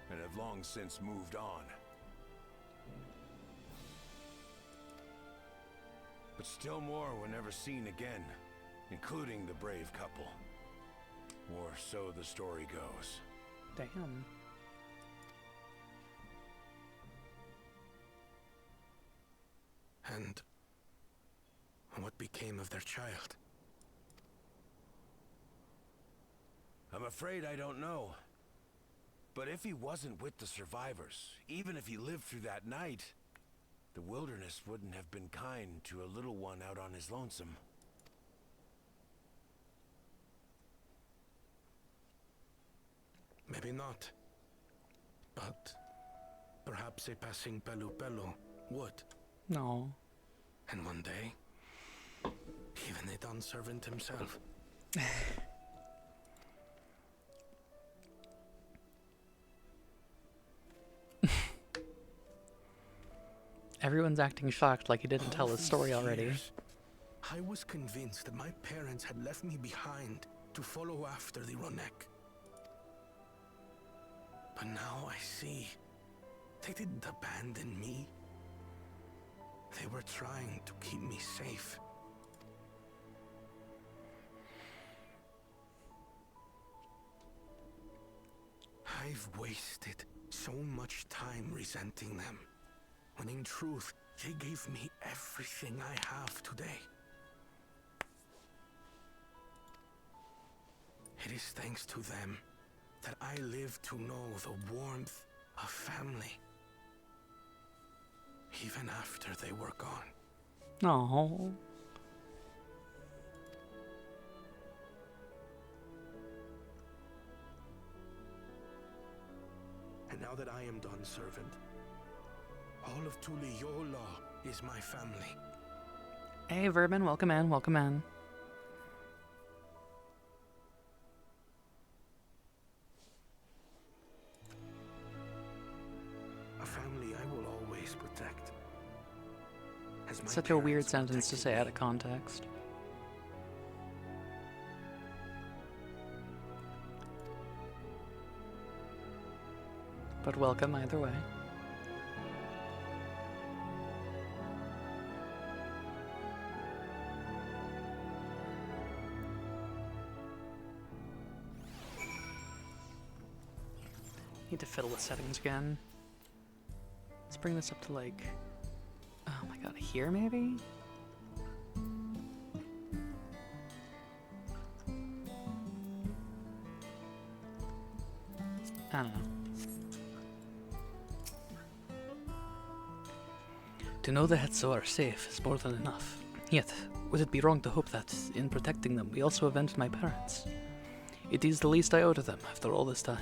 and have long since moved on. But still more were never seen again, including the brave couple. Or so the story goes. Damn. And what became of their child? I'm afraid I don't know. But if he wasn't with the survivors, even if he lived through that night, the wilderness wouldn't have been kind to a little one out on his lonesome. Maybe not. But perhaps a passing Pelu would. No. And one day, even a Dawn servant himself. Everyone's acting shocked like he didn't tell his story already. I was convinced that my parents had left me behind to follow after the Ronek. But now I see they didn't abandon me. They were trying to keep me safe. I've wasted so much time resenting them, when in truth, they gave me everything I have today. It is thanks to them that I live to know the warmth of family, even after they were gone. No. And now that I am Dawn servant, all of Tuliyola is my family. Hey, Vermin, welcome in, welcome in. A family I will always protect. Such a weird sentence to say out of context. But welcome either way. Need to fiddle with settings again. Let's bring this up to like, oh my god, here maybe? I don't know. To know the Hetzo are safe is more than enough. Yet, would it be wrong to hope that, in protecting them, we also avenge my parents? It is the least I owe to them after all this time.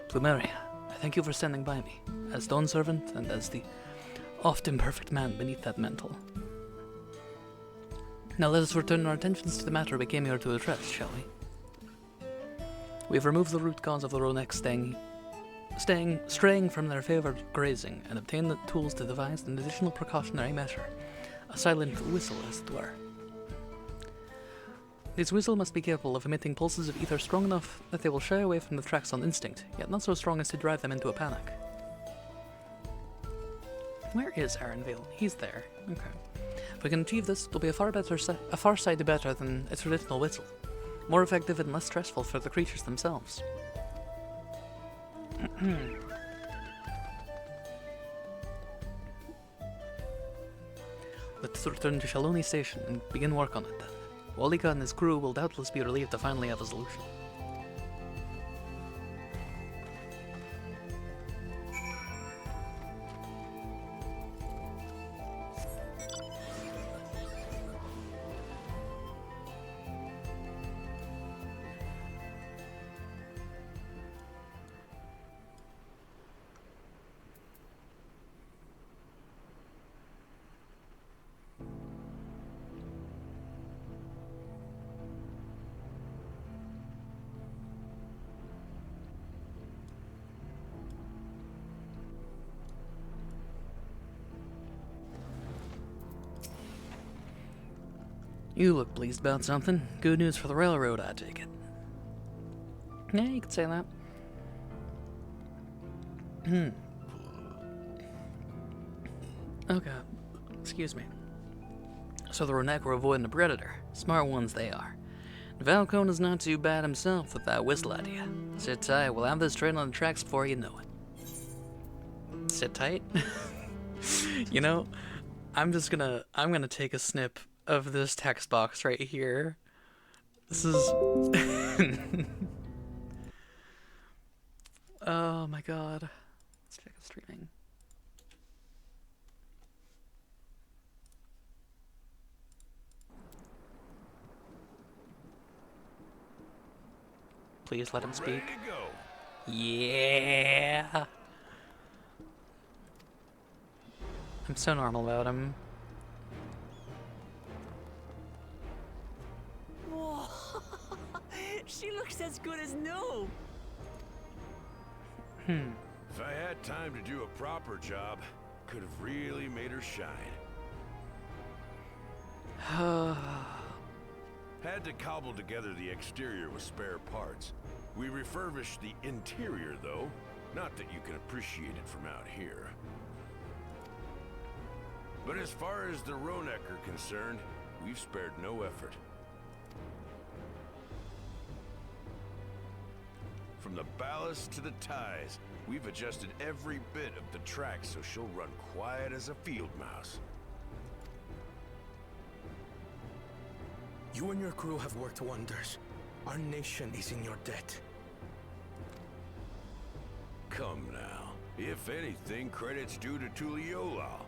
Plumeria, I thank you for standing by me, as Dawn servant and as the oft-imperfect man beneath that mantle. Now let us return our attentions to the matter we came here to address, shall we? We've removed the root cause of the Ronek straying from their favored grazing, and obtained the tools to devise an additional precautionary measure, a silent whistle, as it were. This whistle must be capable of emitting pulses of ether strong enough that they will shy away from the tracks on instinct, yet not so strong as to drive them into a panic. Where is Arenvale? He's there. Okay. If we can achieve this, it'll be a far sight better than a traditional whistle. More effective and less stressful for the creatures themselves. Let's return to Shaloni Station and begin work on it then. Walika and his crew will doubtless be relieved to finally have a solution. You look pleased about something. Good news for the railroad, I take it. Yeah, you could say that. Okay. Excuse me. So the Ronek were avoiding a predator. Smart ones they are. Valcone is not too bad himself with that whistle idea. Sit tight, we'll have this train on the tracks before you know it. Sit tight? You know, I'm gonna take a snip of this text box right here. This is oh my god. Let's check the streaming. Please let him speak. Yeah. I'm so normal about him. Whoa. She looks as good as new. If I had time to do a proper job, could have really made her shine. Had to cobble together the exterior with spare parts. We refurbished the interior, though. Not that you can appreciate it from out here. But as far as the Ronek are concerned, we've spared no effort. From the ballast to the ties, we've adjusted every bit of the track so she'll run quiet as a field mouse. You and your crew have worked wonders. Our nation is in your debt. Come now. If anything, credit's due to Tuliolal.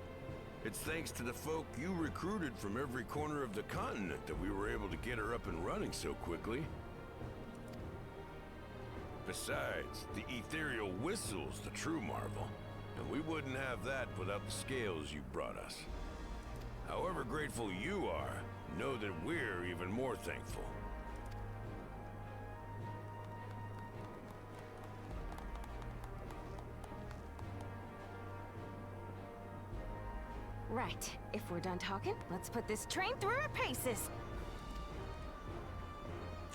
It's thanks to the folk you recruited from every corner of the continent that we were able to get her up and running so quickly. Besides, the ethereal whistle's the true marvel, and we wouldn't have that without the scales you brought us. However grateful you are, know that we're even more thankful. Right. If we're done talking, let's put this train through her paces.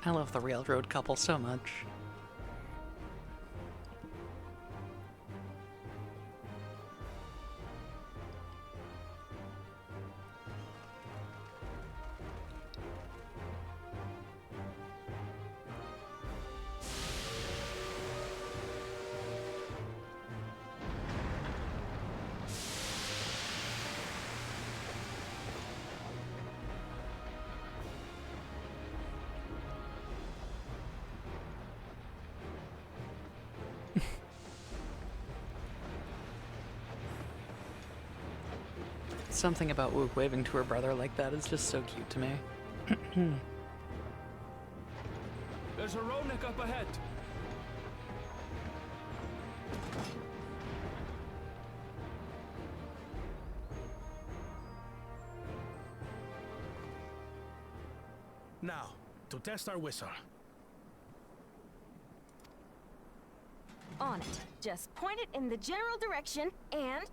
I love the railroad couple so much. Something about Wook waving to her brother like that is just so cute to me. There's a Ronek up ahead. Now, to test our whistle. On it. Just point it in the general direction and...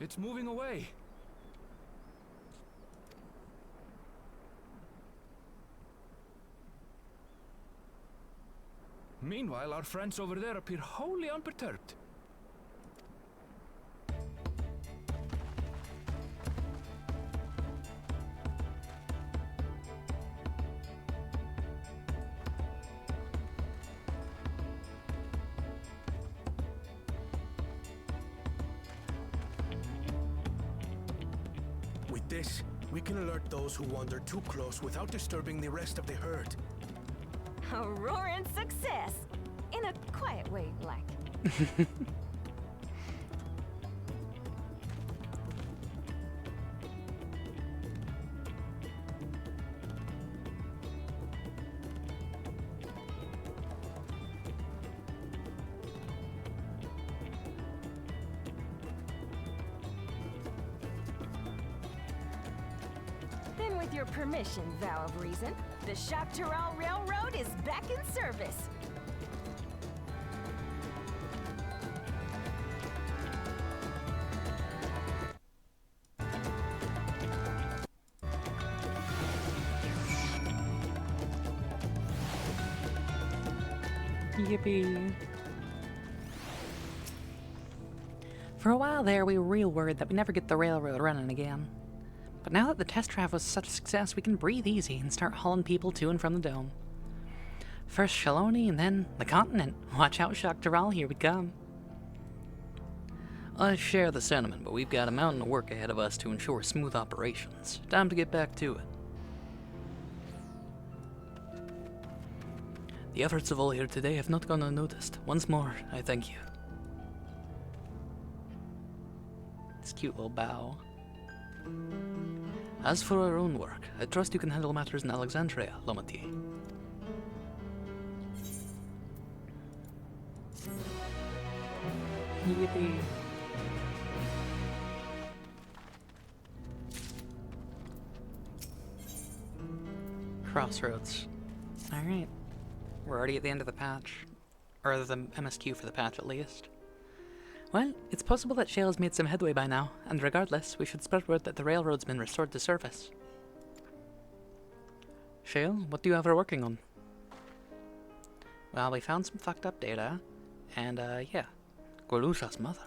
It's moving away. Meanwhile, our friends over there appear wholly unperturbed. With this, we can alert those who wander too close without disturbing the rest of the herd. A roaring success! In a quiet way, like. Then with your permission, Vow of Reason, the Shaptural Railroad is back in service. Yippee. For a while there, we were real worried that we'd never get the railroad running again. But now that the test drive was such a success, we can breathe easy and start hauling people to and from the dome. First Shaloni and then the continent. Watch out, Shock Doral, here we come. I share the sentiment, but we've got a mountain of work ahead of us to ensure smooth operations. Time to get back to it. The efforts of all here today have not gone unnoticed. Once more, I thank you. This cute little bow. As for our own work, I trust you can handle matters in Alexandria, Lomatier. Yippee. Crossroads. Alright. We're already at the end of the patch. Or the MSQ for the patch, at least. Well, it's possible that Shale's made some headway by now, and regardless, we should spread word that the railroad's been restored to service. Shale, what do you have her working on? Well, we found some fucked up data, and, yeah. Golusha's mother.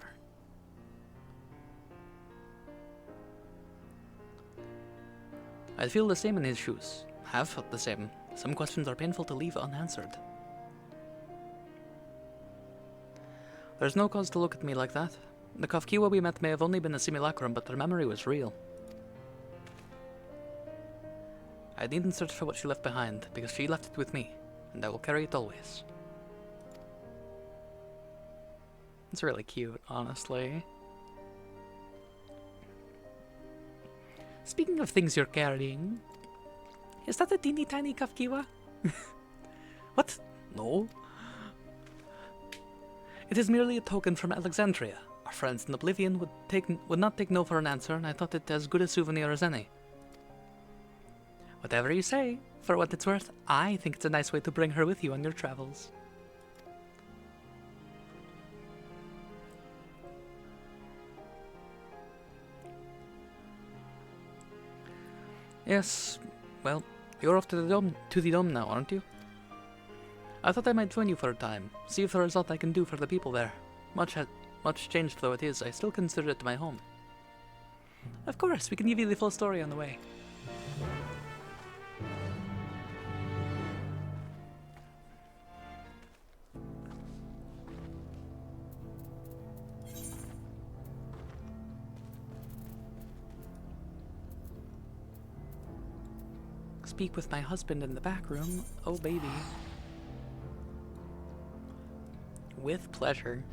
I feel the same in his shoes. Have felt the same. Some questions are painful to leave unanswered. There's no cause to look at me like that. The Kafkiwa we met may have only been a simulacrum, but their memory was real. I needn't search for what she left behind, because she left it with me, and I will carry it always. It's really cute, honestly. Speaking of things you're carrying, is that a teeny tiny Kafkiwa? What? No. It is merely a token from Alexandria. Our friends in Oblivion would not take no for an answer, and I thought it as good a souvenir as any. Whatever you say. For what it's worth, I think it's a nice way to bring her with you on your travels. Yes, well, you're off to the dome now, aren't you? I thought I might join you for a time, see if there is aught I can do for the people there. Much changed though it is, I still consider it my home. Of course, we can give you the full story on the way. Speak with my husband in the back room. Oh, baby. With pleasure.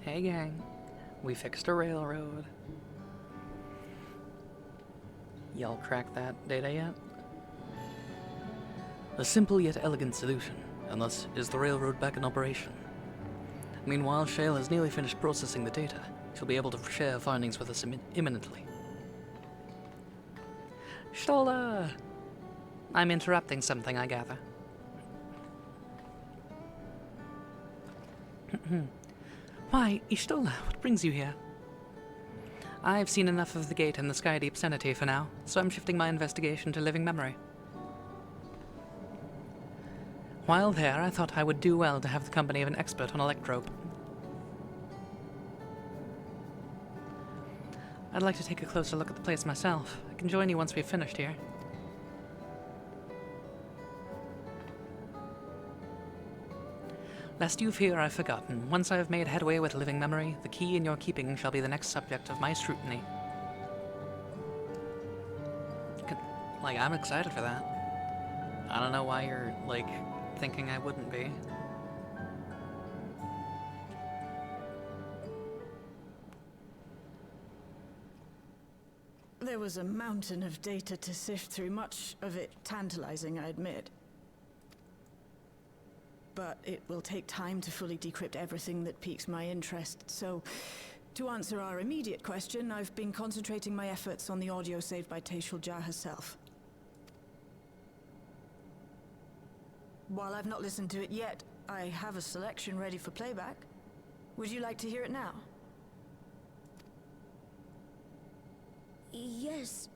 Hey gang, we fixed a railroad. Y'all cracked that data yet? A simple yet elegant solution, and thus is the railroad back in operation. Meanwhile, Shale has nearly finished processing the data. She'll be able to share findings with us imminently. Stola! I'm interrupting something, I gather. Why, Ishtola, what brings you here? I've seen enough of the gate and the Skydeep Senate for now, so I'm shifting my investigation to living memory. While there, I thought I would do well to have the company of an expert on electrope. I'd like to take a closer look at the place myself. I can join you once we've finished here. Lest you fear I've forgotten, once I have made headway with living memory, the key in your keeping shall be the next subject of my scrutiny. Like, I'm excited for that. I don't know why you're, like, thinking I wouldn't be. There was a mountain of data to sift through, much of it tantalizing, I admit. But it will take time to fully decrypt everything that piques my interest, so to answer our immediate question, I've been concentrating my efforts on the audio saved by Teishulja herself. While I've not listened to it yet, I have a selection ready for playback. Would you like to hear it now? Yes,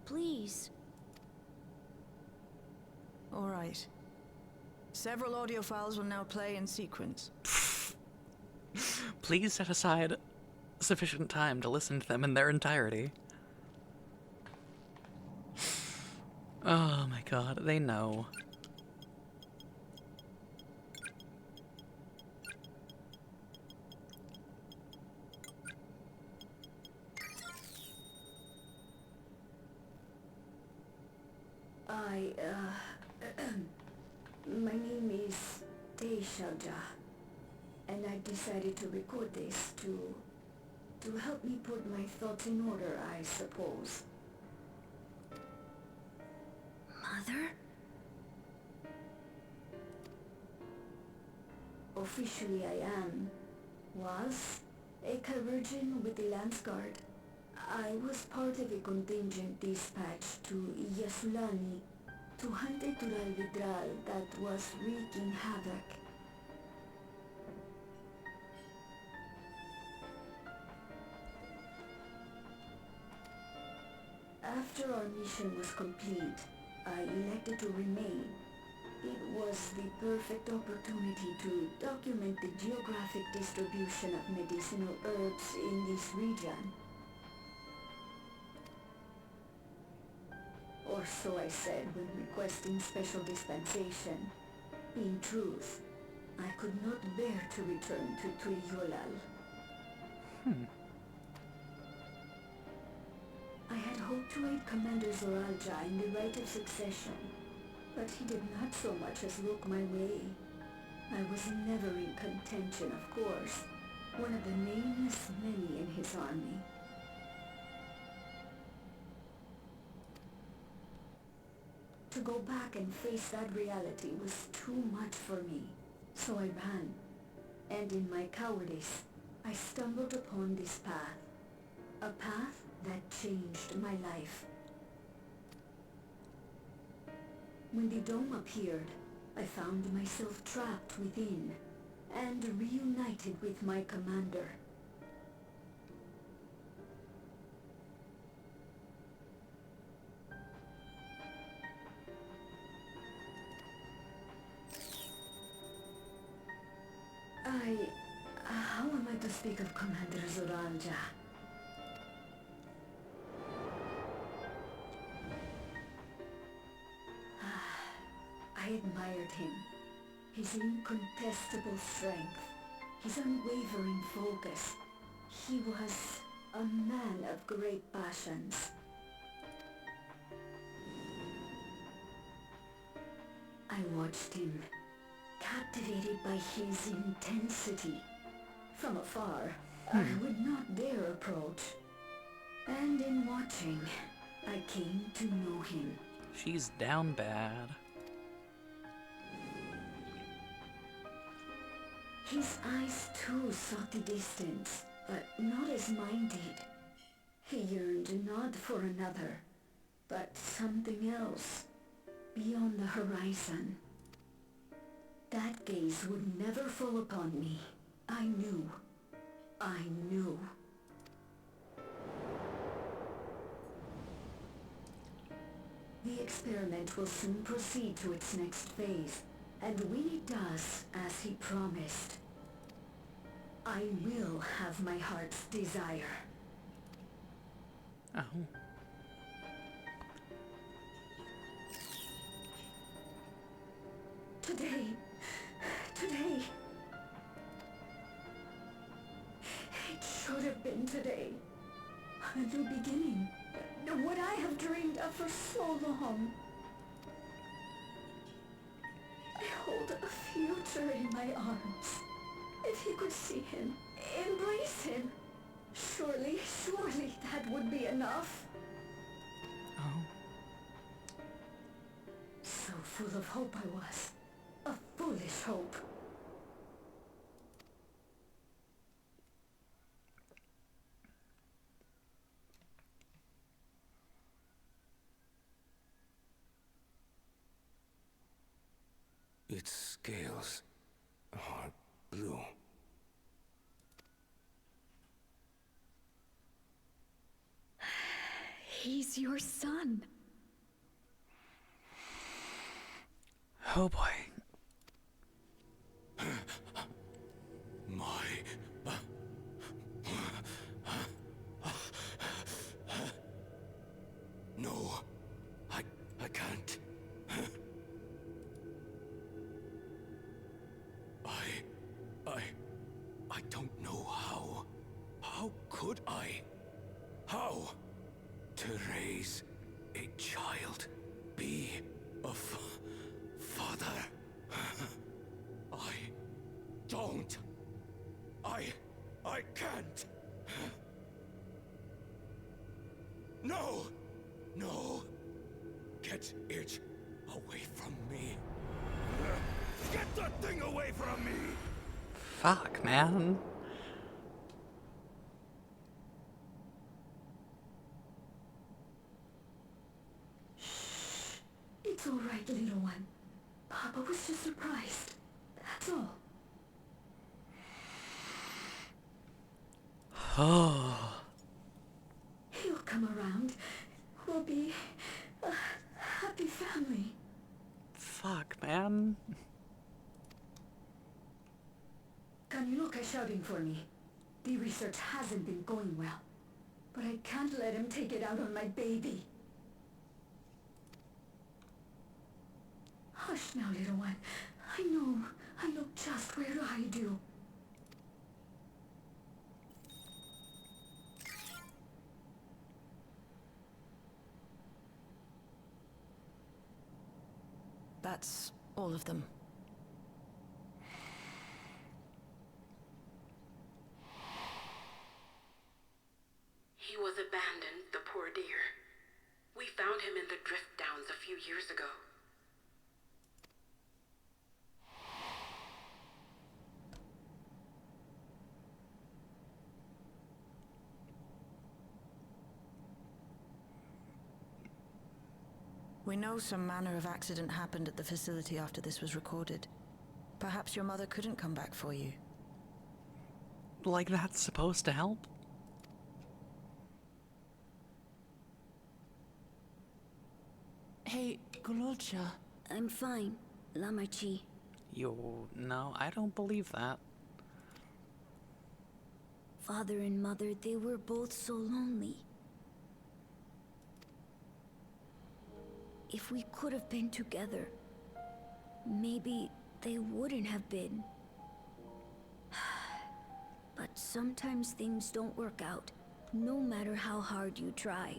please. All right. Several audio files will now play in sequence. Please set aside sufficient time to listen to them in their entirety. Oh my god, they know. My name is Teishulja, and I decided to record this to help me put my thoughts in order, I suppose. Mother? Officially I was a Virgin with the Lance Guard. I was part of a contingent dispatched to Yasulani to hunt a Tural Vidral that was wreaking havoc. After our mission was complete, I elected to remain. It was the perfect opportunity to document the geographic distribution of medicinal herbs in this region. Or so I said when requesting special dispensation. In truth, I could not bear to return to Tuliolal. I had hoped to aid Commander Zoralja in the right of succession, but he did not so much as look my way. I was never in contention, of course, one of the nameless many in his army. To go back and face that reality was too much for me, so I ran. And in my cowardice, I stumbled upon this path. A path that changed my life. When the dome appeared, I found myself trapped within and reunited with my commander. How am I to speak of Commander Zoralja? I admired him. His incontestable strength, his unwavering focus. He was a man of great passions. I watched him, captivated by his intensity. From afar, I would not dare approach. And in watching, I came to know him. She's down bad. His eyes too sought the distance, but not as mine did. He yearned not for another, but something else. Beyond the horizon. That gaze would never fall upon me. I knew. I knew. The experiment will soon proceed to its next phase, and when it does, as he promised, I will have my heart's desire. Oh. Today. It should have been today. A new beginning. What I have dreamed of for so long. I hold a future in my arms. If you could see him, embrace him. Surely that would be enough. Oh. So full of hope I was. A foolish hope. Its scales are blue. He's your son. Oh boy. No, I can't. I don't know how. How could I? How? To raise a child, be a father. I don't. I can't. No! No! Get it away from me. Get that thing away from me! Fuck, man. It's all right, little one. Papa was just surprised. That's all. Oh. He'll come around. We'll be a happy family. Fuck, man. Kaniluka shouting for me. The research hasn't been going well. But I can't let him take it out on my baby. Hush now, little one. I know just where to hide you. That's all of them. He was abandoned, the poor dear. We found him in the drift downs a few years ago. We know some manner of accident happened at the facility after this was recorded. Perhaps your mother couldn't come back for you. Like that's supposed to help? Hey, Gololcha. I'm fine, Lamachi. No, I don't believe that. Father and mother, they were both so lonely. If we could have been together, maybe they wouldn't have been. But sometimes things don't work out, no matter how hard you try.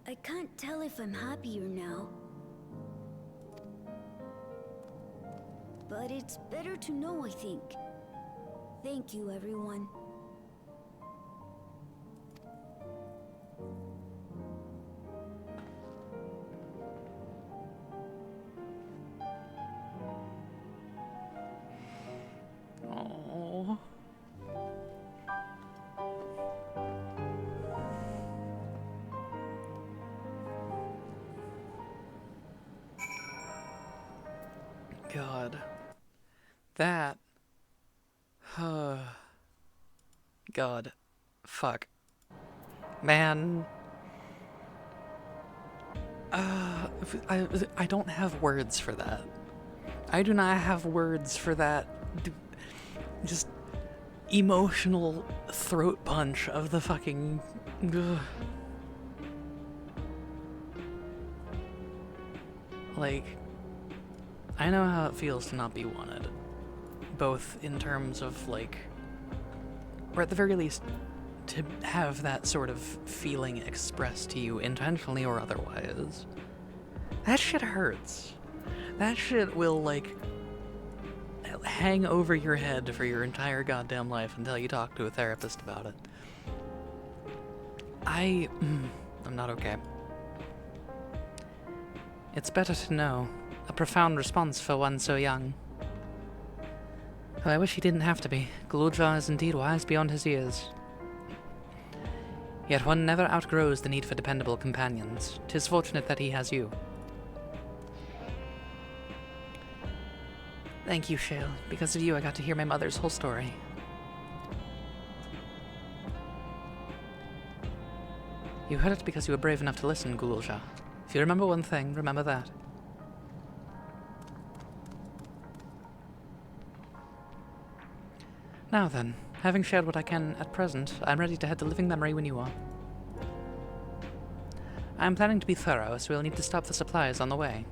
I can't tell if I'm happier now. But it's better to know, I think. Thank you, everyone. Oh. God. That. God. Fuck. Man. I don't have words for that. I do not have words for that. Just emotional throat punch of the fucking. Ugh. Like, I know how it feels to not be wanted. Both in terms of, like, or at the very least, to have that sort of feeling expressed to you intentionally or otherwise. That shit hurts. That shit will, like, hang over your head for your entire goddamn life until you talk to a therapist about it. I'm not okay. It's better to know. A profound response for one so young. Well, I wish he didn't have to be. Gulja is indeed wise beyond his years. Yet one never outgrows the need for dependable companions. 'Tis fortunate that he has you. Thank you, Shale. Because of you, I got to hear my mother's whole story. You heard it because you were brave enough to listen, Gulja. If you remember one thing, remember that. Now then, having shared what I can at present, I'm ready to head to Living Memory when you are. I'm planning to be thorough, so we'll need to stop for supplies on the way.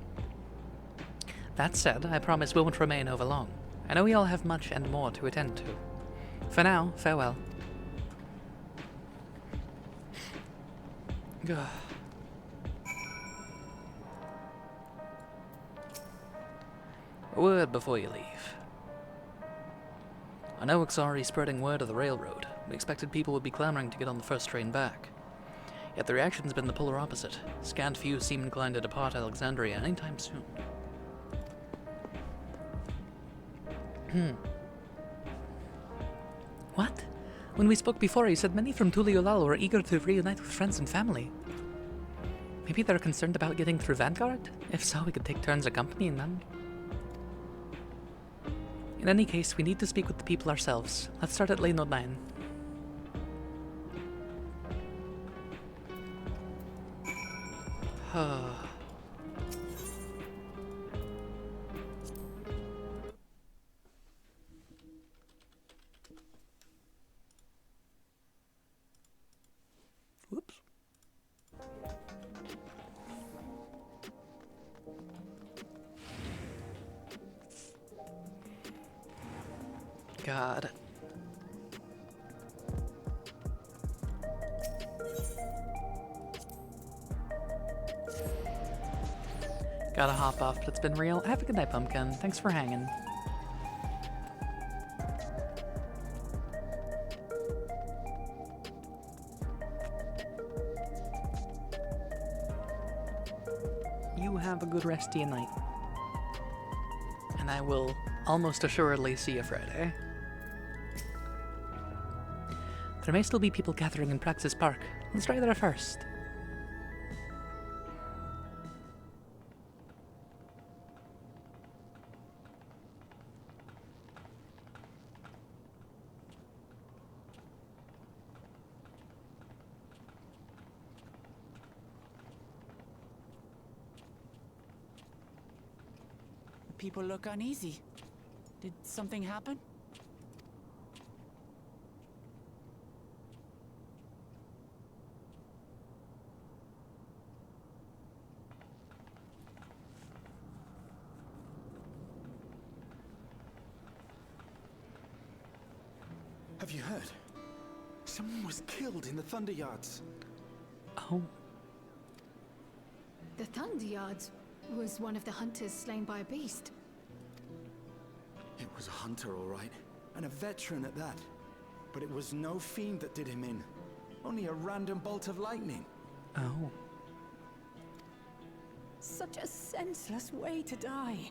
That said, I promise we won't remain over long. I know we all have much and more to attend to. For now, farewell. Ugh. A word before you leave. I know it's already spreading word of the railroad. We expected people would be clamoring to get on the first train back. Yet the reaction's been the polar opposite. Scant few seem inclined to depart Alexandria anytime soon. What? When we spoke before, you said many from Tuliolal were eager to reunite with friends and family. Maybe they're concerned about getting through Vanguard? If so, we could take turns accompanying them. In any case, we need to speak with the people ourselves. Let's start at lane 9. Whoops. God. Gotta hop off, but it's been real. Have a good night, Pumpkin. Thanks for hanging. You have a good rest of your night. And I will almost assuredly see you Friday. There may still be people gathering in Praxis Park. Let's try there first. People look uneasy. Did something happen? Have you heard? Someone was killed in the Thunder Yards. Oh. The Thunder Yards was one of the hunters slain by a beast. It was a hunter, all right, and a veteran at that. But it was no fiend that did him in. Only a random bolt of lightning. Oh. Such a senseless way to die.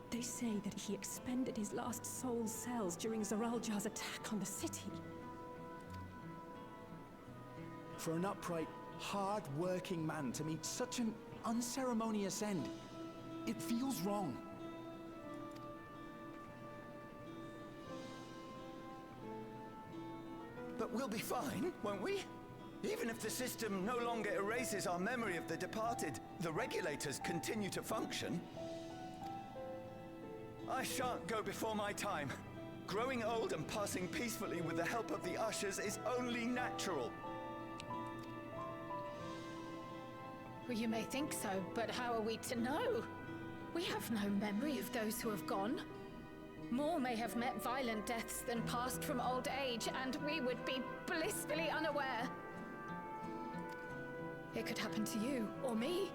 They say that he expended his last soul cells during Zoraljar's attack on the city. For an upright, hard-working man to meet such an unceremonious end, it feels wrong. We'll be fine, won't we? Even if the system no longer erases our memory of the departed, the regulators continue to function. I shan't go before my time. Growing old and passing peacefully with the help of the ushers is only natural. Well, you may think so, but how are we to know? We have no memory of those who have gone. More may have met violent deaths than passed from old age, and we would be blissfully unaware. It could happen to you, or me,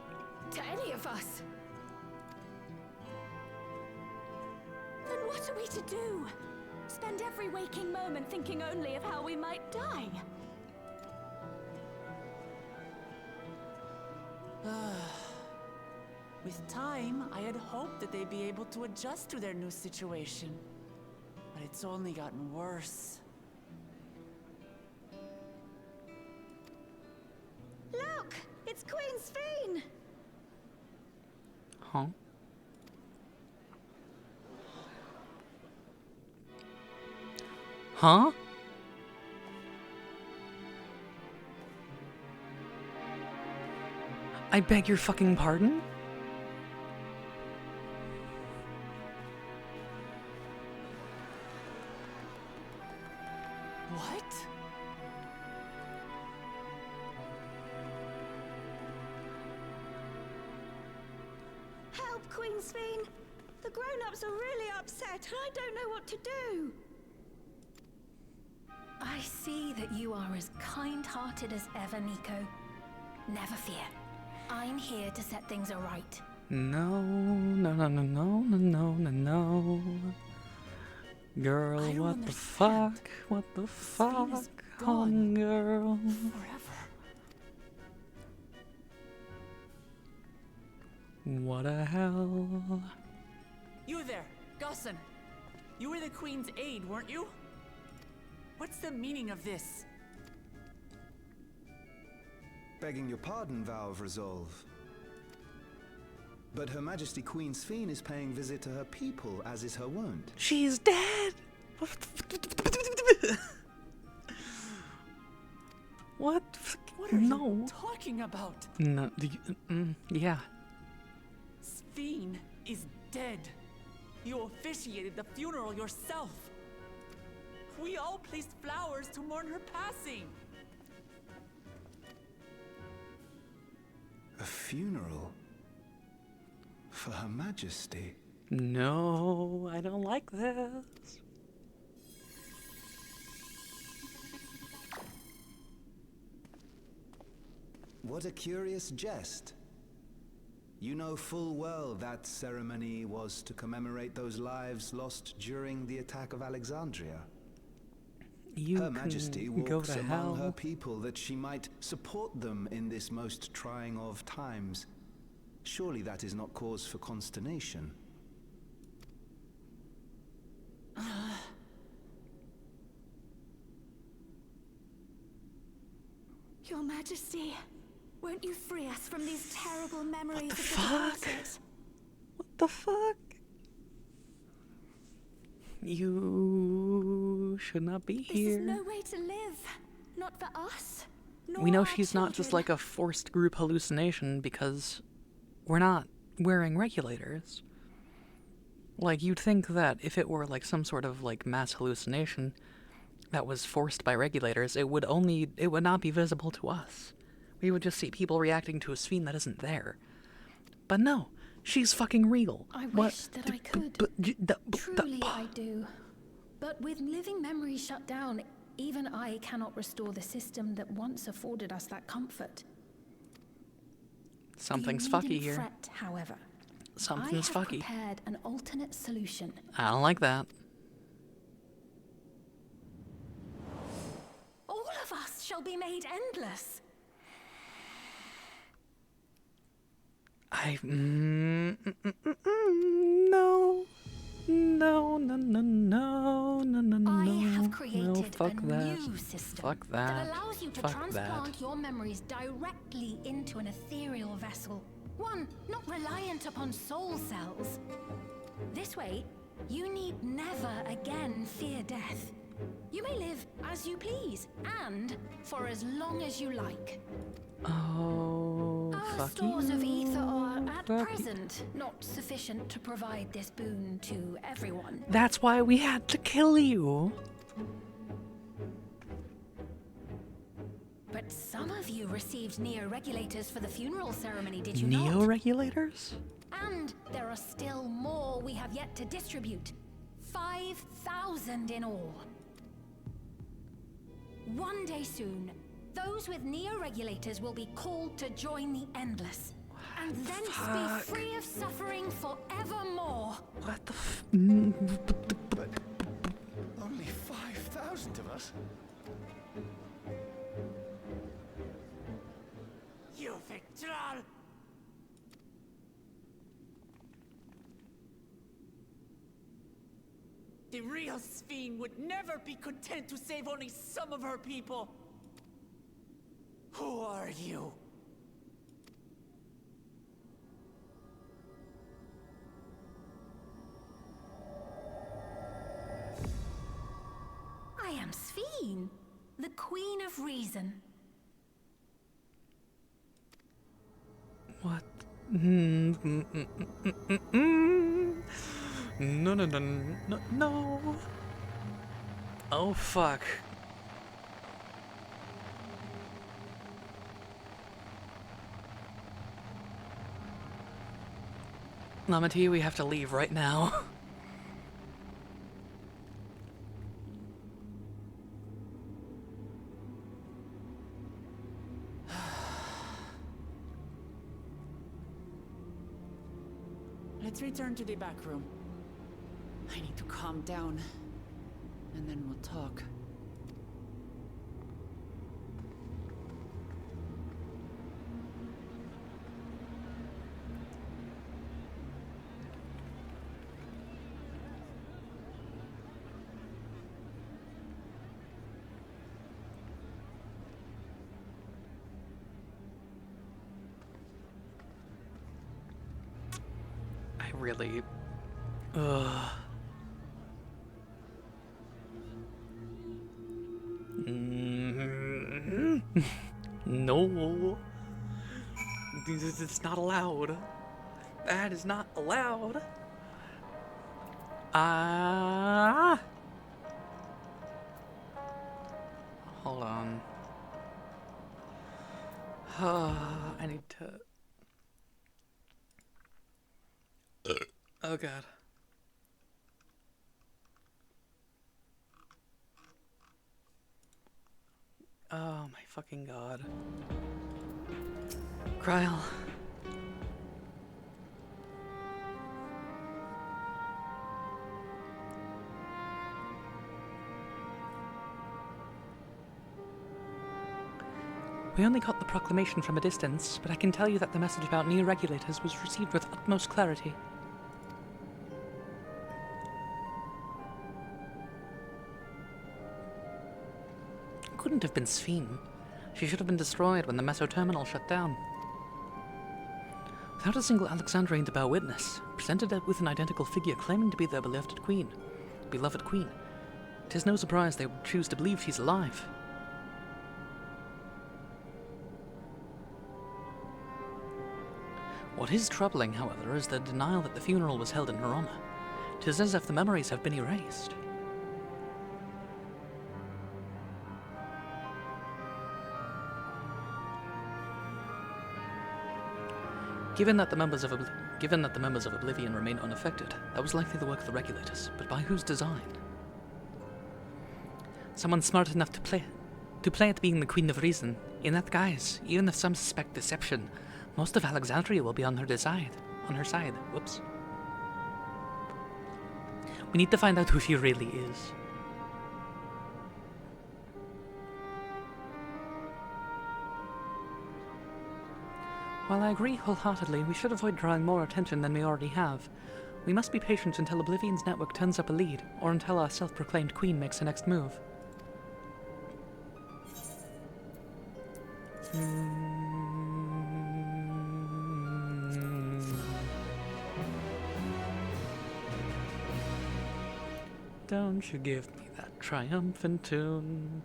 to any of us. Then what are we to do? Spend every waking moment thinking only of how we might die? With time, I had hoped that they'd be able to adjust to their new situation. But it's only gotten worse. Look! It's Queen Sphene! Huh? Huh? I beg your fucking pardon? What? Help, Queen Sphene! The grown-ups are really upset, and I don't know what to do. I see that you are as kind-hearted as ever, Nico. Never fear. I'm here to set things aright. No, no, no, no, no, no, no, no. Girl, what the fuck? What the fuck? On girl. Forever. What a hell. You there, Gussin. You were the Queen's aide, weren't you? What's the meaning of this? Begging your pardon, Vow of Resolve. But Her Majesty Queen Sphene is paying visit to her people, as is her wont. She's dead! What? What are you talking about? No, yeah. Sphene is dead. You officiated the funeral yourself. We all placed flowers to mourn her passing. A funeral? For Her Majesty? No, I don't like this. What a curious jest. You know full well that ceremony was to commemorate those lives lost during the attack of Alexandria. Her Majesty walks among her people that she might support them in this most trying of times. Surely that is not cause for consternation. Your Majesty, won't you free us from these terrible memories of the departed? What the fuck? You should not be here. This is no way to live. Not for us. We know she's not just like a forced group hallucination because we're not wearing regulators. Like, you'd think that if it were like some sort of like mass hallucination that was forced by regulators, it would not be visible to us. We would just see people reacting to a Sphene that isn't there. But no, she's fucking real. I wish that I could. Truly I do. But with living memories shut down, even I cannot restore the system that once afforded us that comfort. Something's fucky here. Fret, however. Something's fucky. I have prepared an alternate solution. I don't like that. All of us shall be made endless. No. No, no, no, no, no, no, no. I have created fuck a that. new system Fuck that. allows you to Fuck transplant that. your memories directly into an ethereal vessel. One not reliant upon soul cells. This way, you need never again fear death. You may live as you please, and for as long as you like. Oh, Our fuck stores of ether are, at Fuck you. present, not sufficient to provide this boon to everyone. That's why we had to kill you. But some of you received neo-regulators for the funeral ceremony, did you not? Neo-regulators? And there are still more we have yet to distribute. 5,000 in all. One day soon, those with neo-regulators will be called to join the Endless. And thence be free of suffering forevermore. What the But only 5,000 of us? You Victral! The real Sphene would never be content to save only some of her people. Who are you? I am Sphene, the Queen of Reason. What? No, no, no, no, no. Oh, fuck. Lamati, we have to leave right now. Let's return to the back room. I need to calm down, and then we'll talk. Really. Ugh. No. It's not allowed. That is not allowed. Hold on. I need to... Oh god. Oh my fucking god. Kryl. We only got the proclamation from a distance, but I can tell you that the message about new regulators was received with utmost clarity. Couldn't have been Sphene. She should have been destroyed when the Meso Terminal shut down. Without a single Alexandrian to bear witness, presented with an identical figure claiming to be their beloved queen. Tis no surprise they would choose to believe she's alive. What is troubling, however, is the denial that the funeral was held in her honor. 'Tis as if the memories have been erased. Given that the members of Oblivion remain unaffected, that was likely the work of the regulators, but by whose design? Someone smart enough to play at being the Queen of Reason. In that guise, even if some suspect deception, most of Alexandria will be on her side. Whoops. We need to find out who she really is. While I agree wholeheartedly, we should avoid drawing more attention than we already have. We must be patient until Oblivion's network turns up a lead, or until our self-proclaimed queen makes the next move. Don't you give me That triumphant tune.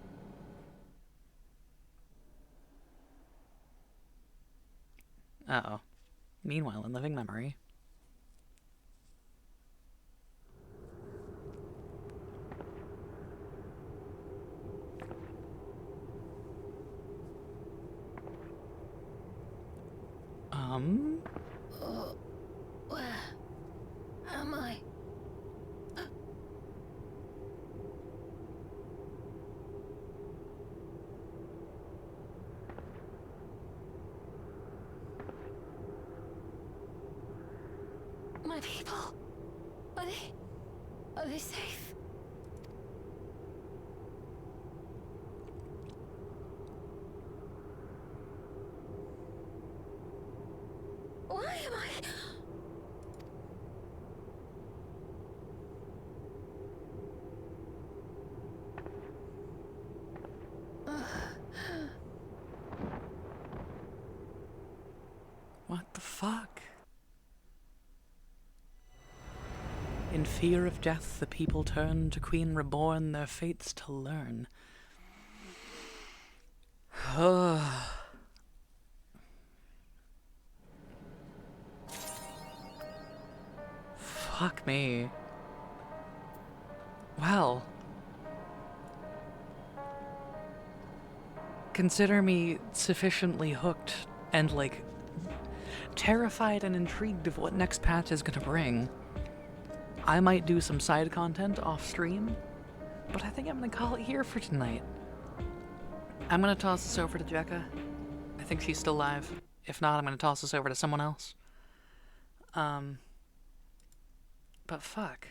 Uh-oh. Meanwhile, in living memory. Where am I? My people, are they safe? Why am I? What the fuck? In fear of death, the people turn to Queen Reborn, their fates to learn. Fuck me. Well. Consider me sufficiently hooked and, like, terrified and intrigued of what next patch is gonna bring. I might do some side content off stream, but I think I'm gonna call it here for tonight. I'm gonna toss this over to Jekka. I think she's still alive. If not, I'm gonna toss this over to someone else. But fuck.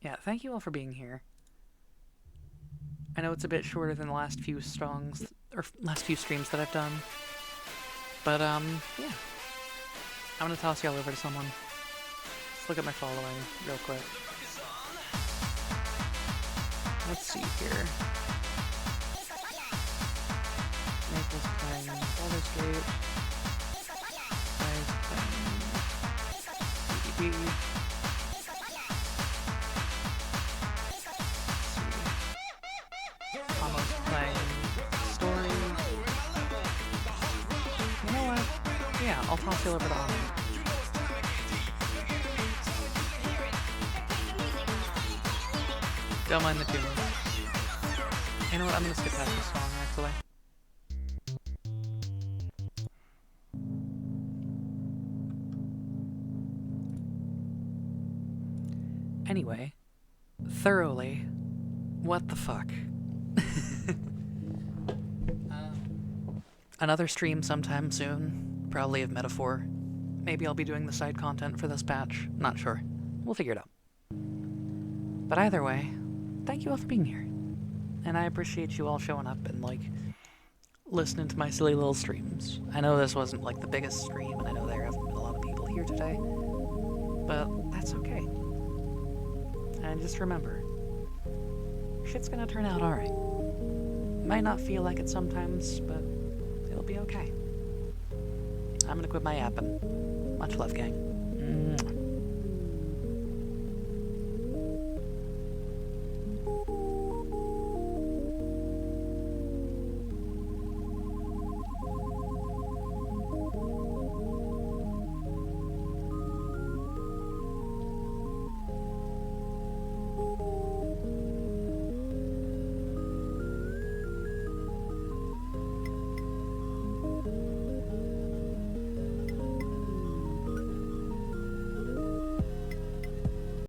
Yeah, thank you all for being here. I know it's a bit shorter than the last few streams that I've done. But, yeah. I'm gonna toss y'all over to someone. Let's look at my following real quick. Let's see here. Naples playing Baldur's Gate. Guys playing CDB. Almost playing Story. You know what? Yeah, I'll toss you over to Almost. Don't mind the tunes. You know what? I'm gonna skip past this song, actually. Anyway, thoroughly, what the fuck? Another stream sometime soon, probably of Metaphor. Maybe I'll be doing the side content for this patch, not sure. We'll figure it out. But either way, thank you all for being here. And I appreciate you all showing up and, like, listening to my silly little streams. I know this wasn't, like, the biggest stream, and I know there haven't been a lot of people here today, but that's okay. And just remember, shit's gonna turn out alright. Might not feel like it sometimes, but it'll be okay. I'm gonna quit my yapping. Much love, gang.